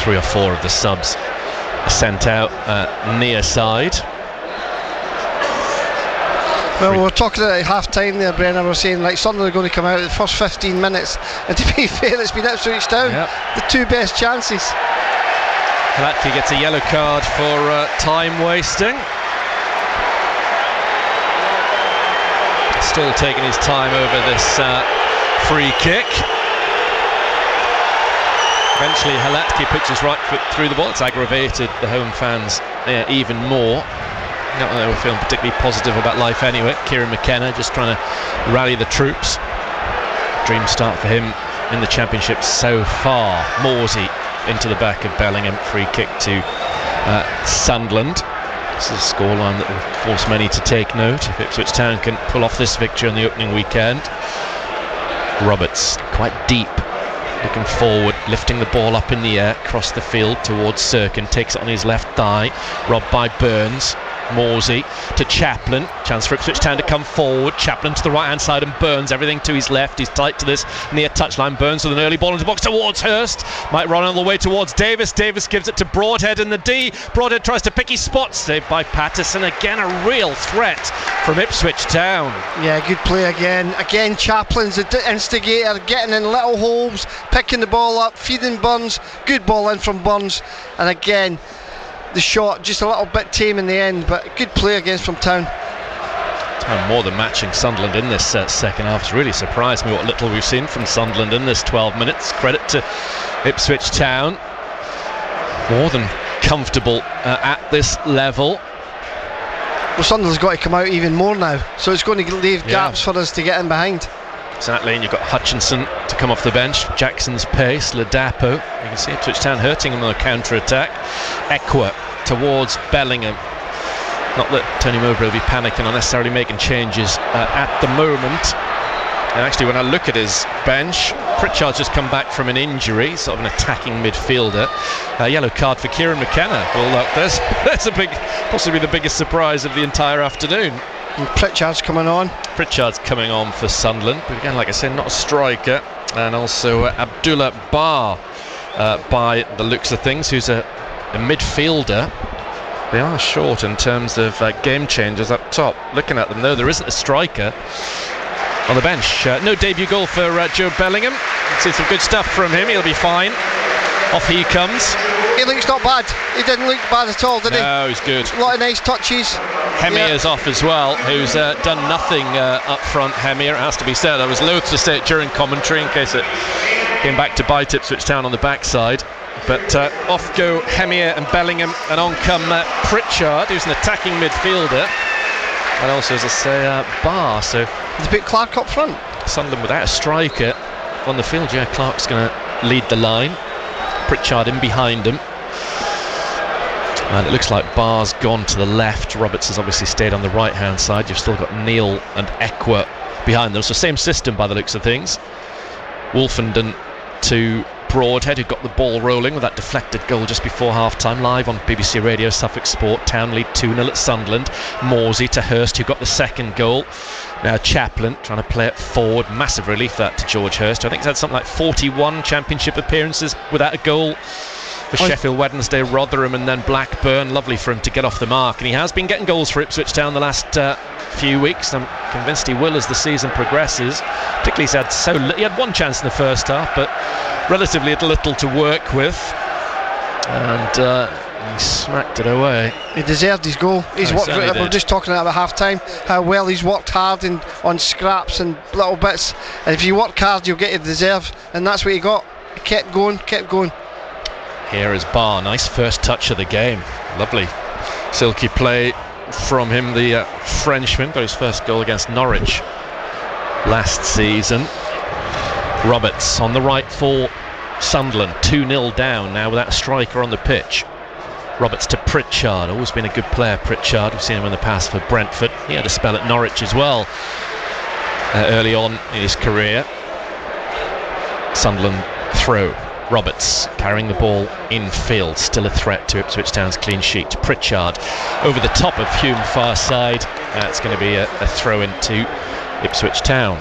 3 or 4 of the subs are sent out near side.
Well, we were talking at half time there, Brennan. We were saying like Sunderland are going to come out in the first 15 minutes, and to be fair, it's been Ipswich Town, the 2 best chances.
Halatki gets a yellow card for time wasting. Still taking his time over this free kick. Eventually Halatki puts his right foot through the ball. It's aggravated the home fans even more. Not that they were feeling particularly positive about life anyway. Kieran McKenna just trying to rally the troops. Dream start for him in the championship so far. Morsey into the back of Bellingham. Free kick to Sunderland. This is a scoreline that will force many to take note if Ipswich Town can pull off this victory on the opening weekend. Roberts quite deep, looking forward, lifting the ball up in the air, across the field towards Sirkin, takes it on his left thigh, robbed by Burns. Morsey to Chaplin, chance for Ipswich Town to come forward. Chaplin to the right hand side and Burns, everything to his left. He's tight to this near touchline. Burns with an early ball into the box towards Hurst, might run all the way towards Davis. Davis gives it to Broadhead in the D. Broadhead tries to pick his spot, saved by Patterson. Again a real threat from Ipswich Town.
Yeah, good play again Chaplin's the instigator, getting in little holes, picking the ball up, feeding Burns. Good ball in from Burns, and again the shot just a little bit tame in the end, but good play against from Town.
Town more than matching Sunderland in this second half. It's really surprised me what little we've seen from Sunderland in this 12 minutes. Credit to Ipswich Town, more than comfortable at this level.
Well, Sunderland's got to come out even more now, so it's going to leave gaps for us to get in behind.
Exactly, and you've got Hutchinson to come off the bench, Jackson's pace, Ladapo. You can see Ipswich Town hurting him on the counter-attack. Ekwa towards Bellingham. Not that Tony Mowbray will be panicking or necessarily making changes at the moment. And actually, when I look at his bench, Pritchard's just come back from an injury, sort of an attacking midfielder. Yellow card for Kieran McKenna. Well, there's a big, possibly the biggest surprise of the entire afternoon.
And Pritchard's coming on.
Pritchard's coming on for Sunderland, but again, like I said, not a striker. And also Abdullah Bar, by the looks of things, who's a midfielder. They are short in terms of game changers up top. Looking at them, though, there isn't a striker on the bench. No debut goal for Joe Bellingham. See some good stuff from him. He'll be fine. Off he comes.
He looks not bad. He didn't look bad at all, did he?
No, he's good.
A lot of nice touches.
Hemir's off as well, who's done nothing up front. Hemir, it has to be said. I was loath to say it during commentary in case it came back to bite Ipswich Town on the backside. But off go Hemir and Bellingham, and on come Pritchard, who's an attacking midfielder. And also, as I say, Bar. So
he's a bit Clark up front.
Sunderland without a striker on the field. Yeah, Clark's going to lead the line. Pritchard in behind him. And it looks like Bar's gone to the left. Roberts has obviously stayed on the right hand side. You've still got Neil and Ekwa behind them. So same system by the looks of things. Wolfenden to Broadhead, who got the ball rolling with that deflected goal just before half time. Live on BBC Radio Suffolk Sport. Town lead 2-0 at Sunderland. Morsey to Hurst, who got the second goal. Now Chaplin trying to play it forward. Massive relief that to George Hurst, who I think he's had something like 41 championship appearances without a goal for Sheffield Wednesday, Rotherham and then Blackburn. Lovely for him to get off the mark, and he has been getting goals for Ipswich Town the last few weeks. I'm convinced he will as the season progresses. Particularly he's had he had one chance in the first half, but relatively little to work with, and he smacked it away.
He deserved his goal. We're just talking about half time, how well he's worked hard on scraps and little bits, and if you work hard you'll get your deserve, and that's what he got. He kept going.
Here is Barr. Nice first touch of the game. Lovely silky play from him, the Frenchman. Got his first goal against Norwich last season. Roberts on the right for Sunderland, 2-0 down now without a striker on the pitch. Roberts to Pritchard, always been a good player, Pritchard. We've seen him in the past for Brentford. He had a spell at Norwich as well early on in his career. Sunderland throw. Roberts carrying the ball infield, still a threat to Ipswich Town's clean sheet. Pritchard over the top of Hume, far side. That's going to be a throw into Ipswich Town.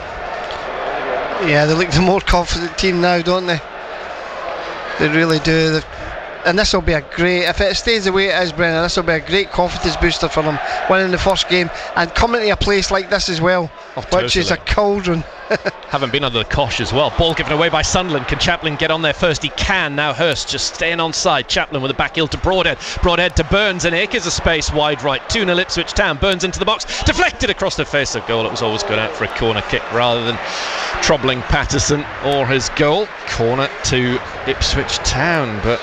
Yeah, they look the more confident team now, don't they? They really do. And this will be a great, if it stays the way it is, Brennan, this will be a great confidence booster for them, winning the first game and coming to a place like this as well, which is a cauldron.
Haven't been under the cosh as well. Ball given away by Sunderland. Can Chaplin get on there first? He can. Now Hurst just staying onside. Chaplin with a back heel to Broadhead. Broadhead to Burns, and Akers a space wide right. 2-0 Ipswich Town. Burns into the box. Deflected across the face of goal. It was always good out for a corner kick rather than troubling Patterson or his goal. Corner to Ipswich Town, but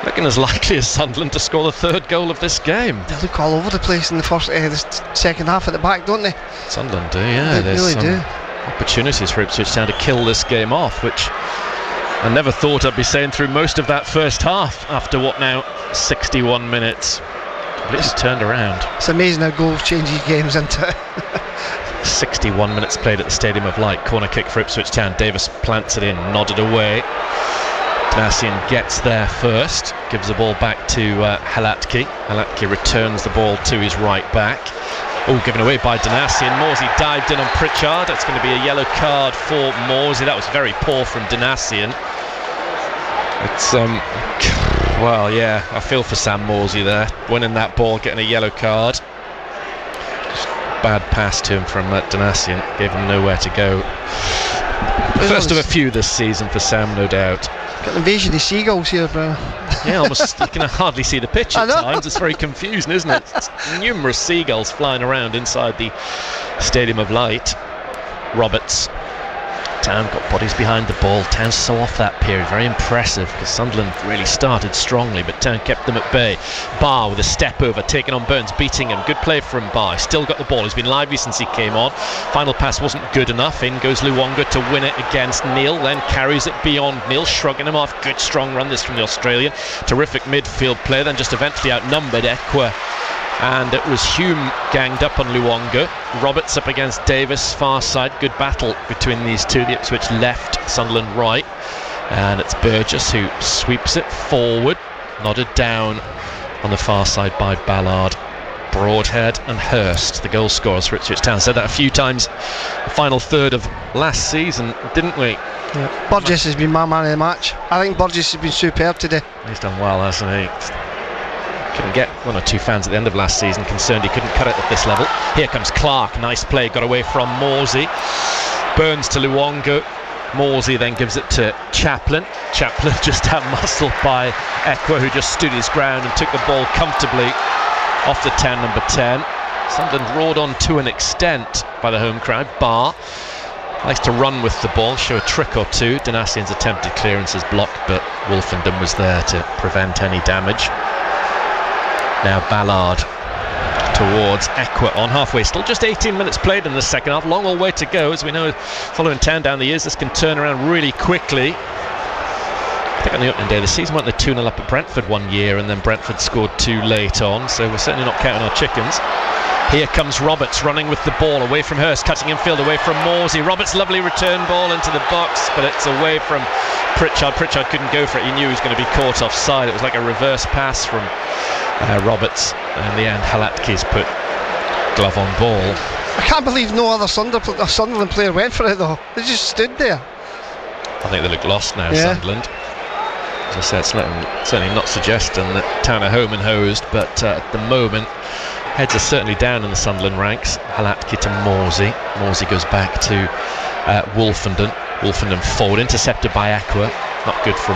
looking as likely as Sunderland to score the third goal of this game.
They look all over the place in the second half at the back, don't they?
Sunderland do, yeah.
They really do.
Opportunities for Ipswich Town to kill this game off, which I never thought I'd be saying through most of that first half after what now 61 minutes. It's turned around.
It's amazing how goals change these games, isn't it?
61 minutes played at the Stadium of Light. Corner kick for Ipswich Town. Davis plants it in, nodded away. Danassian gets there first, gives the ball back to Halatki. Halatki returns the ball to his right back. All given away by Danassian. Morsey dived in on Pritchard. That's going to be a yellow card for Morsey. That was very poor from Danassian. It's well, yeah, I feel for Sam Morsey there, winning that ball, getting a yellow card. Just bad pass to him from Danassian, gave him nowhere to go. First of a few this season for Sam, no doubt.
Got an invasion of seagulls here, bro.
Yeah, almost you can hardly see the pitch at times. It's very confusing, isn't it? It's numerous seagulls flying around inside the Stadium of Light. Roberts. Town got bodies behind the ball. Town so off that period, very impressive because Sunderland really started strongly, but Town kept them at bay. Barr with a step over, taking on Burns, beating him. Good play from Barr. Still got the ball. He's been lively since he came on. Final pass wasn't good enough. In goes Luongo to win it against Neil, then carries it beyond Neil, shrugging him off. Good strong run this from the Australian. Terrific midfield play, then just eventually outnumbered Ekwa. And it was Hume ganged up on Luongo. Roberts up against Davis, far side. Good battle between these two. The Ipswich left, Sunderland right. And it's Burgess who sweeps it forward. Nodded down on the far side by Ballard. Broadhead and Hurst, the goal scorers for Ipswich Town. Said that a few times the final third of last season, didn't we?
Yeah. Burgess has been my man of the match. I think Burgess has been superb today.
He's done well, hasn't he? Couldn't get one or two fans at the end of last season concerned he couldn't cut it at this level. Here comes Clark, nice play, got away from Morsey. Burns to Luongo. Morsey then gives it to Chaplin. Chaplin just out-muscled by Ekwa, who just stood his ground and took the ball comfortably off the 10, number 10. Sunderland roared on to an extent by the home crowd. Barr likes to run with the ball, show a trick or two. Danassian's attempted clearance is blocked, but Wolfenden was there to prevent any damage. Now Ballard towards Ekwa on halfway. Still just 18 minutes played in the second half. Long old way to go. As we know, following Town down the years, this can turn around really quickly. I think on the opening day of the season went the 2-0 up at Brentford one year, and then Brentford scored too late on, so we're certainly not counting our chickens. Here comes Roberts running with the ball away from Hurst, cutting infield away from Morsey. Roberts' lovely return ball into the box, but it's away from Pritchard. Pritchard couldn't go for it. He knew he was going to be caught offside. It was like a reverse pass from Roberts. And in the end, Halatki's put glove on ball.
I can't believe no other Sunderland player went for it though. They just stood there.
I think they look lost now, yeah. Sunderland. As I said, it's certainly not suggesting that Town are home and hosed, but at the moment, heads are certainly down in the Sunderland ranks. Halatki to Morsey. Morsey goes back to Wolfenden. Wolfenden forward, intercepted by Ekwa. Not good from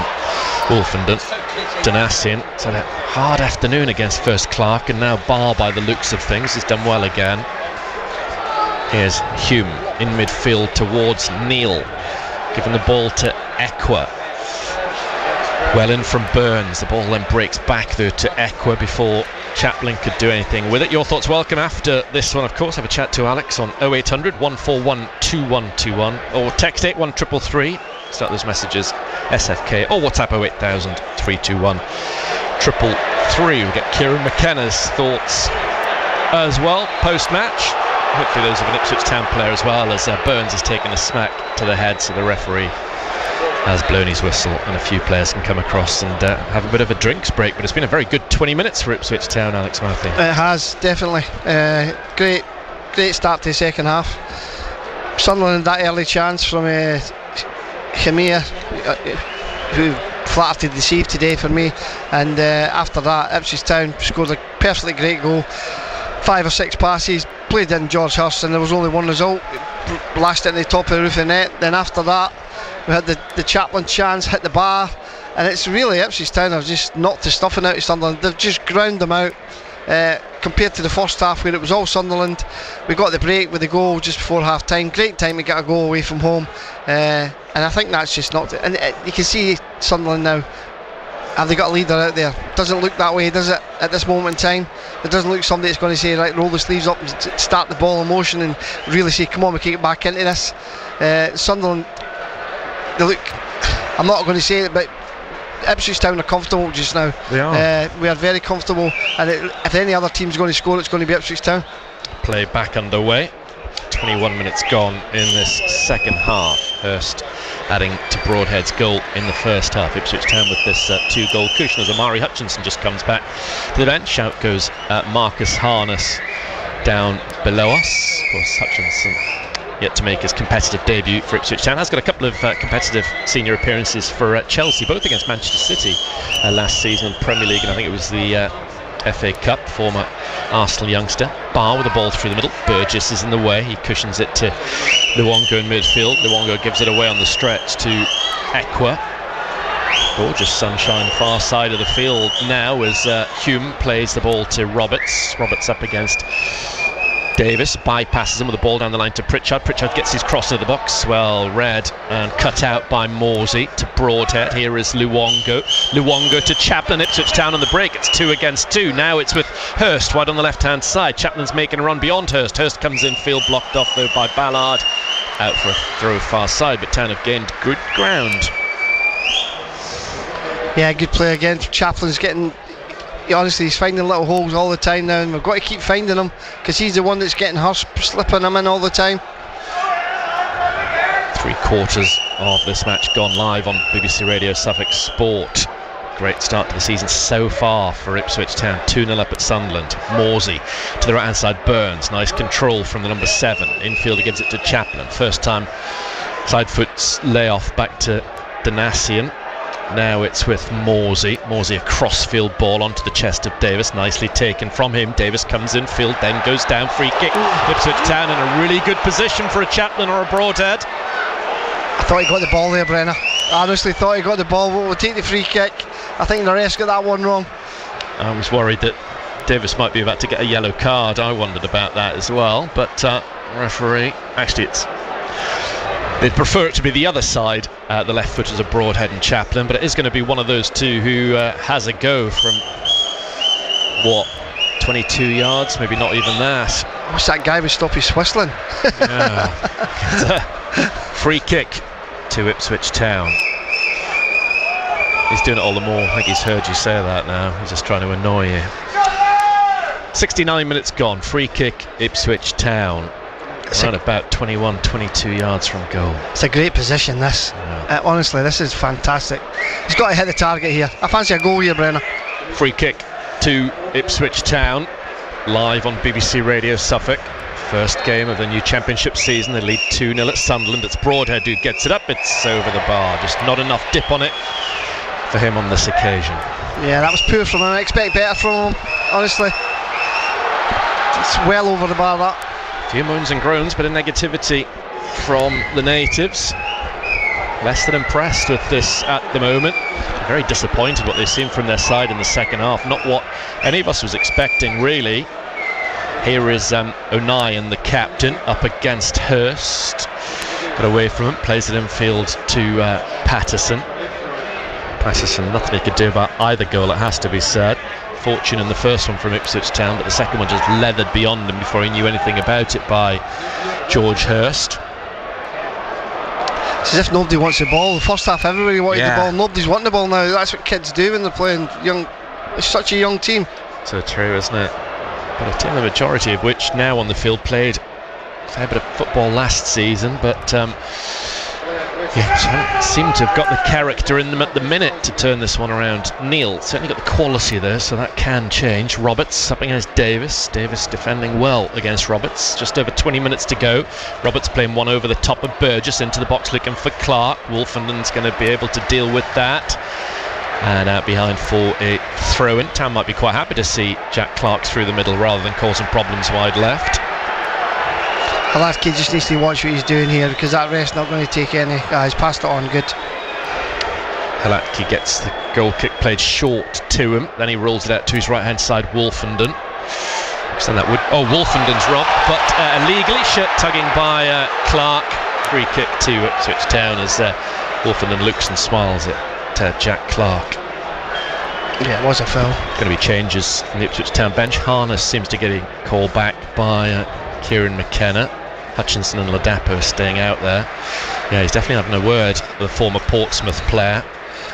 Wolfenden. Danassian. It's had a hard afternoon against first Clark, and now Barr, by the looks of things, has done well again. Here's Hume in midfield towards Neil, giving the ball to Ekwa. Well in from Burns. The ball then breaks back though to Equa before Chaplin could do anything with it. Your thoughts welcome after this one, of course. Have a chat to Alex on 0800 141 2121 or text 81333. Start those messages SFK or WhatsApp 08000 321 333. We'll get Kieran McKenna's thoughts as well post-match. Hopefully those of an Ipswich Town player as well, as Burns has taken a smack to the head, so the referee has blown his whistle and a few players can come across and have a bit of a drinks break. But it's been a very good 20 minutes for Ipswich Town, Alex Murphy.
It has, definitely. Great start to the second half. Sunderland, that early chance from Khemia, who flat to deceive today for me, and after that Ipswich Town scored a perfectly great goal. 5 or 6 passes played in George Hurst, and there was only one result, blasted in the top of the roof of the net. Then after that we had the Chaplin chance, hit the bar, and it's really Ipswich Town have just knocked the stuffing out of Sunderland. They've just ground them out. Compared to the first half where it was all Sunderland, we got the break with the goal just before half time. Great time to get a goal away from home, and I think that's just not, and you can see Sunderland now, have they got a leader out there? Doesn't look that way, does it, at this moment in time? It doesn't look somebody that's going to say, right, roll the sleeves up and start the ball in motion and really say, come on, we can get back into this. Sunderland, they look, I'm not going to say it, but Ipswich Town are comfortable just now.
They are.
We are very comfortable, and if any other team's going to score, it's going to be Ipswich Town.
Play back underway. 21 minutes gone in this second half. Hurst adding to Broadhead's goal in the first half. Ipswich Town with this 2-goal cushion as Amari Hutchinson just comes back to the bench. Out goes Marcus Harness down below us. Of course, Hutchinson yet to make his competitive debut for Ipswich Town. Has got a couple of competitive senior appearances for Chelsea, both against Manchester City last season in the Premier League, and I think it was the FA Cup. Former Arsenal youngster. Barr with the ball through the middle. Burgess is in the way. He cushions it to Luongo in midfield. Luongo gives it away on the stretch to Equa. Gorgeous sunshine far side of the field now as Hume plays the ball to Roberts. Roberts up against Davis, bypasses him with the ball down the line to Pritchard. Pritchard gets his cross into the box, well read and cut out by Morsey to Broadhead. Here is Luongo. Luongo to Chaplin. Ipswich Town on the break. It's 2 against 2. Now it's with Hurst wide on the left hand side. Chaplin's making a run beyond Hurst. Hurst comes in field, blocked off though by Ballard. Out for a throw far side, but Town have gained good ground.
Yeah, good play again. Chaplin's getting, honestly, he's finding little holes all the time now, and we've got to keep finding them because he's the one that's getting Hurst slipping them in all the time.
3/4 of this match gone live on BBC Radio Suffolk Sport. Great start to the season so far for Ipswich Town. 2-0 up at Sunderland. Morsey to the right hand side. Burns, nice control from the number 7. Infielder gives it to Chaplin. First time side foot's layoff back to Danassian. Now it's with Morsey. Morsey a crossfield ball onto the chest of Davis. Nicely taken from him. Davis comes in field, then goes down. Free kick. Ipswich Town in a really good position for a Chaplin or a Broadhead.
I thought he got the ball there, Brenner. I honestly thought he got the ball. We'll take the free kick. I think the rest got that one wrong.
I was worried that Davis might be about to get a yellow card. I wondered about that as well. But referee, actually they'd prefer it to be the other side, the left footers of Broadhead and Chaplin, but it is going to be one of those two who has a go from, 22 yards, maybe not even that.
What's that guy with stop his whistling?
Free kick to Ipswich Town. He's doing it all the more. I think he's heard you say that now. He's just trying to annoy you. 69 minutes gone. Free kick, Ipswich Town. Around about 21, 22 yards from goal.
It's a great position, this.
Yeah.
Honestly, this is fantastic. He's got to hit the target here. I fancy a goal here, Brenner.
Free kick to Ipswich Town. Live on BBC Radio Suffolk. First game of the new championship season. They lead 2-0 at Sunderland. It's Broadhead who gets it up. It's over the bar. Just not enough dip on it for him on this occasion.
Yeah, that was poor from him. I expect better from him, honestly. It's well over the bar, that.
A few moans and groans, bit of negativity from the natives. Less than impressed with this at the moment. Very disappointed what they've seen from their side in the second half. Not what any of us was expecting, really. Here is O'Nien, the captain, up against Hurst. Got away from him, plays it infield to Patterson. Patterson, nothing he could do about either goal, it has to be said. Fortune in the first one from Ipswich Town, but the second one just leathered beyond him before he knew anything about it by George Hurst.
It's as if nobody wants the ball. The first half everybody wanted the ball, nobody's wanting the ball now. That's what kids do when they're playing young. It's such a young team.
So true, isn't it? But a team, the majority of which now on the field played a fair bit of football last season, but seem to have got the character in them at the minute to turn this one around. Neil certainly got the quality there, so that can change. Roberts up against Davis. Davis defending well against Roberts. Just over 20 minutes to go. Roberts playing one over the top of Burgess into the box looking for Clark. Wolfenden's going to be able to deal with that. And out behind for a throw-in. Town might be quite happy to see Jack Clark through the middle rather than causing problems wide left.
Halatki just needs to watch what he's doing here, because that ref's not going to take any. He's passed it on, good.
Halatki gets the goal kick played short to him, then he rolls it out to his right hand side, Wolfenden. So that would, Wolfenden's robbed, but illegally shirt tugging by Clark. Free kick to Ipswich Town as Wolfenden looks and smiles at Jack Clark.
Yeah, it was a foul.
Going to be changes from the Ipswich Town bench. Harness seems to get a call back by Kieran McKenna. Hutchinson and Ladapo staying out there. Yeah, he's definitely having a word with a former Portsmouth player.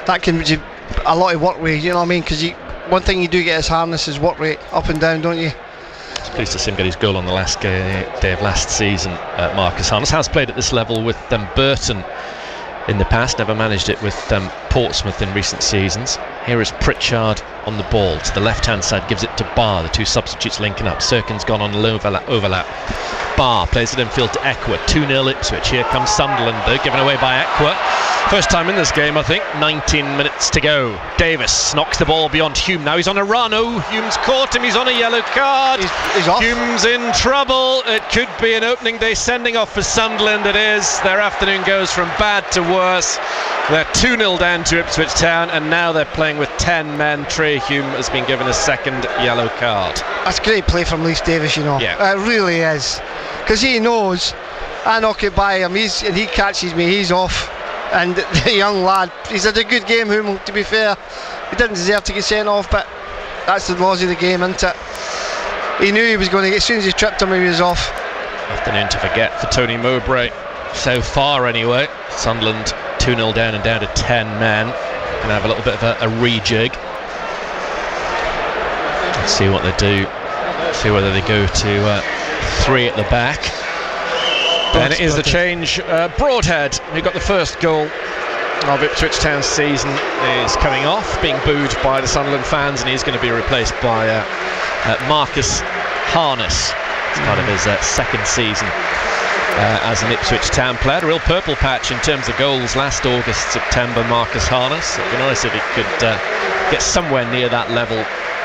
That can be a lot of work rate, you know what I mean? Because one thing you do get is Harness is work rate up and down, don't you?
Pleased to see him get his goal on the last day of last season. Marcus Harness has played at this level with Burton in the past, never managed it with Portsmouth in recent seasons. Here is Pritchard on the ball to the left hand side, gives it to Barr, the two substitutes linking up. Sirkin's gone on an overlap. Barr plays it infield to Eckwa, 2-0 Ipswich. Here comes Sunderland though, given away by Eckwa. First time in this game, I think. 19 minutes to go. Davis knocks the ball beyond Hume. Now he's on a run. Hume's caught him. He's on a yellow card.
He's off.
Hume's in trouble. It could be an opening day sending off for Sunderland. It is. Their afternoon goes from bad to worse. They're 2-0 down to Ipswich Town, and now they're playing with 10 men. Trey Hume has been given a second yellow card.
That's great play from Leif Davis, you know.
Yeah.
It really is. Because he knows I knock it by him, and he catches me, he's off. And the young lad, he's had a good game, Hume, to be fair. He didn't deserve to get sent off, but that's the laws of the game, isn't it? He knew he was going to get, as soon as he tripped him, he was off.
Afternoon to forget for Tony Mowbray. So far, anyway. Sunderland 2-0 down and down to 10 men. Going to have a little bit of a rejig. Let's see what they do. See whether they go to 3 at the back. Then it is the change. Broadhead, who got the first goal of Ipswich Town's season, is coming off, being booed by the Sunderland fans, and he's going to be replaced by Marcus Harness. It's part of his second season as an Ipswich Town player. A real purple patch in terms of goals last August, September. Marcus Harness. It'd be nice if he could get somewhere near that level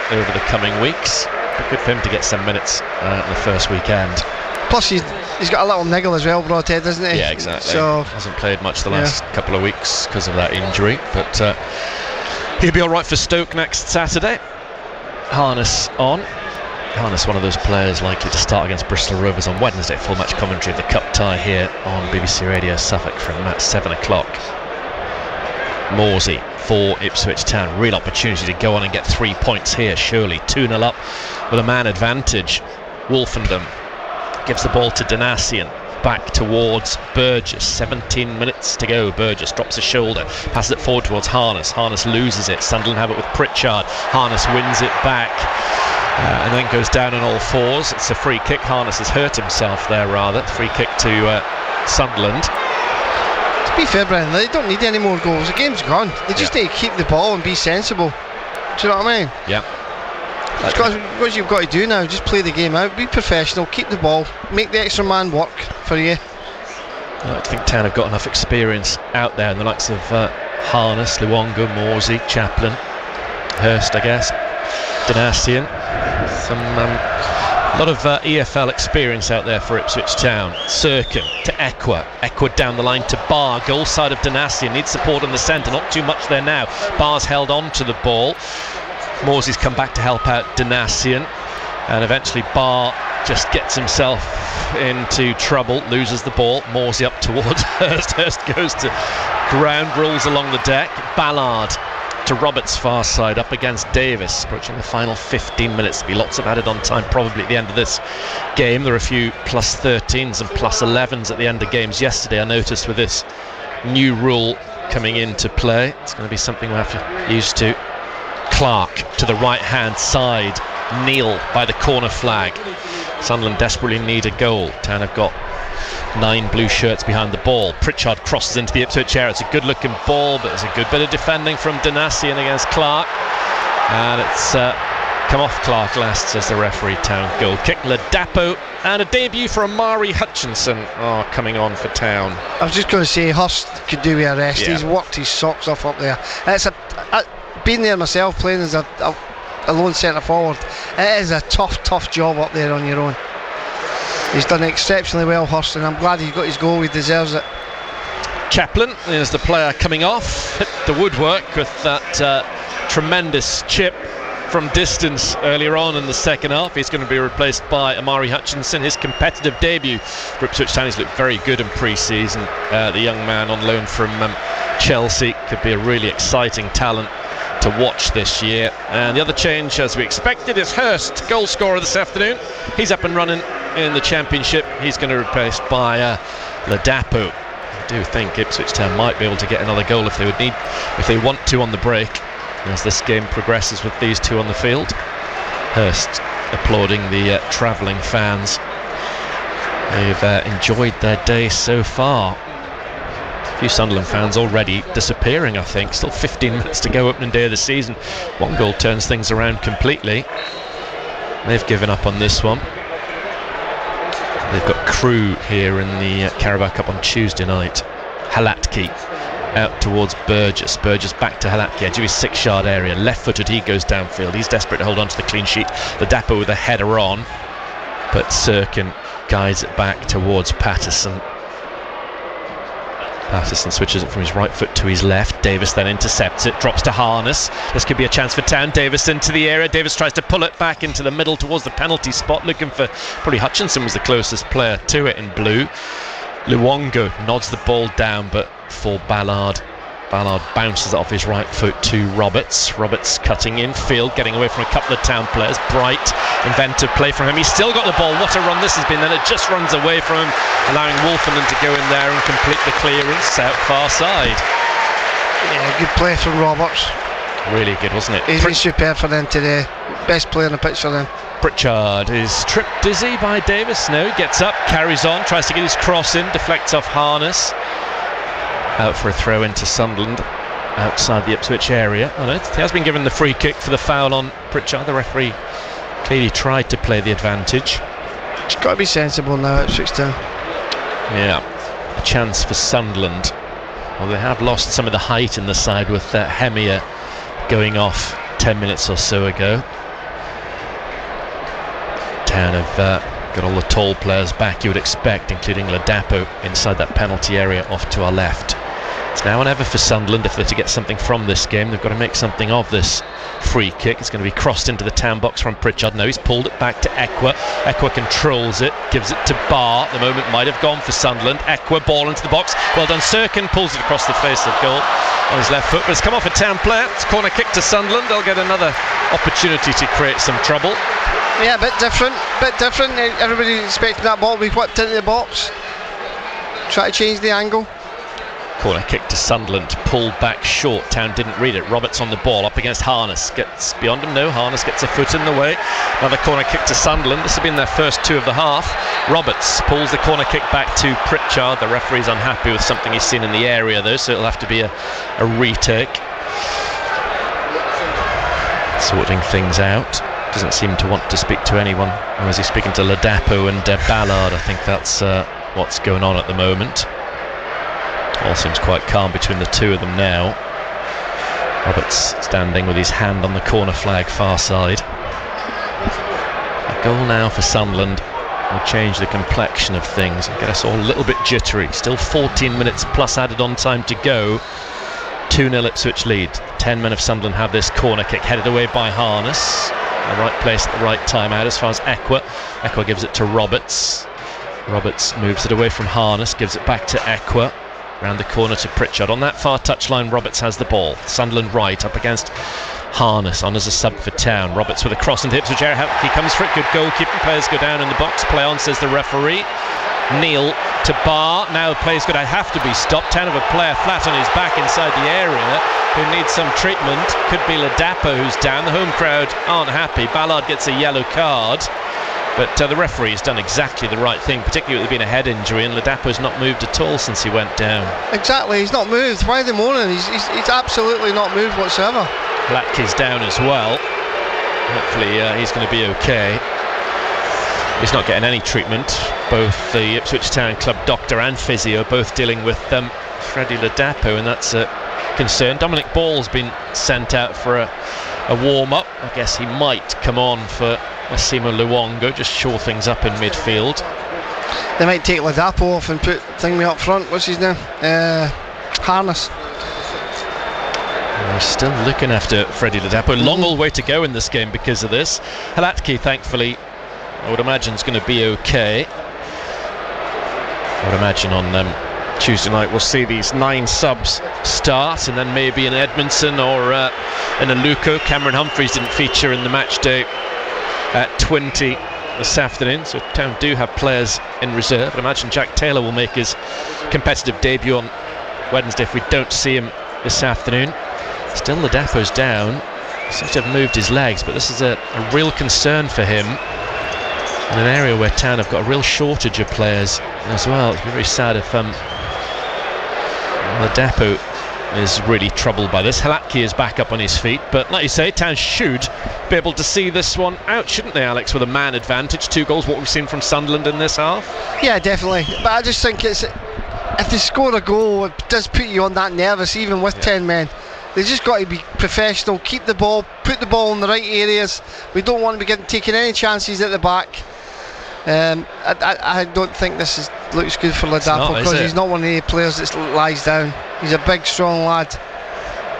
over the coming weeks. But good for him to get some minutes in the first weekend.
Plus he's got a little niggle as well, Broadhead, doesn't he?
Yeah, exactly.
So
hasn't played much the last couple of weeks because of that injury, but he'll be all right for Stoke next Saturday. Harness on. Harness, one of those players likely to start against Bristol Rovers on Wednesday. Full match commentary of the cup tie here on BBC Radio Suffolk from 7 o'clock. Morsey for Ipswich Town. Real opportunity to go on and get 3 points here, surely. 2-0 up with a man advantage. Wolfenden gives the ball to Donassian, back towards Burgess. 17 minutes to go. Burgess drops a shoulder, passes it forward towards Harness. Harness loses it. Sunderland have it with Pritchard. Harness wins it back and then goes down on all fours. It's a free kick. Harness has hurt himself there, rather. Free kick to Sunderland.
To be fair, Brennan, they don't need any more goals. The game's gone. They just need to keep the ball and be sensible. Do you know what I mean?
Yeah.
What you've got to do now, just play the game out, be professional, keep the ball, make the extra man work for you.
I think Town have got enough experience out there, and the likes of Harness, Luongo, Morsey, Chaplin, Hurst, I guess, Donassian. A lot of EFL experience out there for Ipswich Town. Sirkin to Eckwa. Eckwa down the line to Barr. Goal side of Donassian. Needs support in the centre. Not too much there now. Barr's held on to the ball. Morsey's come back to help out Donassian, and eventually Barr just gets himself into trouble, loses the ball. Morsey up towards Hurst. Hurst goes to ground, rolls along the deck. Ballard to Roberts far side up against Davis, approaching the final 15 minutes. There'll be lots of added on time probably at the end of this game. There are a few plus 13s and plus 11s at the end of games yesterday, I noticed, with this new rule coming into play. It's going to be something we have to get used to. Clark to the right hand side, Neal by the corner flag. Sunderland desperately need a goal. Town have got 9 blue shirts behind the ball. Pritchard crosses into the Ipswich area. It's a good looking ball, but there's a good bit of defending from Danassian against Clark, and it's come off Clark last, says the referee. Town goal kick. Ladapo, and a debut for Amari Hutchinson coming on for Town.
I was just going to say, Hurst could do with a rest.
Yeah.
He's worked his socks off up there. It's been there myself, playing as a lone centre forward. It is a tough job up there on your own. He's done exceptionally well, Hurst, and I'm glad he got his goal. He deserves it.
Chaplin is the player coming off, hit the woodwork with that tremendous chip from distance earlier on in the second half. He's going to be replaced by Amari Hutchinson. His competitive debut for Ipswich Town. He's looked very good in pre-season. The young man on loan from Chelsea could be a really exciting talent to watch this year. And the other change, as we expected, is Hurst, goal scorer this afternoon. He's up and running in the Championship. He's going to be replaced by Ladapo. I do think Ipswich Town might be able to get another goal if they want to on the break, as this game progresses with these two on the field. Hurst applauding the travelling fans. They've enjoyed their day so far. A few Sunderland fans already disappearing, I think. Still 15 minutes to go, opening day of the season. One goal turns things around completely. They've given up on this one. They've got Crew here in the Carabao Cup on Tuesday night. Halatki out towards Burgess. Burgess back to Halatki, edge of his 6-yard area. Left-footed, he goes downfield. He's desperate to hold on to the clean sheet. The Dapper with a header on, but Sirkin guides it back towards Patterson. Patterson switches it from his right foot to his left. Davis then intercepts it, drops to Harness. This could be a chance for Town. Davis into the area. Davis tries to pull it back into the middle towards the penalty spot, looking for, probably Hutchinson was the closest player to it in blue. Luongo nods the ball down, but for Ballard. Ballard bounces it off his right foot to Roberts. Roberts cutting in field, getting away from a couple of Town players. Bright, inventive play from him. He's still got the ball. What a run this has been. Then it just runs away from him, allowing Wolfenden to go in there and complete the clearance out far side.
Yeah, good play from Roberts.
Really good, wasn't it?
He's been superb for them today. Best player on the pitch for them.
Pritchard is tripped, is he, by Davis? No, gets up, carries on, tries to get his cross in, deflects off Harness. Out for a throw into Sunderland outside the Ipswich area. Oh, no, he has been given the free kick for the foul on Pritchard. The referee clearly tried to play the advantage.
It's got to be sensible now, Ipswich Town.
Yeah, a chance for Sunderland. Well, they have lost some of the height in the side with Hemia going off 10 minutes or so ago. Town have got all the tall players back you would expect, including Ladapo inside that penalty area off to our left. It's now and ever for Sunderland if they're to get something from this game. They've got to make something of this free kick. It's going to be crossed into the Town box from Pritchard. No, he's pulled it back to Ekwa. Ekwa controls it, gives it to Barr. The moment might have gone for Sunderland. Ekwa, ball into the box. Well done, Sirkin pulls it across the face of goal on his left foot, but it's come off a Town player. It's corner kick to Sunderland. They'll get another opportunity to create some trouble.
Yeah, a bit different. Everybody's expecting that ball to be whipped into the box. Try to change the angle.
Corner kick to Sunderland, pulled back short. Town didn't read it. Roberts on the ball, up against Harness. Gets beyond him, no. Harness gets a foot in the way. Another corner kick to Sunderland. This has been their first two of the half. Roberts pulls the corner kick back to Pritchard. The referee's unhappy with something he's seen in the area, though, so it'll have to be a retake. Sorting things out. Doesn't seem to want to speak to anyone. Or is he speaking to Ladapo and Ballard? I think that's what's going on at the moment. All seems quite calm between the two of them now. Roberts standing with his hand on the corner flag far side. A goal now for Sunderland will change the complexion of things and get us all a little bit jittery. Still 14 minutes plus added on time to go. 2-0 Ipswich lead. 10 men of Sunderland have this corner kick headed away by Harness. The right place at the right time out as far as Ekwa. Ekwa gives it to Roberts. Roberts moves it away from Harness, gives it back to Ekwa. Round the corner to Pritchard. On that far touchline, Roberts has the ball. Sunderland right up against Harness on as a sub for Town. Roberts with a cross into Ipswich area. He comes for it. Good goalkeeping. Players go down in the box. Play on, says the referee. Neil to Barr. Now plays good. I have to be stopped. Town have a player flat on his back inside the area who needs some treatment. Could be Ladapo who's down. The home crowd aren't happy. Ballard gets a yellow card. But the referee has done exactly the right thing, particularly with there being a head injury, and Ladapo's not moved at all since he went down.
Exactly, he's not moved. Why the morning? He's absolutely not moved whatsoever.
Latke's down as well. Hopefully he's going to be okay. He's not getting any treatment. Both the Ipswich Town club doctor and physio both dealing with Freddie Ladapo, and that's a concern. Dominic Ball's been sent out for a warm-up. I guess he might come on for Massimo Luongo, just shore things up in midfield.
They might take Ladapo off and put Thingy up front. What's his name? Harness.
We're still looking after Freddie Ladapo. Long old way to go in this game because of this. Halatki, thankfully, I would imagine is going to be okay. I would imagine on Tuesday night we'll see these 9 subs start, and then maybe an Edmondson or an Aluko. Cameron Humphreys didn't feature in the match day at 20 this afternoon, so Town do have players in reserve. I imagine Jack Taylor will make his competitive debut on Wednesday if we don't see him this afternoon. Still Ladapo's down. He seems to have moved his legs, but this is a real concern for him in an area where Town have got a real shortage of players as well. It's very sad if Ladapo is really troubled by this. Halatki is back up on his feet, but like you say, Town should be able to see this one out, shouldn't they, Alex, with a man advantage. 2 goals, what we've seen from Sunderland in this half.
Yeah, definitely, but I just think if they score a goal, it does put you on that nervous, even with 10 men. They just got to be professional, keep the ball, put the ball in the right areas. We don't want to be taking any chances at the back. I don't think this looks good for Ladapo, because he's not one of the players that lies down. He's a big, strong lad.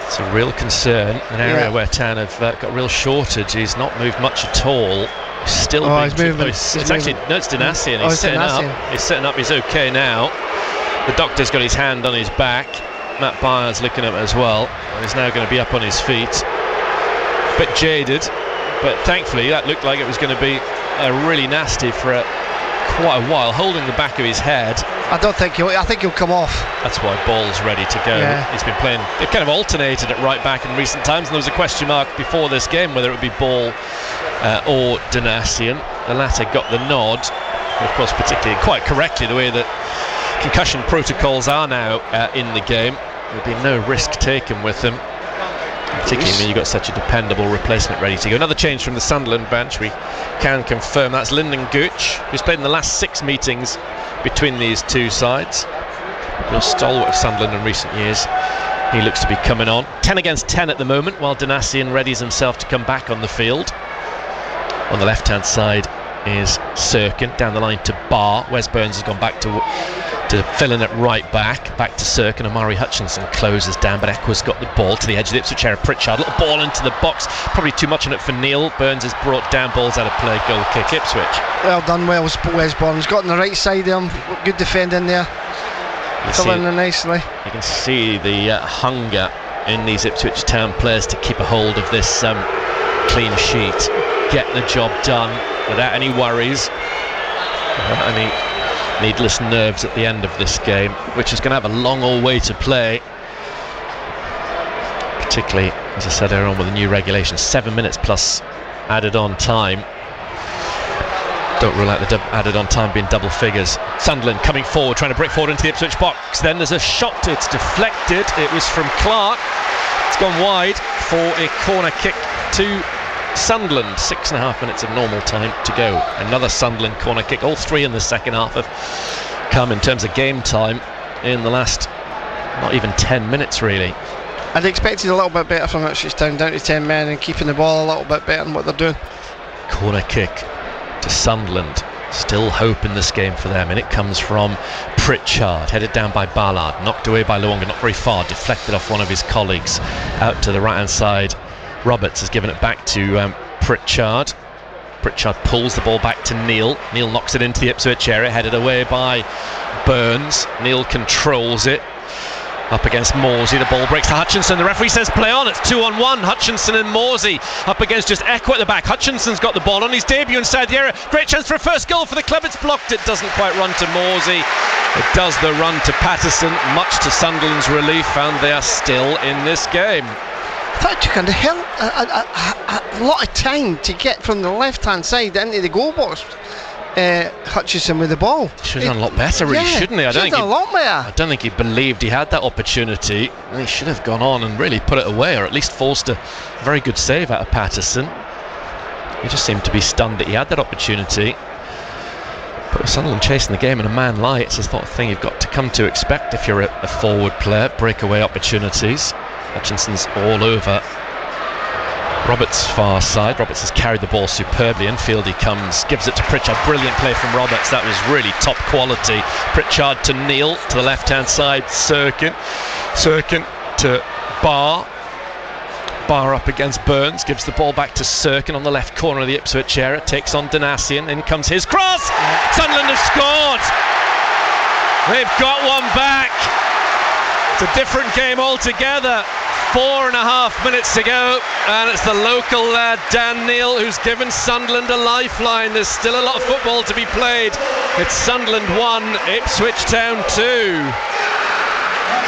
It's a real concern, an area where Town have got real shortage. He's not moved much at all. He's still
he's moving.
It's Danassian. He's sitting up. He's sitting up. He's okay now. The doctor's got his hand on his back. Matt Byers looking at him as well. He's now going to be up on his feet. A bit jaded, but thankfully that looked like it was going to be really nasty for quite a while, holding the back of his head.
I think he'll come off.
That's why Ball's ready to go. He's been playing, they've kind of alternated at right back in recent times, and there was a question mark before this game whether it would be Ball or Danassian. The latter got the nod, and of course, particularly quite correctly, the way that concussion protocols are now in the game. There'll be no risk taken with them, particularly when you've got such a dependable replacement ready to go. Another change from the Sunderland bench, we can confirm that's Lyndon Gooch, who's played in the last 6 meetings between these two sides. Real stalwart of Sunderland in recent years. He looks to be coming on. 10 against 10 at the moment, while Danassian readies himself to come back on the field. On the left hand side is Sirkin, down the line to Barr. Wes Burns has gone back to fill in at right back to Sirkin. Amari Hutchinson closes down, but Equa's got the ball to the edge of the Ipswich area. Pritchard, little ball into the box, probably too much on it for Neil. Burns is brought down, ball's out of play, goal kick Ipswich.
Well done, Wes Burns, got on the right side of him, good defending there, filling in nicely. You
can see the hunger in these Ipswich Town players to keep a hold of this clean sheet, get the job done without any worries, any needless nerves at the end of this game, which is going to have a long old way to play, particularly, as I said earlier on, with the new regulations. 7 minutes plus added on time. Don't rule out the added on time being double figures. Sunderland coming forward, trying to break forward into the Ipswich box. Then there's a shot, it's deflected. It was from Clark. It's gone wide for a corner kick to Sunderland. 6.5 minutes of normal time to go. Another Sunderland corner kick. All 3 in the second half have come in terms of game time in the last not even 10 minutes really.
I'd expected a little bit better from Ipswich Town, down to 10 men and keeping the ball a little bit better than what they're doing.
Corner kick to Sunderland. Still hope in this game for them, and it comes from Pritchard, headed down by Ballard, knocked away by Luongo, not very far, deflected off one of his colleagues out to the right hand side. Roberts has given it back to Pritchard. Pritchard pulls the ball back to Neil. Neil knocks it into the Ipswich area, headed away by Burns. Neil controls it, Up against Morsey, the ball breaks to Hutchinson. The referee says play on. It's 2-on-1. Hutchinson and Morsey up against just Echo at the back. Hutchinson's got the ball on his debut inside the area. Great chance for a first goal for the club. It's blocked. It doesn't quite run to Morsey. It does the run to Patterson, much to Sunderland's relief, and they are still in this game.
I thought it took a lot of time to get from the left-hand side into the goal box. Hutchison with the ball.
Should have done a lot better, really, shouldn't he? I don't think he believed he had that opportunity. He should have gone on and really put it away, or at least forced a very good save out of Patterson. He just seemed to be stunned that he had that opportunity. But with Sunderland chasing the game in a man lie, it's the sort of thing you've got to come to expect if you're a forward player. Breakaway opportunities. Hutchinson's all over Roberts' far side. Roberts has carried the ball superbly. Infield he comes, gives it to Pritchard. Brilliant play from Roberts. That was really top quality. Pritchard to Neil, to the left-hand side. Sirkin to Barr. Barr up against Burns, gives the ball back to Sirkin on the left corner of the Ipswich area. Takes on Danassian. In comes his cross. Sunderland have scored. They've got one back. It's a different game altogether. 4.5 minutes to go, and it's the local lad Dan Neil who's given Sunderland a lifeline. There's still a lot of football to be played. It's Sunderland 1, Ipswich Town 2.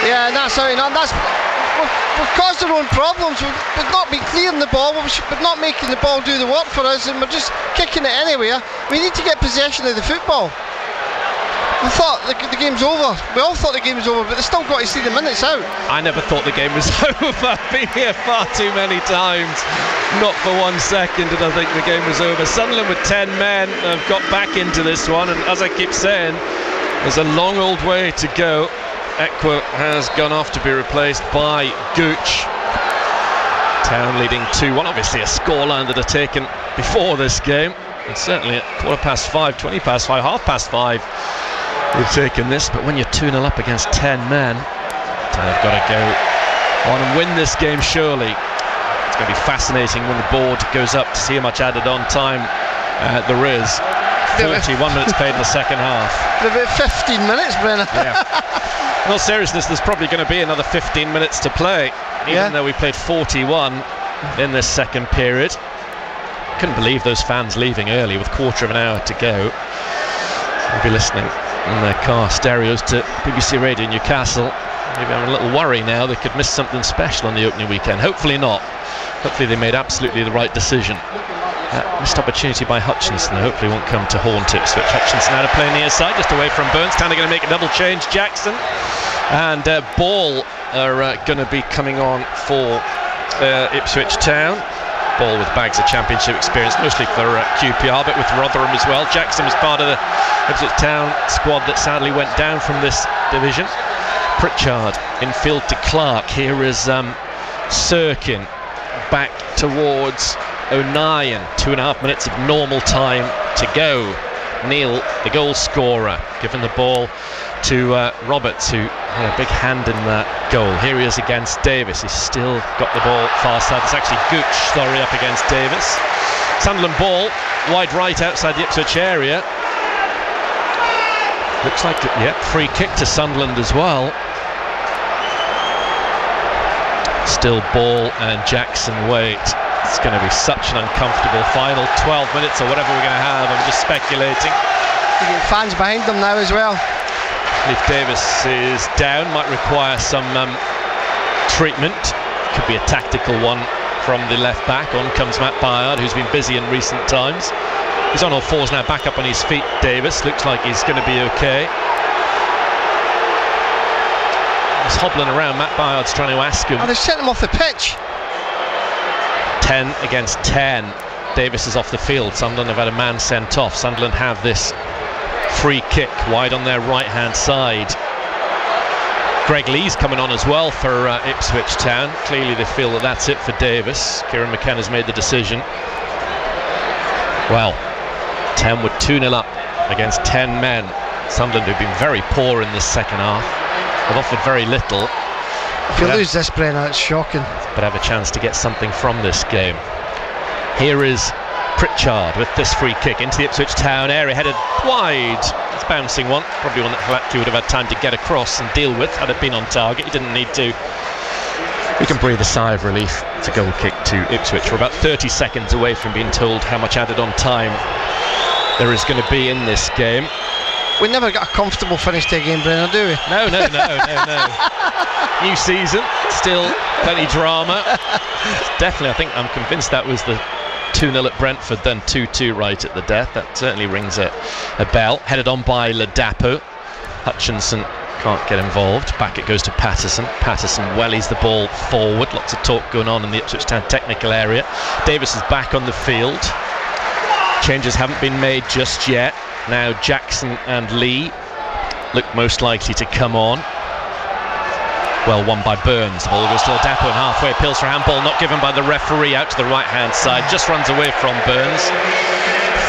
Yeah, that's how we've caused our own problems. We've not been clearing the ball, we're not making the ball do the work for us, and we're just kicking it anywhere. We need to get possession of the football. We thought the game's over. We all thought the game was over, but they still got to see the minutes out.
I never thought the game was over. I've been here far too many times. Not for 1 second did I think the game was over. Sunderland with 10 men have got back into this one, and as I keep saying, there's a long old way to go. Equa has gone off to be replaced by Gooch. Town leading 2-1. Obviously a scoreline that are taken before this game. And certainly at 5:15, 20 past 5, 5:30. We've taken this, but when you're 2-0 up against 10 men, they've got to go on and win this game surely. It's going to be fascinating when the board goes up to see how much added on time there is. 41 minutes played in the second half.
About 15 minutes, Brenner.
Yeah. In all seriousness, there's probably going to be another 15 minutes to play, even though we played 41 in this second period. Couldn't believe those fans leaving early with quarter of an hour to go. They'll be listening in their car stereos to BBC Radio Newcastle. Maybe I'm a little worried now they could miss something special on the opening weekend. Hopefully not. Hopefully they made absolutely the right decision. Missed opportunity by Hutchinson, hopefully won't come to haunt Ipswich. Hutchinson now to play near side, just away from Burns. Town are going to make a double change. Jackson and Ball are going to be coming on for Ipswich Town. Ball with bags of championship experience, mostly for QPR, but with Rotherham as well. Jackson was part of the Ipswich Town squad that sadly went down from this division. Pritchard in field to Clark. Here is Sirkin back towards O'Nien. 2.5 minutes of normal time to go. Neil, the goal scorer, giving the ball to Roberts, who had a big hand in that goal. Here he is against Davis. He's still got the ball far side. It's actually Gooch, up against Davis. Sunderland ball, wide right outside the Ipswich area. Looks like, free kick to Sunderland as well. Still Ball and Jackson wait. It's going to be such an uncomfortable final 12 minutes or whatever we're going to have. I'm just speculating.
You get fans behind them now as well.
If Davis is down, might require some treatment. Could be a tactical one from the left back. On comes Matt Byard, who's been busy in recent times. He's on all fours now, back up on his feet. Davis looks like he's going to be okay. He's hobbling around. Matt Byard's trying to ask him.
Oh, they've sent him off the pitch.
10 against 10. Davis is off the field. Sunderland have had a man sent off. Sunderland have this free kick wide on their right hand side. Greg Lee's coming on as well for Ipswich Town. Clearly they feel that that's it for Davis. Kieran McKenna's made the decision. Well, 10 were 2-0 up against 10 men. Sunderland have been very poor in this second half. They've offered very little.
If you lose this, Brenner, it's shocking.
But have a chance to get something from this game. Here is Pritchard with this free kick into the Ipswich Town area, headed wide. It's a bouncing one, probably one that Halatki would have had time to get across and deal with had it been on target. He didn't need to. We can breathe a sigh of relief. It's a goal kick to Ipswich. We're about 30 seconds away from being told how much added on time there is going to be in this game.
We never got a comfortable finish to a game, Brenner, do we?
No. New season, still plenty drama. Definitely, I'm convinced that was the 2-0 at Brentford, then 2-2 right at the death. That certainly rings a bell. Headed on by Ladapo. Hutchinson can't get involved. Back it goes to Patterson. Patterson wellies the ball forward. Lots of talk going on in the Ipswich Town technical area. Davis is back on the field. Changes haven't been made just yet. Now Jackson and Lee look most likely to come on. Well won by Burns. The ball goes to Ladapo and halfway. Appeals for handball, not given by the referee. Out to the right hand side. Just runs away from Burns.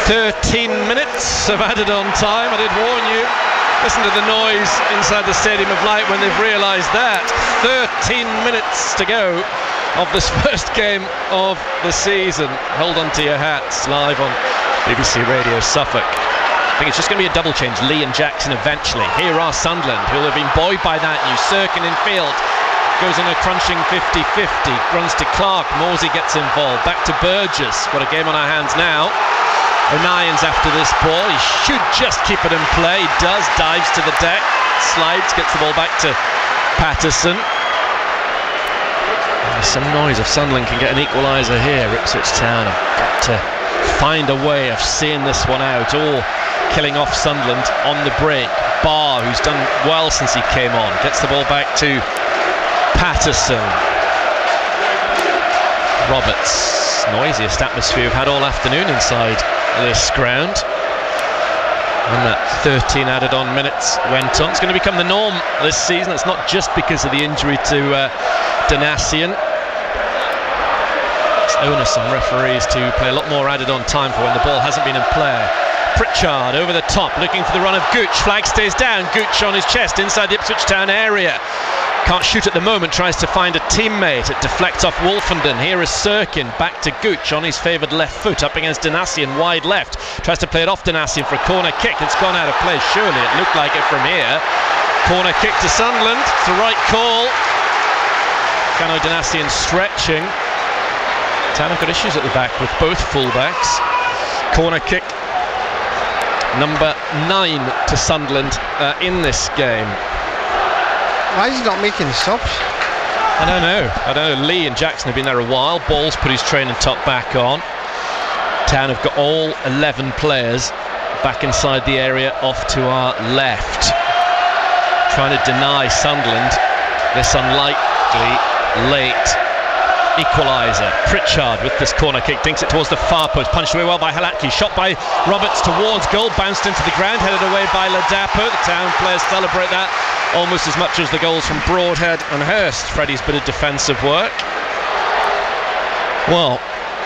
13 minutes of added on time. I did warn you. Listen to the noise inside the Stadium of Light when they've realised that. 13 minutes to go of this first game of the season. Hold on to your hats. Live on BBC Radio Suffolk. I think it's just going to be a double change. Lee and Jackson eventually. Here are Sunderland, who will have been buoyed by that news. Sirkin in field. Goes on a crunching 50-50. Runs to Clark. Morsey gets involved. Back to Burgess. Got a game on our hands now. O'Nien's after this ball. He should just keep it in play. He does. Dives to the deck. Slides. Gets the ball back to Patterson. There's some noise if Sunderland can get an equaliser here. Ipswich Town have got to find a way of seeing this one out, or killing off Sunderland on the break. Barr, who's done well since he came on, gets the ball back to Patterson. Roberts, noisiest atmosphere we've had all afternoon inside this ground. And that 13 added on minutes went on. It's going to become the norm this season. It's not just because of the injury to Danassian. It's onus on referees to play a lot more added on time for when the ball hasn't been in play. Pritchard over the top, looking for the run of Gooch. Flag stays down. Gooch on his chest inside the Ipswich Town area. Can't shoot at the moment, tries to find a teammate. It deflects off Wolfenden. Here is Sirkin, back to Gooch on his favoured left foot, up against Danassian, wide left. Tries to play it off Danassian for a corner kick. It's gone out of play, surely. It looked like it from here. Corner kick to Sunderland. It's the right call. Cano Danassian stretching. Town have got issues at the back with both fullbacks. Corner kick number 9 to Sunderland in this game.
Why is he not making subs?
I don't know. Lee and Jackson have been there a while. Ball's put his training top back on. Town have got all 11 players back inside the area off to our left. Trying to deny Sunderland this unlikely late equaliser. Pritchard with this corner kick, dinks it towards the far post, punched away well by Halatki, shot by Roberts towards goal, bounced into the ground, headed away by Ladapo. The Town players celebrate that almost as much as the goals from Broadhead and Hurst. Freddie's bit of defensive work. Well,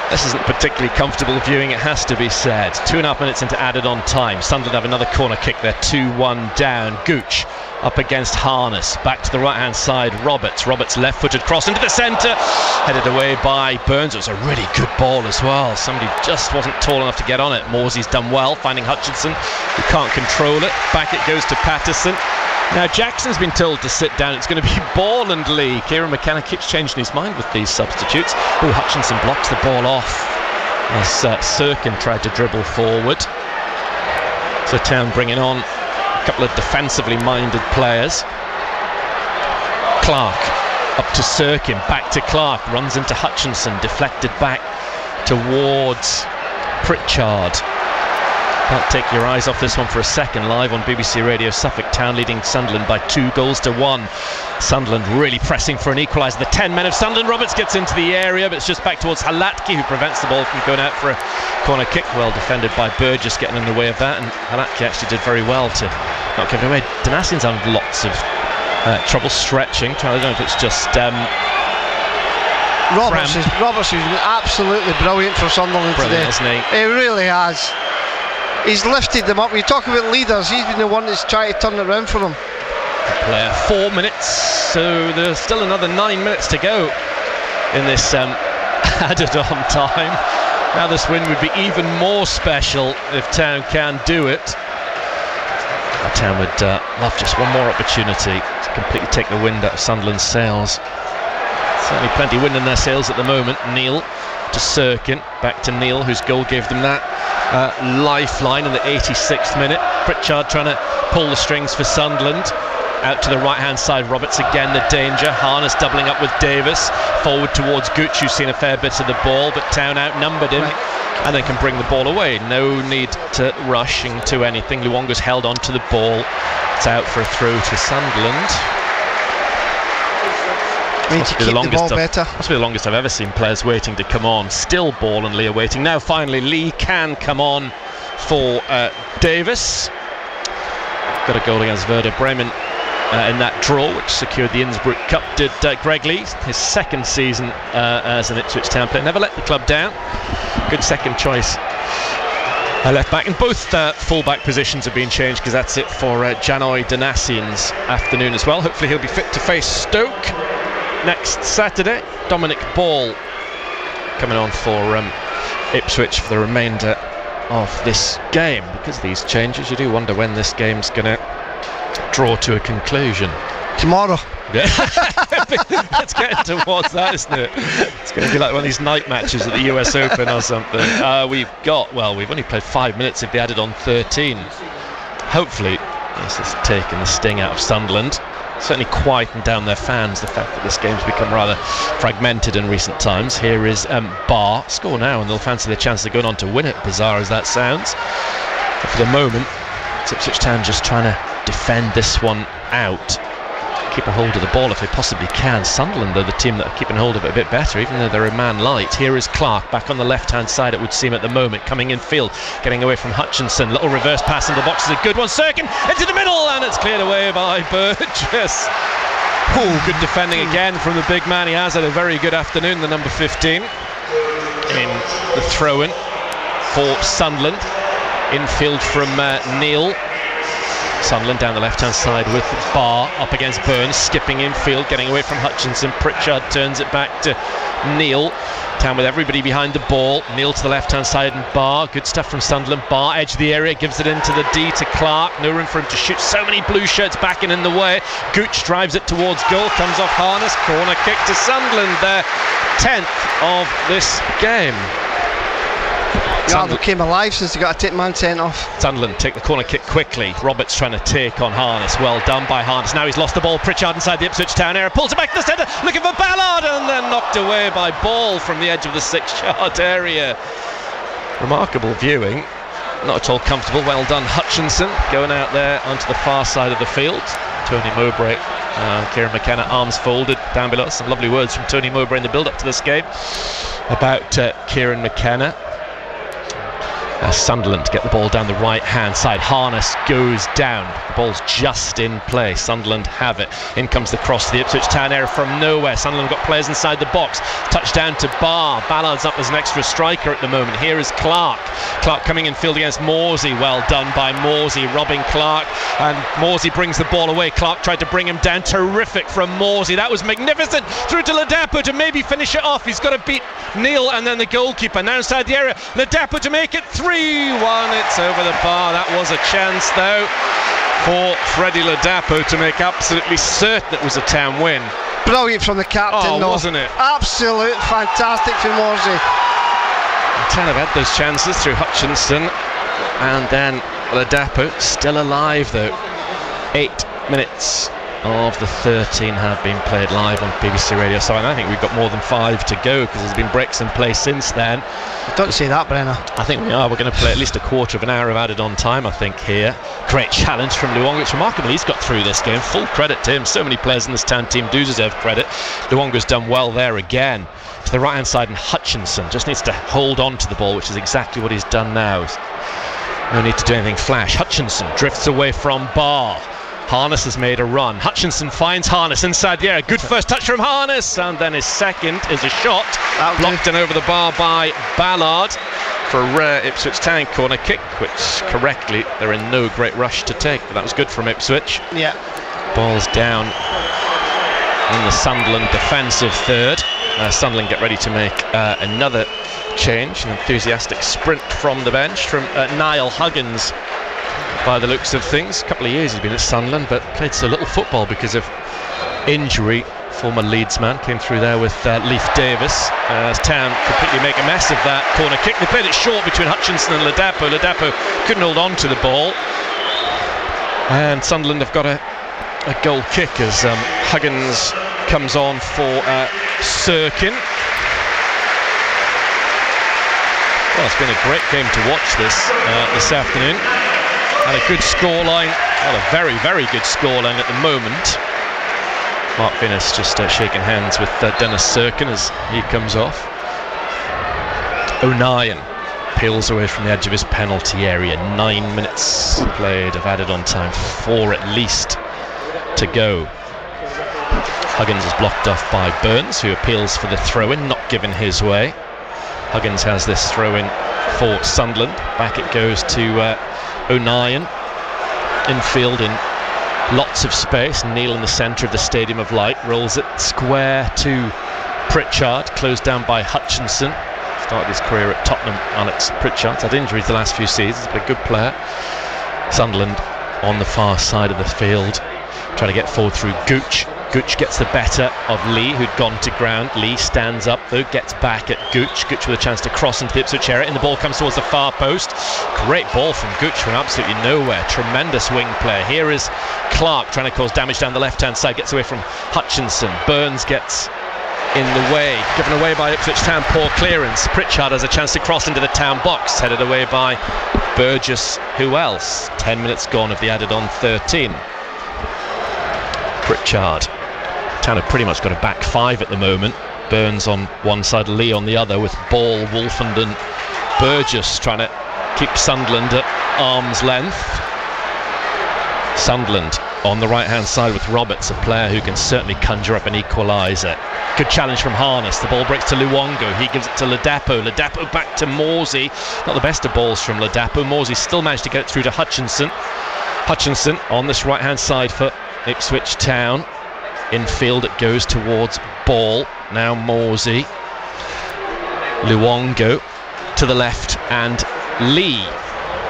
this isn't particularly comfortable viewing, it has to be said. 2.5 minutes into added on time. Sunderland have another corner kick. They're 2-1 down. Gooch up against Harness. Back to the right hand side. Roberts left footed cross into the centre. Headed away by Burns. It was a really good ball as well. Somebody just wasn't tall enough to get on it. Morsey's done well, finding Hutchinson, who can't control it. Back it goes to Patterson. Now Jackson's been told to sit down. It's going to be Ball and Lee. Kieran McKenna keeps changing his mind with these substitutes. Oh, Hutchinson blocks the ball off as Sirkin tried to dribble forward. So Town bringing on a couple of defensively minded players. Clark up to Sirkin, back to Clark, runs into Hutchinson, deflected back towards Pritchard. Can't take your eyes off this one for a second. Live on BBC Radio Suffolk. Town leading Sunderland by 2-1. Sunderland really pressing for an equaliser. The 10 men of Sunderland. Roberts gets into the area, but it's just back towards Halatki, who prevents the ball from going out for a corner kick. Well defended by Burgess, getting in the way of that, and Halatki actually did very well to not give it away. Danassian's had lots of trouble stretching. I don't know if it's just
Roberts has been absolutely brilliant for Sunderland today,
hasn't he?
He really has. He's lifted them up. You talk about leaders, he's been the one that's tried to turn it around for them.
Player 4 minutes, so there's still another 9 minutes to go in this added on time. Now this win would be even more special if Town can do it. Town would love just one more opportunity to completely take the wind out of Sunderland's sails. Certainly plenty wind in their sails at the moment. Neil to Sirkin, back to Neil, whose goal gave them that lifeline in the 86th minute. Pritchard trying to pull the strings for Sunderland. Out to the right hand side, Roberts again, the danger. Harness doubling up with Davis. Forward towards Gooch, who's seen a fair bit of the ball, but Town outnumbered him and then can bring the ball away. No need to rush into anything. Luongo's held on to the ball. It's out for a throw to Sunderland. Must be the longest I've ever seen players waiting to come on. Still Ball and Lee are waiting. Now finally Lee can come on for Davis. Got a goal against Werder Bremen in that draw, which secured the Innsbruck Cup. Did Greg Lee, his second season as an Ipswich Town player. Never let the club down. Good second choice left back. And both full-back positions have been changed, because that's it for Janoy Danassian's afternoon as well. Hopefully he'll be fit to face Stoke next Saturday. Dominic Ball coming on for Ipswich for the remainder of this game. Because of these changes, you do wonder when this game's going to draw to a conclusion.
Tomorrow.
Yeah. It's getting towards that, isn't it? It's going to be like one of these night matches at the US Open or something. We've only played 5 minutes if they added on 13. Hopefully this has taken the sting out of Sunderland. Certainly quietened down their fans, the fact that this game's become rather fragmented in recent times. Here is Barr. Score now and they'll fancy the chance of going on to win it, bizarre as that sounds. But for the moment, Ipswich Town just trying to defend this one out, keep a hold of the ball if they possibly can. Sunderland are the team that are keeping hold of it a bit better, even though they're a man light. Here is Clark back on the left hand side, it would seem at the moment, coming in field, getting away from Hutchinson. Little reverse pass in the box is a good one. Sirkin into the middle and it's cleared away by Burgess. Good defending again from the big man. He has had a very good afternoon, the number 15 in the throw-in for Sunderland. Infield from Neil. Sunderland down the left-hand side with Barr up against Burns, skipping infield, getting away from Hutchinson. Pritchard turns it back to Neil. Town with everybody behind the ball. Neil to the left-hand side and Barr. Good stuff from Sunderland. Barr, edge of the area, gives it into the D to Clark. No room for him to shoot. So many blue shirts backing in the way. Gooch drives it towards goal, comes off Harness. Corner kick to Sunderland. Their 10th of this game.
Sunderland came alive since he got a 10-man sent off.
Sunderland take the corner kick quickly. Roberts trying to take on Harness. Well done by Harness. Now he's lost the ball. Pritchard inside the Ipswich Town area. Pulls it back to the centre. Looking for Ballard. And then knocked away by Ball from the edge of the 6-yard area. Remarkable viewing. Not at all comfortable. Well done Hutchinson. Going out there onto the far side of the field. Tony Mowbray. Kieran McKenna arms folded down below. Some lovely words from Tony Mowbray in the build-up to this game about Kieran McKenna. Sunderland get the ball down the right hand side. Harness goes down. The ball's just in play. Sunderland have it. In comes the cross to the Ipswich Town area from nowhere. Sunderland got players inside the box. Touchdown to Barr. Ballard's up as an extra striker at the moment. Here is Clark. Clark coming in field against Morsey. Well done by Morsey, robbing Clark. And Morsey brings the ball away. Clark tried to bring him down. Terrific from Morsey. That was magnificent. Through to Ladapo to maybe finish it off. He's got to beat Neil and then the goalkeeper. Now inside the area. Ladapo to make it 3-1. It's over the bar. That was a chance though for Freddie Ladapo to make absolutely certain it was a Town win.
Brilliant from the captain though.
Wasn't it?
Absolute fantastic from Morsey.
Town have had those chances through Hutchinson and then Ladapo. Still alive though. 8 minutes of the 13 have been played live on BBC Radio, so I think we've got more than 5 to go because there's been breaks in play since then.
Don't say that, Brenner.
I think we are. We're going to play at least a quarter of an hour of added on time, I think, here. Great challenge from Luongo. It's remarkable he's got through this game. Full credit to him. So many players in this Town team do deserve credit. Luongo's done well there again. To the right hand side, and Hutchinson just needs to hold on to the ball, which is exactly what he's done now. No need to do anything flash. Hutchinson drifts away from Barr. Harness has made a run. Hutchinson finds Harness inside the area. Good first touch from Harness, and then his second is a shot blocked and over the bar by Ballard for a rare Ipswich Town corner kick, which correctly they're in no great rush to take, but that was good from Ipswich.
Yeah.
Ball's down in the Sunderland defensive third. Sunderland get ready to make another change. An enthusiastic sprint from the bench from Niall Huggins, by the looks of things. A couple of years he's been at Sunderland, but played so little football because of injury. Former Leeds man came through there with Leif Davis. As Town completely make a mess of that corner kick. They played it short between Hutchinson and Ladapo. Ladapo couldn't hold on to the ball, and Sunderland have got a goal kick as Huggins comes on for Sirkin. Well, it's been a great game to watch this afternoon. And a good scoreline, well, a very, very good scoreline at the moment. Mark Finnis just shaking hands with Dennis Sirkin as he comes off. O'Nien peels away from the edge of his penalty area. 9 minutes played of added on time, 4 at least to go. Huggins is blocked off by Burns, who appeals for the throw-in, not given his way. Huggins has this throw-in for Sunderland. Back it goes to O'Nien. Infield in lots of space. Neil in the centre of the Stadium of Light rolls it square to Pritchard, closed down by Hutchinson. Started his career at Tottenham, Alex Pritchard. Had injuries the last few seasons, but a good player. Sunderland on the far side of the field, trying to get forward through Gooch. Gooch gets the better of Lee, who'd gone to ground. Lee stands up though, gets back at Gooch. Gooch with a chance to cross into the Ipswich area, and the ball comes towards the far post. Great ball from Gooch from absolutely nowhere. Tremendous wing player. Here is Clark trying to cause damage down the left-hand side, gets away from Hutchinson. Burns gets in the way, given away by Ipswich Town. Poor clearance. Pritchard has a chance to cross into the Town box, headed away by Burgess. Who else? 10 minutes gone of the added on 13. Pritchard. Town have pretty much got a back five at the moment. Burns on one side, Lee on the other, with Ball, Wolfenden, Burgess trying to keep Sunderland at arm's length. Sunderland on the right hand side with Roberts, a player who can certainly conjure up an equaliser. Good challenge from Harness. The ball breaks to Luongo. He gives it to Ladapo. Ladapo back to Morsey. Not the best of balls from Ladapo. Morsey still managed to get it through to Hutchinson. Hutchinson on this right hand side for Ipswich Town. Infield it goes towards Ball. Now Morsey. Luongo to the left and Lee.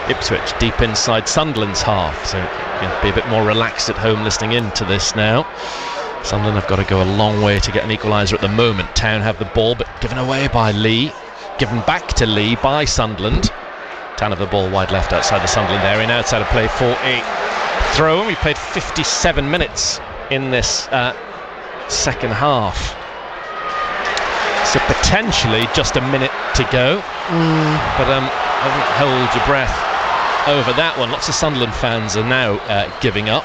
Ipswich deep inside Sunderland's half, so you can be a bit more relaxed at home listening in to this now. Sunderland have got to go a long way to get an equaliser at the moment. Town have the ball, but given away by Lee. Given back to Lee by Sunderland. Town have the ball wide left outside the Sunderland area. Now it's out of play for a throw, and we played 57 minutes in this second half. So potentially just a minute to go. But I wouldn't hold your breath over that one. Lots of Sunderland fans are now giving up,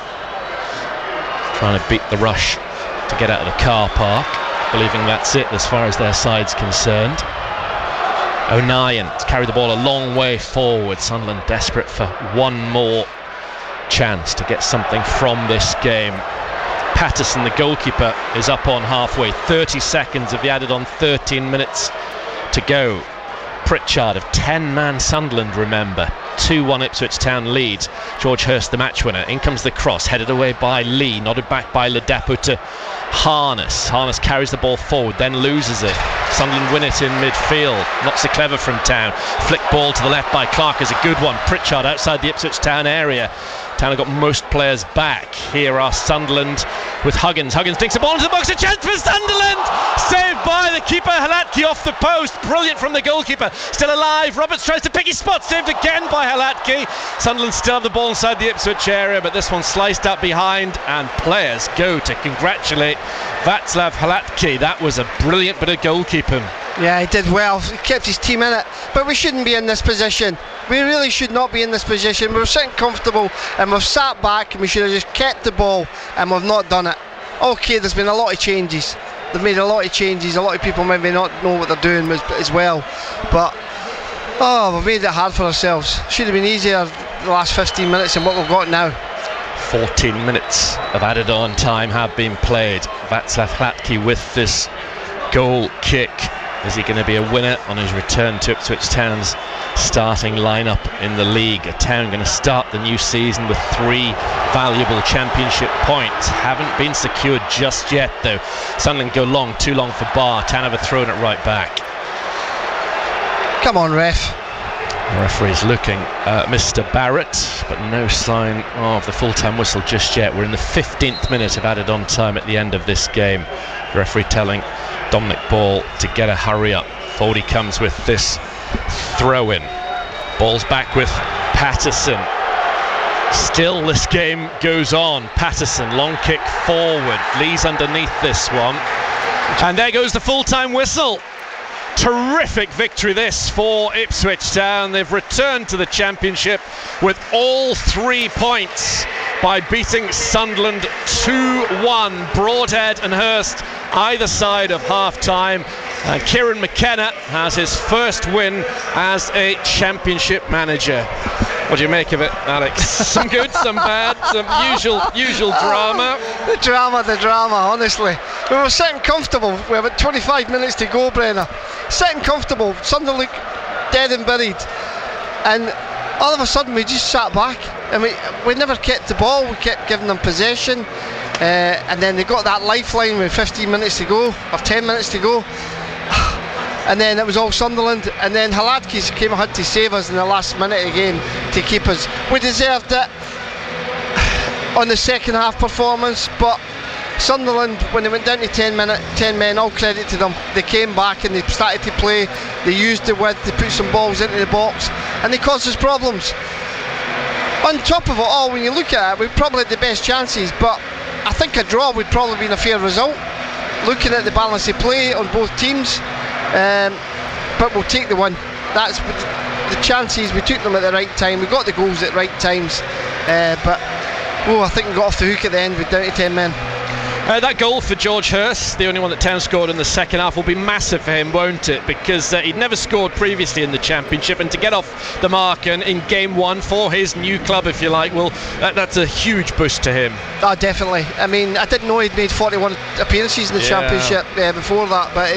trying to beat the rush to get out of the car park, believing that's it as far as their side's concerned. O'Nien has carried the ball a long way forward. Sunderland desperate for one more chance to get something from this game. Patterson, the goalkeeper, is up on halfway. 30 seconds of the added on 13 minutes to go. Pritchard of 10-man Sunderland, remember. 2-1 Ipswich Town leads. George Hurst, the match winner. In comes the cross, headed away by Lee, nodded back by Ladapo to Harness. Harness carries the ball forward, then loses it. Sunderland win it in midfield. Not so clever from Town. Flick ball to the left by Clark is a good one. Pritchard outside the Ipswich Town area. Town have got most players back. Here are Sunderland with Huggins. Huggins dinks the ball into the box. A chance for Sunderland! Saved by the keeper, Halatki off the post. Brilliant from the goalkeeper. Still alive. Roberts tries to pick his spot. Saved again by Halatki. Sunderland still have the ball inside the Ipswich area, but this one sliced up behind, and players go to congratulate Václav Halatki. That was a brilliant bit of goalkeeping.
Yeah, he did well. He kept his team in it. But we shouldn't be in this position. We really should not be in this position. We were sitting comfortable and we've sat back, and we should have just kept the ball, and we've not done it. Okay, there's been a lot of changes. They've made a lot of changes. A lot of people maybe not know what they're doing as well. But we've made it hard for ourselves. Should have been easier the last 15 minutes than what we've got now.
14 minutes of added on time have been played. Václav Halatki with this goal kick. Is he going to be a winner on his return to Ipswich Town's starting lineup in the league? A Town going to start the new season with 3 valuable championship points. Haven't been secured just yet, though. Sunderland go long, too long for Barr. Town have a throw it right back.
Come on, ref.
The referee's looking at Mr. Barrett, but no sign of the full-time whistle just yet. We're in the 15th minute of added on time at the end of this game. The referee telling Dominic Ball to get a hurry up. Forward he comes with this throw-in. Ball's back with Patterson. Still this game goes on. Patterson, long kick forward. Lee's underneath this one. And there goes the full-time whistle. Terrific victory this for Ipswich Town. They've returned to the Championship with all 3 points by beating Sunderland 2-1. Broadhead and Hurst either side of half-time. And Kieran McKenna has his first win as a Championship manager. What do you make of it, Alex? Some good, some bad, some usual drama.
The drama, honestly. We were sitting comfortable. We have 25 minutes to go, Brenner. Sitting comfortable. Sunderland looked dead and buried. And all of a sudden we just sat back and we never kept the ball. We kept giving them possession. And then they got that lifeline with 15 minutes to go, or 10 minutes to go. And then it was all Sunderland, and then Haladkis came and had to save us in the last minute of the game to keep us. We deserved it on the second half performance, but Sunderland, when they went down to 10 men, all credit to them. They came back and they started to play. They used the width, they put some balls into the box, and they caused us problems. On top of it all, when you look at it, we probably had the best chances, but I think a draw would probably been a fair result, looking at the balance of play on both teams. But we'll take the win. That's the chances. We took them at the right time. We got the goals at the right times. But I think we got off the hook at the end with down to 10 men.
That goal for George Hurst, the only one that Town scored in the second half, will be massive for him, won't it? Because he'd never scored previously in the Championship, and to get off the mark and in game 1 for his new club, if you like, well, that's a huge boost to him.
Oh, definitely. I mean, I didn't know he'd made 41 appearances in the Championship before that, but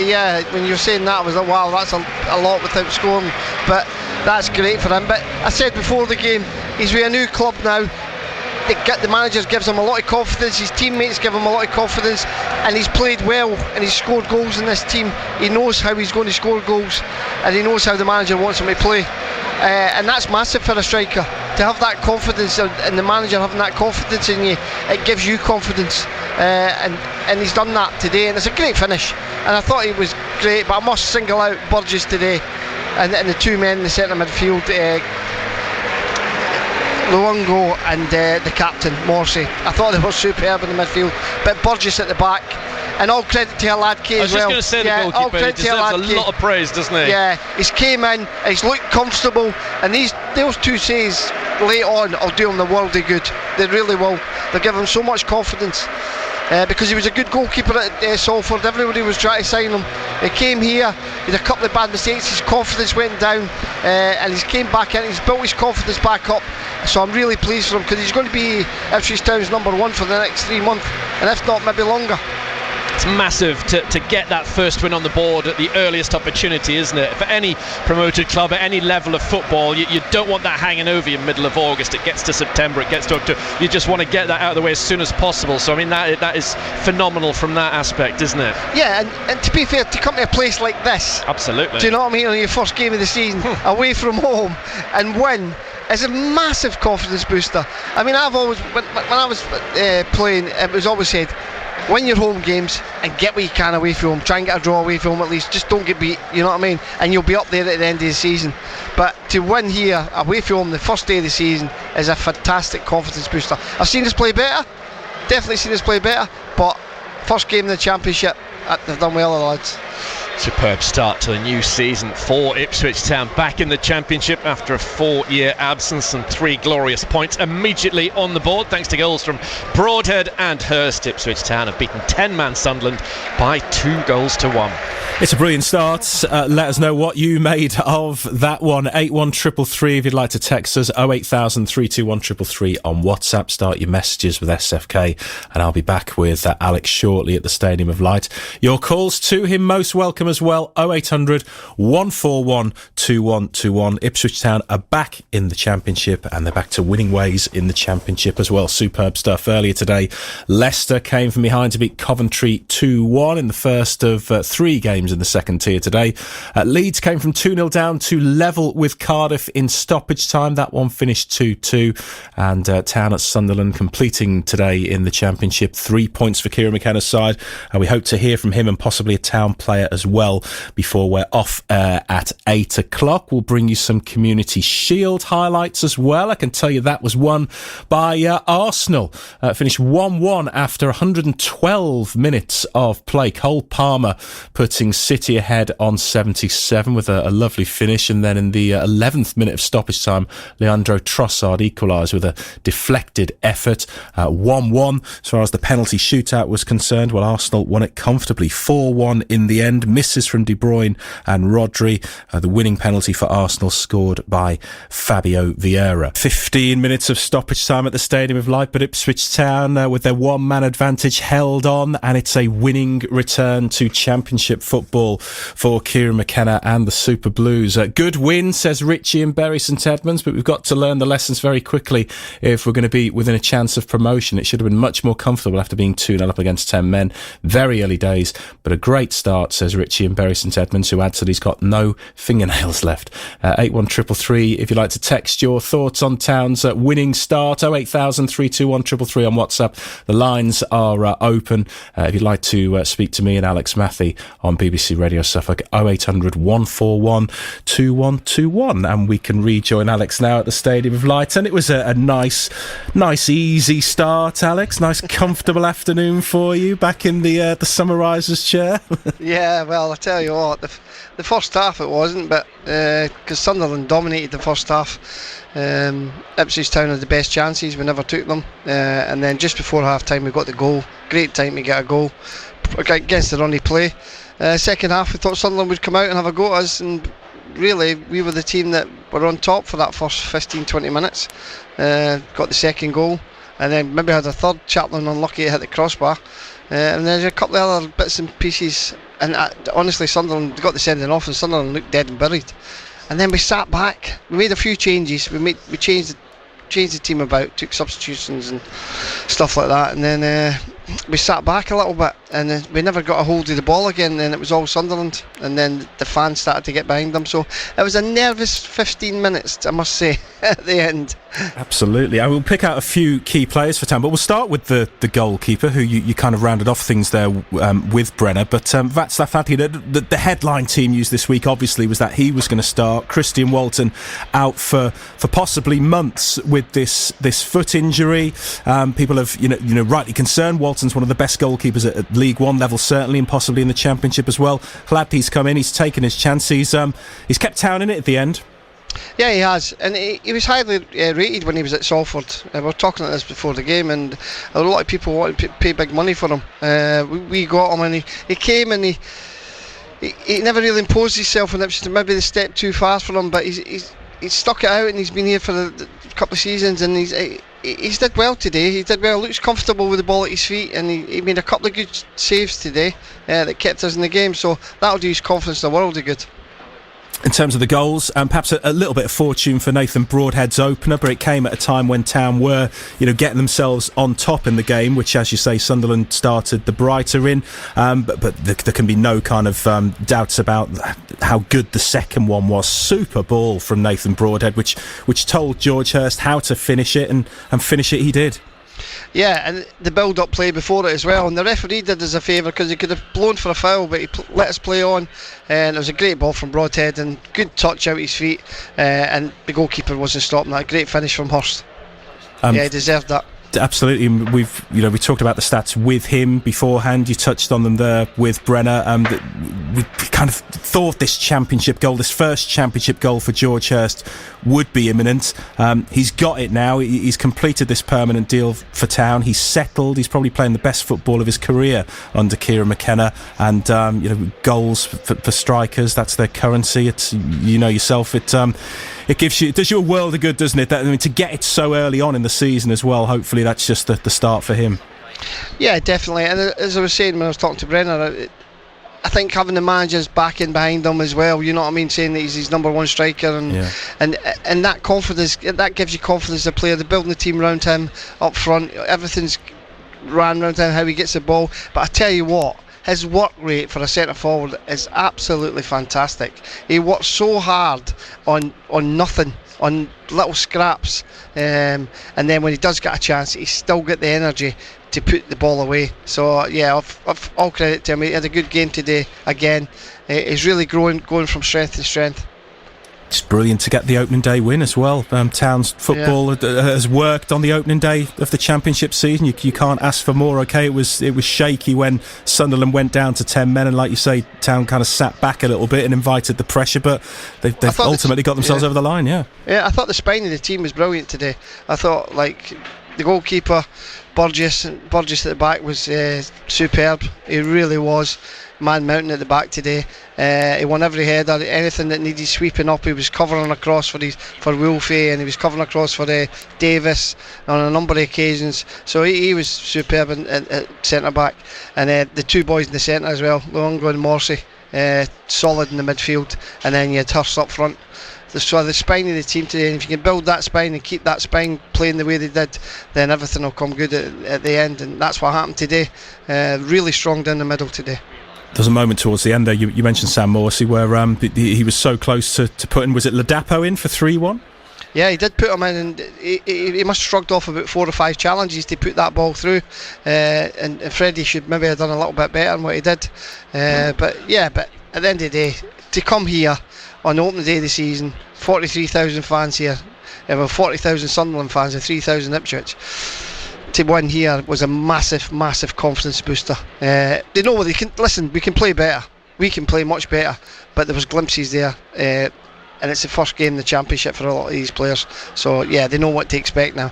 when you're saying that, I was like, wow, that's a lot without scoring, but that's great for him. But I said before the game, he's with a new club now. The manager gives him a lot of confidence, his teammates give him a lot of confidence, and he's played well and he's scored goals in this team. He knows how he's going to score goals, and he knows how the manager wants him to play, and that's massive for a striker, to have that confidence, and the manager having that confidence in you. It gives you confidence, and he's done that today, and it's a great finish. And I thought he was great, but I must single out Burgess today, and the 2 men in the centre midfield, Luongo and the captain, Morsey. I thought they were superb in the midfield, but Burgess at the back. And all credit to Haladkis as well.
I was just going to say the goalkeeper, he deserves a lot of praise, doesn't he?
Yeah, he's came in, he's looked comfortable, and those 2 saves late on will do him the world of good. They really will. They'll give him so much confidence. Because he was a good goalkeeper at Salford. Everybody was trying to sign him. He came here, he had a couple of bad mistakes, his confidence went down, and he's came back in, he's built his confidence back up. So I'm really pleased for him, because he's going to be Ipswich Town's number 1 for the next 3 months, and if not, maybe longer.
It's massive to get that first win on the board at the earliest opportunity, isn't it? For any promoted club at any level of football, you don't want that hanging over you in the middle of August. It gets to September, it gets to October. You just want to get that out of the way as soon as possible. So I mean, that is phenomenal from that aspect, isn't it?
Yeah, and to be fair, to come to a place like this,
absolutely.
Do you know what I mean? On your first game of the season, away from home, and win is a massive confidence booster. I mean, I've always, when I was playing, it was always said, win your home games and get what you can away from home. Try and get a draw away from home at least. Just don't get beat, you know what I mean? And you'll be up there at the end of the season. But to win here away from home the first day of the season is a fantastic confidence booster. I've seen us play better, definitely seen us play better, but first game in the Championship, they've done well, the lads.
Superb start to the new season for Ipswich Town, back in the Championship after a 4-year absence, and 3 glorious points immediately on the board thanks to goals from Broadhead and Hurst. Ipswich Town have beaten 10-man Sunderland by 2 goals to 1.
It's a brilliant start. Let us know what you made of that one. 81333 if you'd like to text us. 08000 321 333 on WhatsApp. Start your messages with SFK, and I'll be back with Alex shortly at the Stadium of Light. Your calls to him most welcome as well. 0800 141 2121. Ipswich Town are back in the Championship, and they're back to winning ways in the Championship as well. Superb stuff. Earlier today, Leicester came from behind to beat Coventry 2-1 in the first of 3 games in the second tier today. Leeds came from 2-0 down to level with Cardiff in stoppage time. That one finished 2-2. And Town at Sunderland completing today in the Championship. 3 points for Kieran McKenna's side. And we hope to hear from him and possibly a Town player as well before we're off at 8 o'clock. We'll bring you some Community Shield highlights as well. I can tell you that was won by Arsenal. Finished 1-1 after 112 minutes of play. Cole Palmer putting City ahead on 77 with a lovely finish, and then in the 11th minute of stoppage time, Leandro Trossard equalised with a deflected effort. 1-1 as far as the penalty shootout was concerned. Well, Arsenal won it comfortably 4-1 in the end. Misses from De Bruyne and Rodri. The winning penalty for Arsenal scored by Fabio Vieira. 15 minutes of stoppage time at the Stadium of Light, but Ipswich Town with their one-man advantage held on, and it's a winning return to Championship football for Kieran McKenna and the Super Blues. Good win, says Richie in Bury St Edmunds, but we've got to learn the lessons very quickly if we're going to be within a chance of promotion. It should have been much more comfortable after being 2-0 up against 10 men. Very early days, but a great start, says Richie in Bury St Edmunds, who adds that he's got no fingernails left. 81333 if you'd like to text your thoughts on Town's winning start. 08000 321 333 on WhatsApp. The lines are open. If you'd like to speak to me and Alex Matthey on BBC Radio Suffolk, 0800 141 2121, and we can rejoin Alex now at the Stadium of Light. And it was a nice easy start, Alex. Nice comfortable afternoon for you back in the summariser's chair.
Yeah, well, I tell you what, the first half it wasn't, but because Sunderland dominated the first half. Ipswich Town had the best chances, we never took them, and then just before half time we got the goal. Great time to get a goal against the runny play. Second half we thought Sunderland would come out and have a go at us, and really we were the team that were on top for that first 15-20 minutes. Got the second goal, and then maybe had a third. Chaplin unlucky to hit the crossbar, and there's a couple of other bits and pieces, and honestly Sunderland got the sending off and Sunderland looked dead and buried. And then we sat back, we made a few changes, we changed the team about, took substitutions and stuff like that, and then we sat back a little bit, and we never got a hold of the ball again. Then it was all Sunderland, and then the fans started to get behind them, so it was a nervous 15 minutes, I must say, at the end.
Absolutely. I will pick out a few key players for Town, but we'll start with the goalkeeper, who you kind of rounded off things there with Brenner. But Václav Fati, the headline team news this week obviously was that he was going to start. Christian Walton out for possibly months with this foot injury. People have rightly concerned. Walton's one of the best goalkeepers at League One level, certainly, and possibly in the Championship as well. Glad he's come in. He's taken his chance. He's kept Town in it at the end.
Yeah, he has, and he was highly rated when he was at Salford. We were talking about this before the game, and a lot of people wanted to pay big money for him. We got him, and he came, and he never really imposed himself on Ipswich. Maybe the step too fast for him, but he's stuck it out, and he's been here for a couple of seasons, and he's did well today. He did well. Looks comfortable with the ball at his feet, and he made a couple of good saves today that kept us in the game. So that'll do his confidence the world of good.
In terms of the goals, perhaps a little bit of fortune for Nathan Broadhead's opener, but it came at a time when Town were, getting themselves on top in the game, which, as you say, Sunderland started the brighter in. But there can be no kind of doubts about how good the second one was. Super ball from Nathan Broadhead, which told George Hurst how to finish it, and finish it he did.
Yeah, and the build-up play before it as well, and the referee did us a favour because he could have blown for a foul, but he let us play on, and it was a great ball from Broadhead and good touch out his feet, and the goalkeeper wasn't stopping that. Great finish from Hurst. He deserved that.
Absolutely. We talked about the stats with him beforehand. You touched on them there with Brenner. We kind of thought this championship goal, this first championship goal for George Hurst, would be imminent. He's got it now. He's completed this permanent deal for Town. He's settled. He's probably playing the best football of his career under Kieran McKenna. And goals for strikers, that's their currency. It's yourself. It does you a world of good, doesn't it? To get it so early on in the season as well. Hopefully that's just the start for him.
Yeah, definitely. And as I was saying when I was talking to Brenner, I think having the managers backing behind him as well, you know what I mean, saying that he's his number one striker, and that confidence, that gives you confidence as a player. They're building the team around him up front. Everything's ran around him, how he gets the ball. But I tell you what, his work rate for a centre forward is absolutely fantastic. He works so hard on nothing, on little scraps, and then when he does get a chance, he's still got the energy to put the ball away. So yeah, I've all credit to him. He had a good game today again. He's really going from strength to strength.
It's brilliant to get the opening day win as well. Town's football has worked on the opening day of the championship season. You can't ask for more. Okay, it was shaky when Sunderland went down to 10 men, and like you say, Town kind of sat back a little bit and invited the pressure, but they've ultimately got themselves over the line. Yeah, I
thought the spine of the team was brilliant today. I thought the goalkeeper Burgess at the back was superb. He really was. Man mountain at the back today. He won every header. Anything that needed sweeping up, he was covering across for Wolfie, and he was covering across for Davis on a number of occasions. So he was superb at centre back, and the two boys in the centre as well, Luongo and Morsey, solid in the midfield, and then you had Hurst up front. So the spine of the team today, and if you can build that spine and keep that spine playing the way they did, then everything will come good at the end, and that's what happened today. Really strong down the middle today.
There's a moment towards the end there, you mentioned Sam Morsey, where he was so close to putting, was it Ladapo in for 3-1?
Yeah, he did put him in, and he must have shrugged off about 4 or 5 challenges to put that ball through, and Freddie should maybe have done a little bit better than what he did. But at the end of the day, to come here on the opening day of the season, 43,000 fans here, 40,000 Sunderland fans and 3,000 Ipswich, to win here was a massive confidence booster. They know what they can. Listen, we can play better, we can play much better, but there was glimpses there, and it's the first game in the championship for a lot of these players, so yeah, they know what to expect now.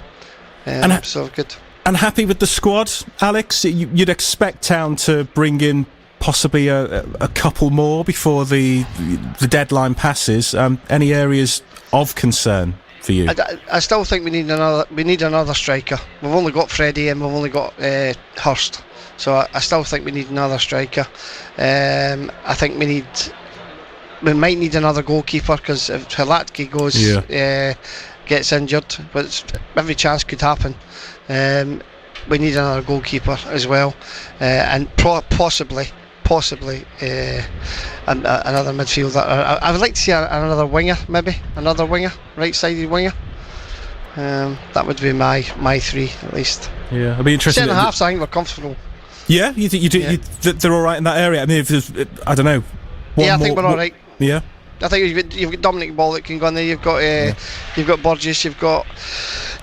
So good.
And happy with the squad, Alex? You'd expect Town to bring in possibly a couple more before the deadline passes. Any areas of concern for you?
I still think we need another striker. We've only got Freddie and we've only got Hurst, so I still think we need another striker. I think we might need another goalkeeper, because if Halatki goes, gets injured, but every chance could happen. We need another goalkeeper as well, and possibly another midfielder. I would like to see another winger, right-sided winger. That would be my 3 at least.
Yeah, I'd be interested.
Centre halves, I think we're comfortable.
Yeah, you do. They're all right in that area. I mean, if there's, I don't know.
I think we're all right.
Yeah.
I think you've got Dominic Ball that can go in there. You've got Burgess. You've got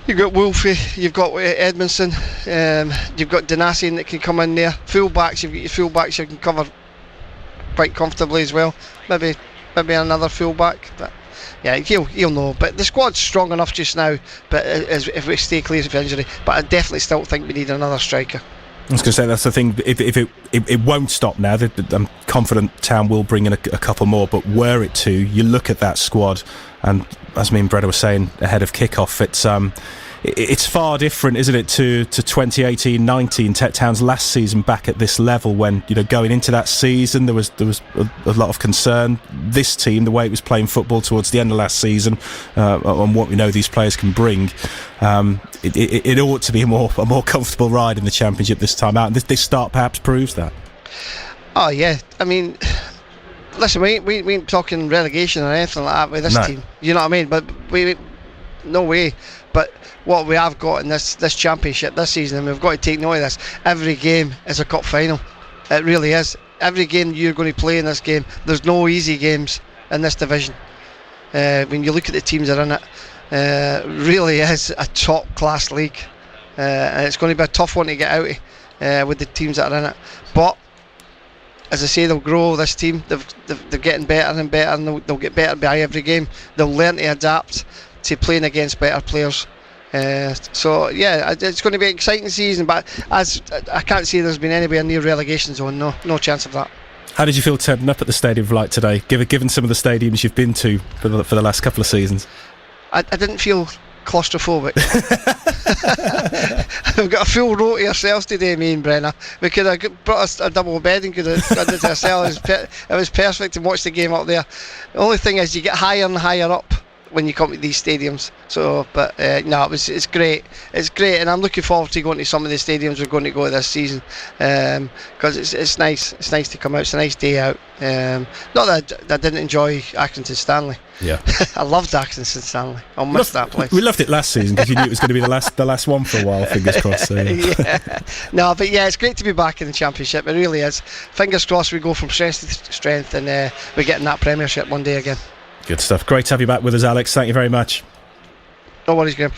Wolfie. You've got Edmondson. You've got Danassian that can come in there. Fullbacks. You've got your fullbacks you can cover quite comfortably as well. Maybe another fullback. But yeah, he'll know. But the squad's strong enough just now. But if we stay clear of injury, but I definitely still think we need another striker.
I was going to say, that's the thing. If it won't stop now, I'm confident Town will bring in a couple more. But were it to, you look at that squad, and as me and Breda were saying ahead of kick-off, it's far different, isn't it, to 2018-19, Town's last season back at this level, when going into that season there was a lot of concern. This team, the way it was playing football towards the end of last season, on what we know these players can bring, it ought to be a more comfortable ride in the Championship this time out, and this start perhaps proves that.
Oh yeah, I mean, listen, we ain't talking relegation or anything like that with this team, you know what I mean, but we no way. But what we have got in this championship this season, and we've got to take note of this, every game is a cup final. It really is. Every game you're going to play in this game, there's no easy games in this division. When you look at the teams that are in it, really is a top class league. and it's going to be a tough one to get out of with the teams that are in it. But as I say, they'll grow. This team, they're getting better and better, and they'll get better by every game. They'll learn to adapt to playing against better players. So yeah, it's going to be an exciting season, but as I can't see there's been anywhere near relegation zone. No chance of that.
How did you feel turning up at the Stadium of Light today, given some of the stadiums you've been to for the last couple of seasons?
I didn't feel claustrophobic. We've got a full row to ourselves today, me and Brenna. We could have brought a double bed and could have done it to ourselves. It was perfect to watch the game up there. The only thing is you get higher and higher up when you come to these stadiums. So, but it's great. It's great, and I'm looking forward to going to some of the stadiums we're going to go this season, because it's nice. It's nice to come out. It's a nice day out. Not that I didn't enjoy Accrington Stanley.
Yeah,
I loved Accrington Stanley. I missed that place.
We loved it last season because you knew it was going to be the last one for a while. Fingers crossed. So, yeah.
No, but yeah, it's great to be back in the Championship. It really is. Fingers crossed we go from strength to strength, and we're getting that Premiership one day again.
Good stuff. Great to have you back with us, Alex. Thank you very much.
No worries, Graham.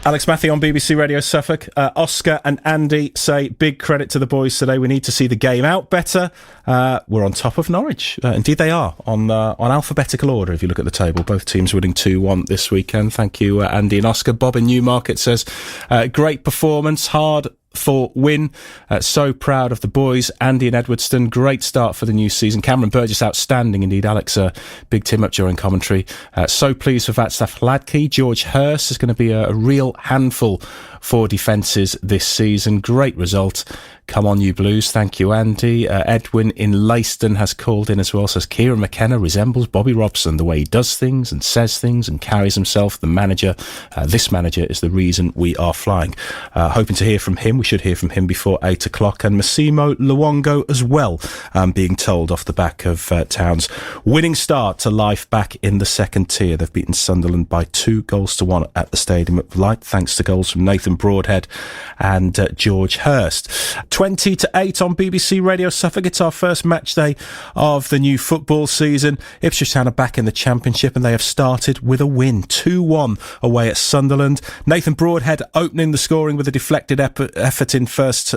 Alex Matthew on BBC Radio Suffolk. Oscar and Andy say big credit to the boys today. We need to see the game out better. We're on top of Norwich. Indeed they are, on alphabetical order if you look at the table. Both teams winning 2-1 this weekend. Thank you, Andy and Oscar. Bob in Newmarket says great performance, hard for win. So proud of the boys. Andy and Edwardstone, great start for the new season. Cameron Burgess, outstanding indeed. Alex bigged him up during commentary. So pleased with that stuff. Ladkey, George Hurst is going to be a real handful for defences this season. Great result. Come on, you Blues. Thank you, Andy. Edwin in Leiston has called in as well. Says Kieran McKenna resembles Bobby Robson, the way he does things and says things and carries himself. The manager, this manager, is the reason we are flying. Hoping to hear from him. We should hear from him before 8 o'clock. And Massimo Luongo as well, being told off the back of Town's winning start to life back in the second tier. They've beaten Sunderland by 2-1 at the Stadium of Light, thanks to goals from Nathan Broadhead and George Hurst. 20-8 on BBC Radio Suffolk. It's our first match day of the new football season. Ipswich Town are back in the Championship, and they have started with a win, 2-1 away at Sunderland. Nathan Broadhead opening the scoring with a deflected effort in first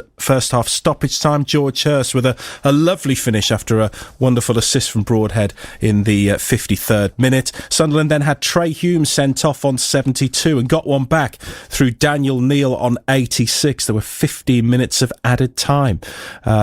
half stoppage time. George Hurst with a lovely finish after a wonderful assist from Broadhead in the 53rd minute. Sunderland then had Trey Hume sent off on 72 and got one back through Daniel Neal on 86. There were 15 minutes of added time.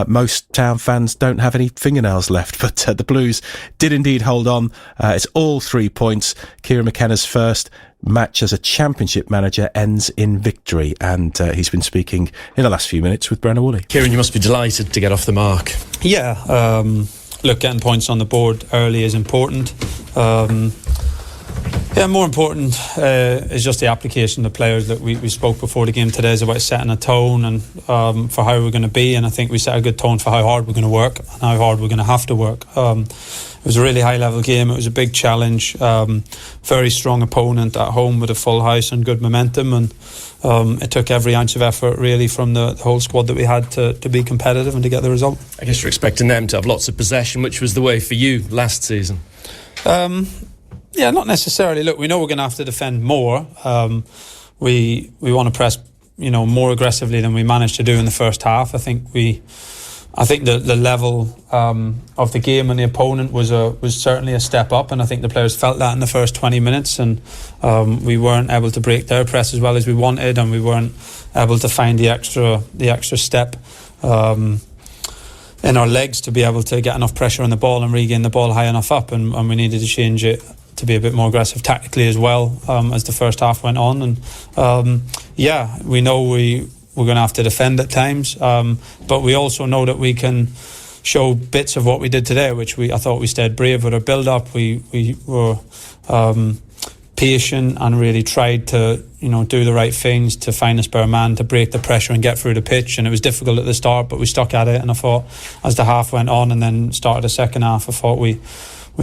Most Town fans don't have any fingernails left, but the Blues did indeed hold on. It's all 3 points. Kieran McKenna's first match as a Championship manager ends in victory, and he's been speaking in the last few minutes with Brenna Woolley.
Kieran, you must be delighted to get off the mark.
Yeah, look, getting points on the board early is important. Yeah, more important is just the application of the players that we spoke before the game today is about setting a tone and for how we're going to be, and I think we set a good tone for how hard we're going to work and how hard we're going to have to work. It was a really high level game. It was a big challenge, very strong opponent at home with a full house and good momentum, and it took every ounce of effort really from the whole squad that we had to be competitive and to get the result.
I guess you're expecting them to have lots of possession, which was the way for you last season.
Yeah, not necessarily. Look, we know we're going to have to defend more. We want to press, more aggressively than we managed to do in the first half. I think the level of the game and the opponent was certainly a step up, and I think the players felt that in the first 20 minutes, and we weren't able to break their press as well as we wanted, and we weren't able to find the extra step in our legs to be able to get enough pressure on the ball and regain the ball high enough up, and we needed to change it to be a bit more aggressive tactically as well as the first half went on. And we know we're going to have to defend at times, but we also know that we can show bits of what we did today, which I thought we stayed brave with our build-up. We were patient and really tried to do the right things to find a spare man to break the pressure and get through the pitch, and it was difficult at the start, but we stuck at it, and I thought as the half went on and then started the second half, I thought we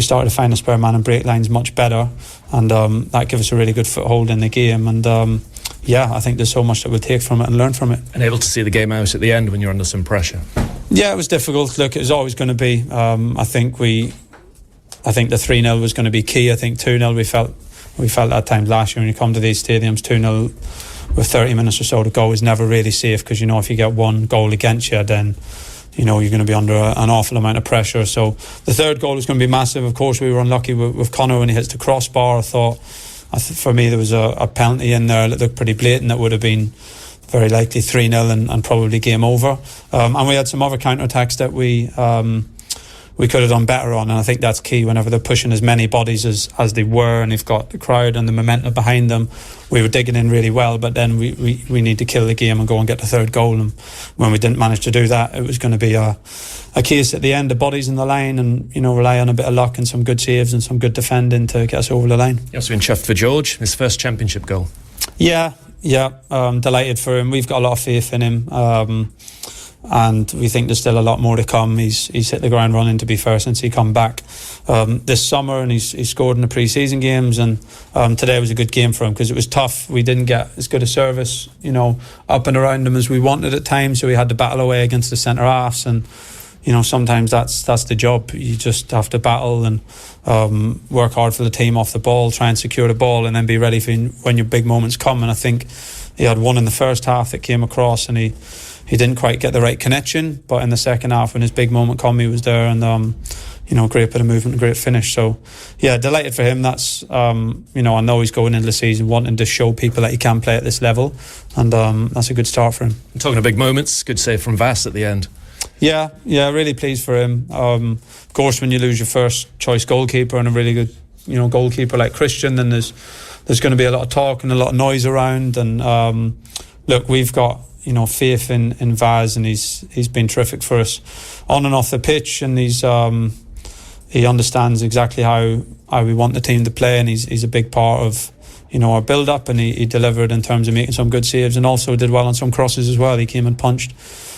started to find a spare man and break lines much better, and that gave us a really good foothold in the game, and I think there's so much that we'll take from it and learn from it.
And able to see the game out at the end when you're under some pressure.
Yeah, it was difficult. Look, it was always going to be. I think the 3-0 was going to be key. I think 2-0 we felt at times last year when you come to these stadiums, 2-0 with 30 minutes or so to go is never really safe, because you know if you get one goal against you, then you know you're going to be under an awful amount of pressure. So the third goal is going to be massive. Of course, we were unlucky with Connor when he hits the crossbar. I thought, for me, there was a penalty in there that looked pretty blatant. That would have been very likely 3-0 and probably game over. And we had some other counter-attacks that we could have done better on, and I think that's key. Whenever they're pushing as many bodies as they were, and they've got the crowd and the momentum behind them, we were digging in really well, but then we need to kill the game and go and get the third goal. And when we didn't manage to do that, it was going to be a case at the end of bodies in the line, and you know, rely on a bit of luck and some good saves and some good defending to get us over the line.
You've also been chuffed for George, his first championship goal.
Yeah, delighted for him. We've got a lot of faith in him. And we think there's still a lot more to come. He's hit the ground running, to be fair, since he come back this summer, and he's scored in the pre-season games, and today was a good game for him because it was tough. We didn't get as good a service, you know, up and around him as we wanted at times, so we had to battle away against the centre halves, and you know, sometimes that's the job. You just have to battle and work hard for the team off the ball, try and secure the ball, and then be ready for when your big moments come. And I think he had one in the first half that came across, and he didn't quite get the right connection, but in the second half when his big moment come, he was there, and you know, great bit of movement and great finish. So yeah, delighted for him. That's you know, I know he's going into the season wanting to show people that he can play at this level, and that's a good start for him.
And talking of big moments, good save from Vass at the end.
Yeah, really pleased for him. Of course, when you lose your first choice goalkeeper and a really good, you know, goalkeeper like Christian, then there's going to be a lot of talk and a lot of noise around. And look, we've got, you know, faith in Vaz, and he's been terrific for us on and off the pitch, and he understands exactly how we want the team to play, and he's a big part of, you know, our build up, and he delivered in terms of making some good saves, and also did well on some crosses as well. He came and punched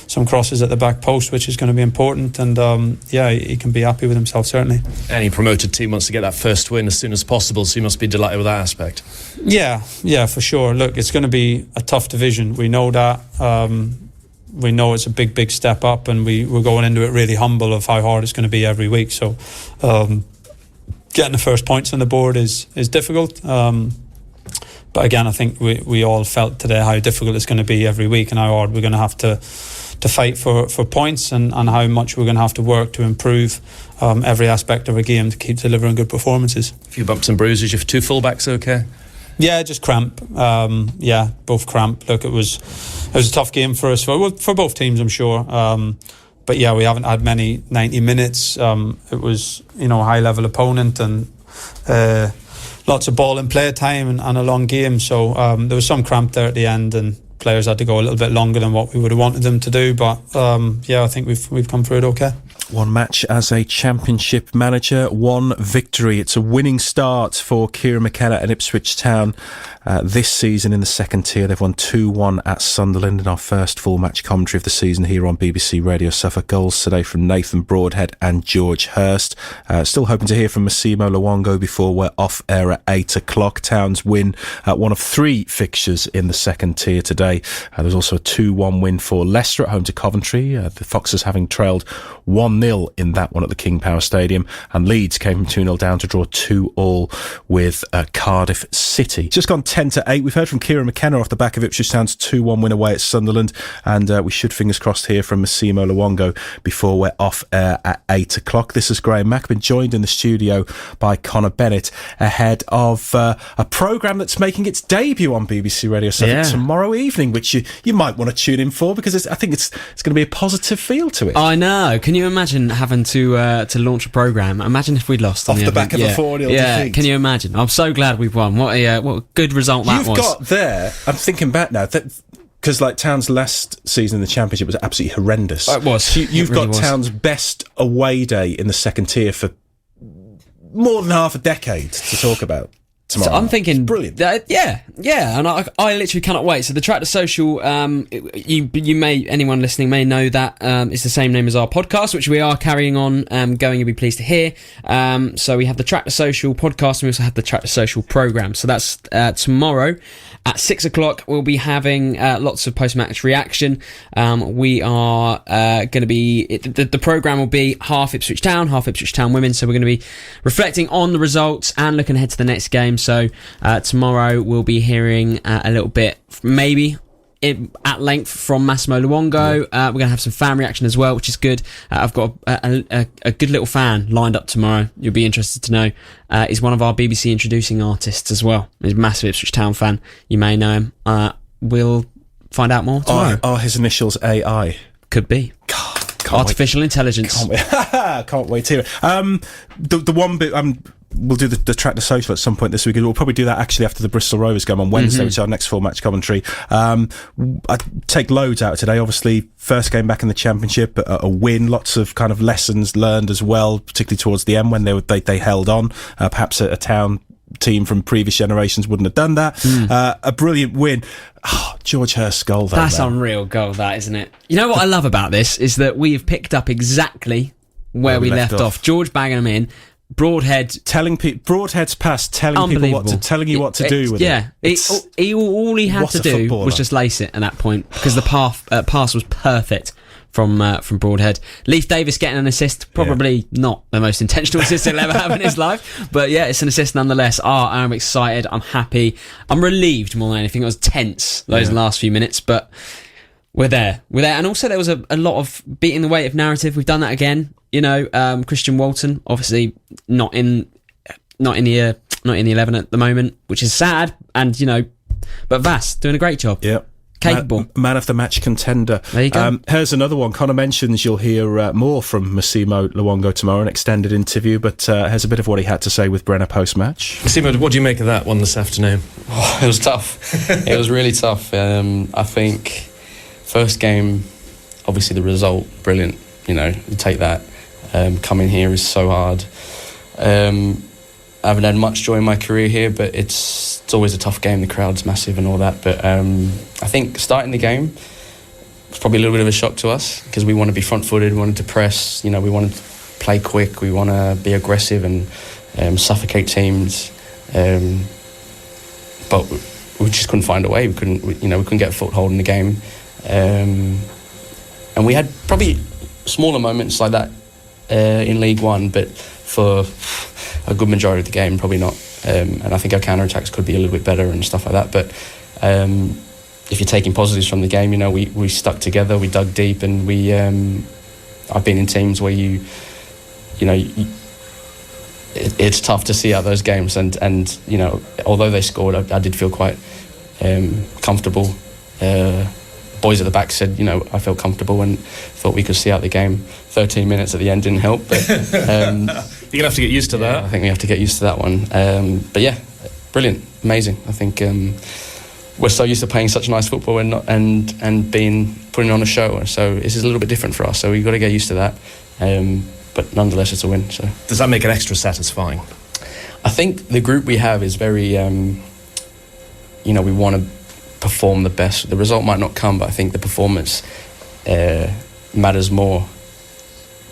some crosses at the back post, which is going to be important, and he can be happy with himself, certainly.
Any promoted team wants to get that first win as soon as possible, so you must be delighted with that aspect.
Yeah, for sure. Look, it's going to be a tough division. We know that. We know it's a big step up, and we're going into it really humble of how hard it's going to be every week. So getting the first points on the board is difficult. But again, I think we all felt today how difficult it's going to be every week, and how hard we're going to have to fight for points, and how much we're going to have to work to improve every aspect of our game to keep delivering good performances.
A few bumps and bruises. You have two fullbacks, okay?
Yeah, just cramp. Both cramp. Look, it was a tough game for us, for both teams, I'm sure. But yeah, we haven't had many 90 minutes. It was, you know, a high level opponent, and lots of ball and play time, and a long game. So there was some cramp there at the end, and players had to go a little bit longer than what we would have wanted them to do. But I think we've come through it okay.
One match as a Championship manager, one victory. It's a winning start for Kieran McKenna and Ipswich Town this season in the second tier. They've won 2-1 at Sunderland in our first full match commentary of the season here on BBC Radio Suffolk. Goals today from Nathan Broadhead and George Hurst. Still hoping to hear from Massimo Luongo before we're off air at 8 o'clock. Towns win one of three fixtures in the second tier today. There's also a 2-1 win for Leicester at home to Coventry. The Foxes having trailed 1-0 in that one at the King Power Stadium, and Leeds came from 2-0 down to draw 2-2 with Cardiff City. Just gone 10-8. We've heard from Kieran McKenna off the back of Ipswich Town's 2-1 win away at Sunderland, and we should, fingers crossed, hear from Massimo Luongo before we're off air at 8 o'clock. This is Graham Mack, been joined in the studio by Connor Bennett ahead of a programme that's making its debut on BBC Radio Suffolk tomorrow evening, which you might want to tune in for, because I think it's going to be a positive feel to it.
I know. Can you imagine having to launch a programme? Imagine if we'd lost
off the back of a 4-0 defeat.
Can you imagine? I'm so glad we've won. What a good result that was.
You've got there, I'm thinking back now, because like Town's last season in the Championship was absolutely horrendous.
It was.
You've got Town's best away day in the second tier for more than half a decade to talk about tomorrow.
So I'm thinking,
brilliant.
And I literally cannot wait. So the Tractor Social, anyone listening may know that it's the same name as our podcast, which we are carrying on, going. You'll be pleased to hear. So we have the Tractor Social podcast, and we also have the Tractor Social program. So that's tomorrow At 6 o'clock, we'll be having lots of post-match reaction. We are going to be... The programme will be half Ipswich Town, half Ipswich Town women. So we're going to be reflecting on the results and looking ahead to the next game. So tomorrow we'll be hearing a little bit, maybe... at length from Massimo Luongo. We're going to have some fan reaction as well, which is good. I've got a good little fan lined up tomorrow. You'll be interested to know. He's one of our BBC introducing artists as well. He's a massive Ipswich Town fan. You may know him. We'll find out more tomorrow.
Are his initials AI?
Could be. Artificial intelligence.
Can't wait to hear it. The one bit... we'll do the track to social at some point this week. We'll probably do that actually after the Bristol Rovers game on Wednesday, which is our next full match commentary. I take loads out today. Obviously, first game back in the Championship, a win, lots of kind of lessons learned as well, particularly towards the end when they held on. Perhaps a Town team from previous generations wouldn't have done that. A brilliant win. George Hurst's goal, though.
That's an unreal goal, that, isn't it? You know what I love about this is that we have picked up exactly where we left off. George banging him in. Broadhead Broadhead's pass telling people telling you what to do with it.
All
he had to do was just lace it at that point, because the pass was perfect from Broadhead. Leif Davis getting an assist, probably not the most intentional assist he'll ever have in his life, but yeah, it's an assist nonetheless. I'm excited, I'm happy, I'm relieved more than anything. It was tense those last few minutes, but we're there, and also there was a lot of beating the weight of narrative. We've done that again. You know, Christian Walton, obviously not in the 11 at the moment, which is sad. And but Vass doing a great job.
Yeah,
capable,
man of the match contender.
There you go.
Here's another one. Connor mentions you'll hear more from Massimo Luongo tomorrow, an extended interview. But here's a bit of what he had to say with Brenner post match.
Massimo, what do you make of that one this afternoon?
It was tough. It was really tough. I think first game, obviously the result, brilliant. You take that. Coming here is so hard. I haven't had much joy in my career here, but it's always a tough game. The crowd's massive and all that. But I think starting the game was probably a little bit of a shock to us, because we want to be front-footed, we wanted to press, we wanted to play quick, we want to be aggressive and suffocate teams. But we just couldn't find a way. We couldn't get a foothold in the game. And we had probably smaller moments like that in League One, but for a good majority of the game, probably not. And I think our counter-attacks could be a little bit better and stuff like that. But if you're taking positives from the game, we stuck together, we dug deep, and I've been in teams where it's tough to see out those games, and although they scored, I did feel quite comfortable. Boys at the back said, I felt comfortable and thought we could see out the game. 13 minutes at the end didn't help, but
you're gonna have to get used to that.
I think we have to get used to that one. But yeah, brilliant, amazing. I think we're so used to playing such nice football and putting on a show, so this is a little bit different for us. So we've got to get used to that. But nonetheless, it's a win. So
does that make it extra satisfying?
I think the group we have is very, we want to perform the best. The result might not come, but I think the performance matters more,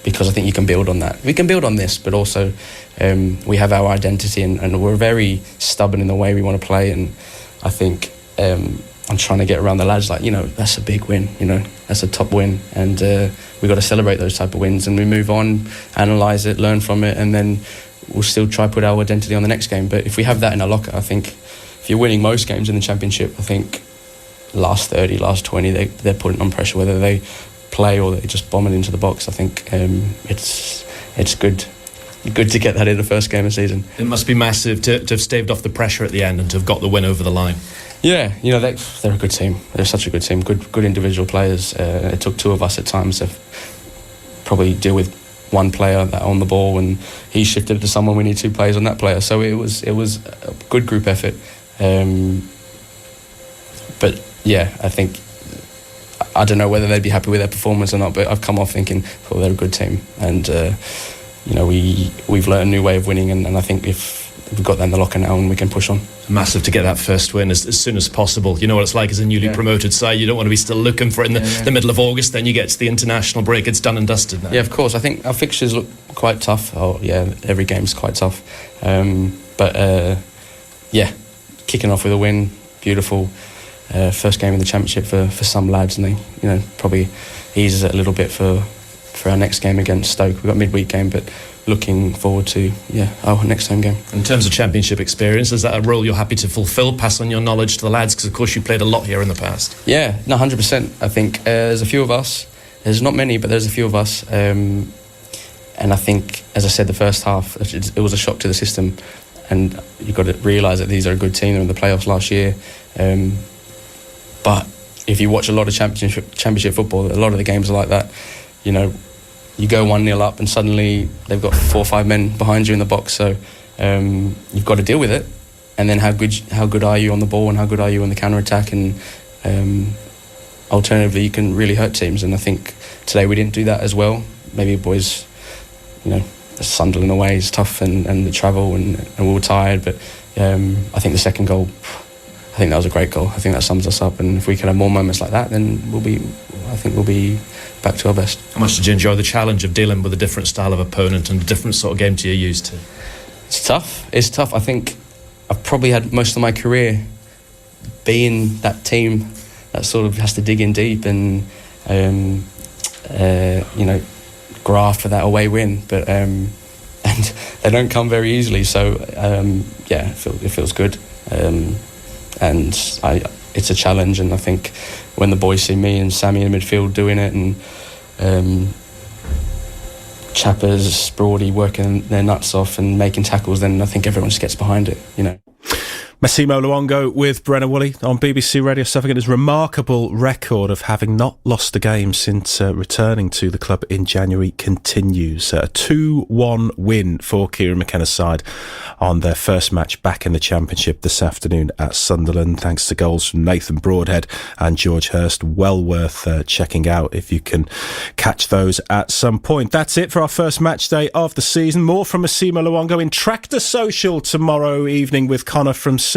because I think you can build on that. We can build on this, but also we have our identity, and we're very stubborn in the way we want to play. And I think I'm trying to get around the lads, that's a big win, that's a top win, and we've got to celebrate those type of wins, and we move on, analyse it, learn from it, and then we'll still try to put our identity on the next game. But if we have that in our locker, I think if you're winning most games in the Championship, I think last 30, last 20, they're putting on pressure, whether they play or they just bomb it into the box. I think it's good to get that in the first game of the season.
It must be massive to have staved off the pressure at the end and to have got the win over the line.
Yeah, they're a good team. They're such a good team, good individual players. It took two of us at times to probably deal with one player that on the ball, and he shifted to someone. We need two players on that player, so it was a good group effort. But yeah, I think, I don't know whether they'd be happy with their performance or not, but I've come off thinking, well, they're a good team, and we've learned a new way of winning, and I think if we've got that in the locker now and we can push on.
Massive to get that first win as soon as possible. You know what it's like as a newly promoted side. You don't want to be still looking for it in the middle of August. Then you get to the international break. It's done and dusted now.
Yeah, of course. I think our fixtures look quite tough. Oh yeah, every game's quite tough. But kicking off with a win, beautiful. First game in the Championship for some lads, and they probably eases it a little bit for our next game against Stoke. We've got a midweek game, but looking forward to our next home game.
In terms of Championship experience, is that a role you're happy to fulfil, pass on your knowledge to the lads? Because of course you played a lot here in the past.
Yeah, no, 100%. I think there's a few of us. There's not many, but there's a few of us. And I think, as I said, the first half, it was a shock to the system. And you've got to realise that these are a good team. They were in the playoffs last year. But if you watch a lot of championship football, a lot of the games are like that. You go 1-0 up and suddenly they've got 4 or 5 men behind you in the box. So you've got to deal with it. And then how good are you on the ball and how good are you on the counter-attack? And alternatively, you can really hurt teams. And I think today we didn't do that as well. Maybe boys, Sunderland away is tough and the travel and we were tired. But I think the second goal, I think that was a great goal. I think that sums us up. And if we can have more moments like that, then we'll be back to our best.
How much did you enjoy the challenge of dealing with a different style of opponent and a different sort of game to you're used to?
It's tough. I think I've probably had most of my career being that team that sort of has to dig in deep and graft for that away win. But and they don't come very easily. So it feels good. And it's a challenge, and I think when the boys see me and Sammy in the midfield doing it, and Chappers, Broady working their nuts off and making tackles, then I think everyone just gets behind it,
Massimo Luongo with Brenna Woolley on BBC Radio Suffolk, and his remarkable record of having not lost a game since returning to the club in January continues. A 2-1 win for Kieran McKenna's side on their first match back in the Championship this afternoon at Sunderland, thanks to goals from Nathan Broadhead and George Hurst. Well worth checking out if you can catch those at some point. That's it for our first match day of the season. More from Massimo Luongo in Tractor Social tomorrow evening with Connor from 6.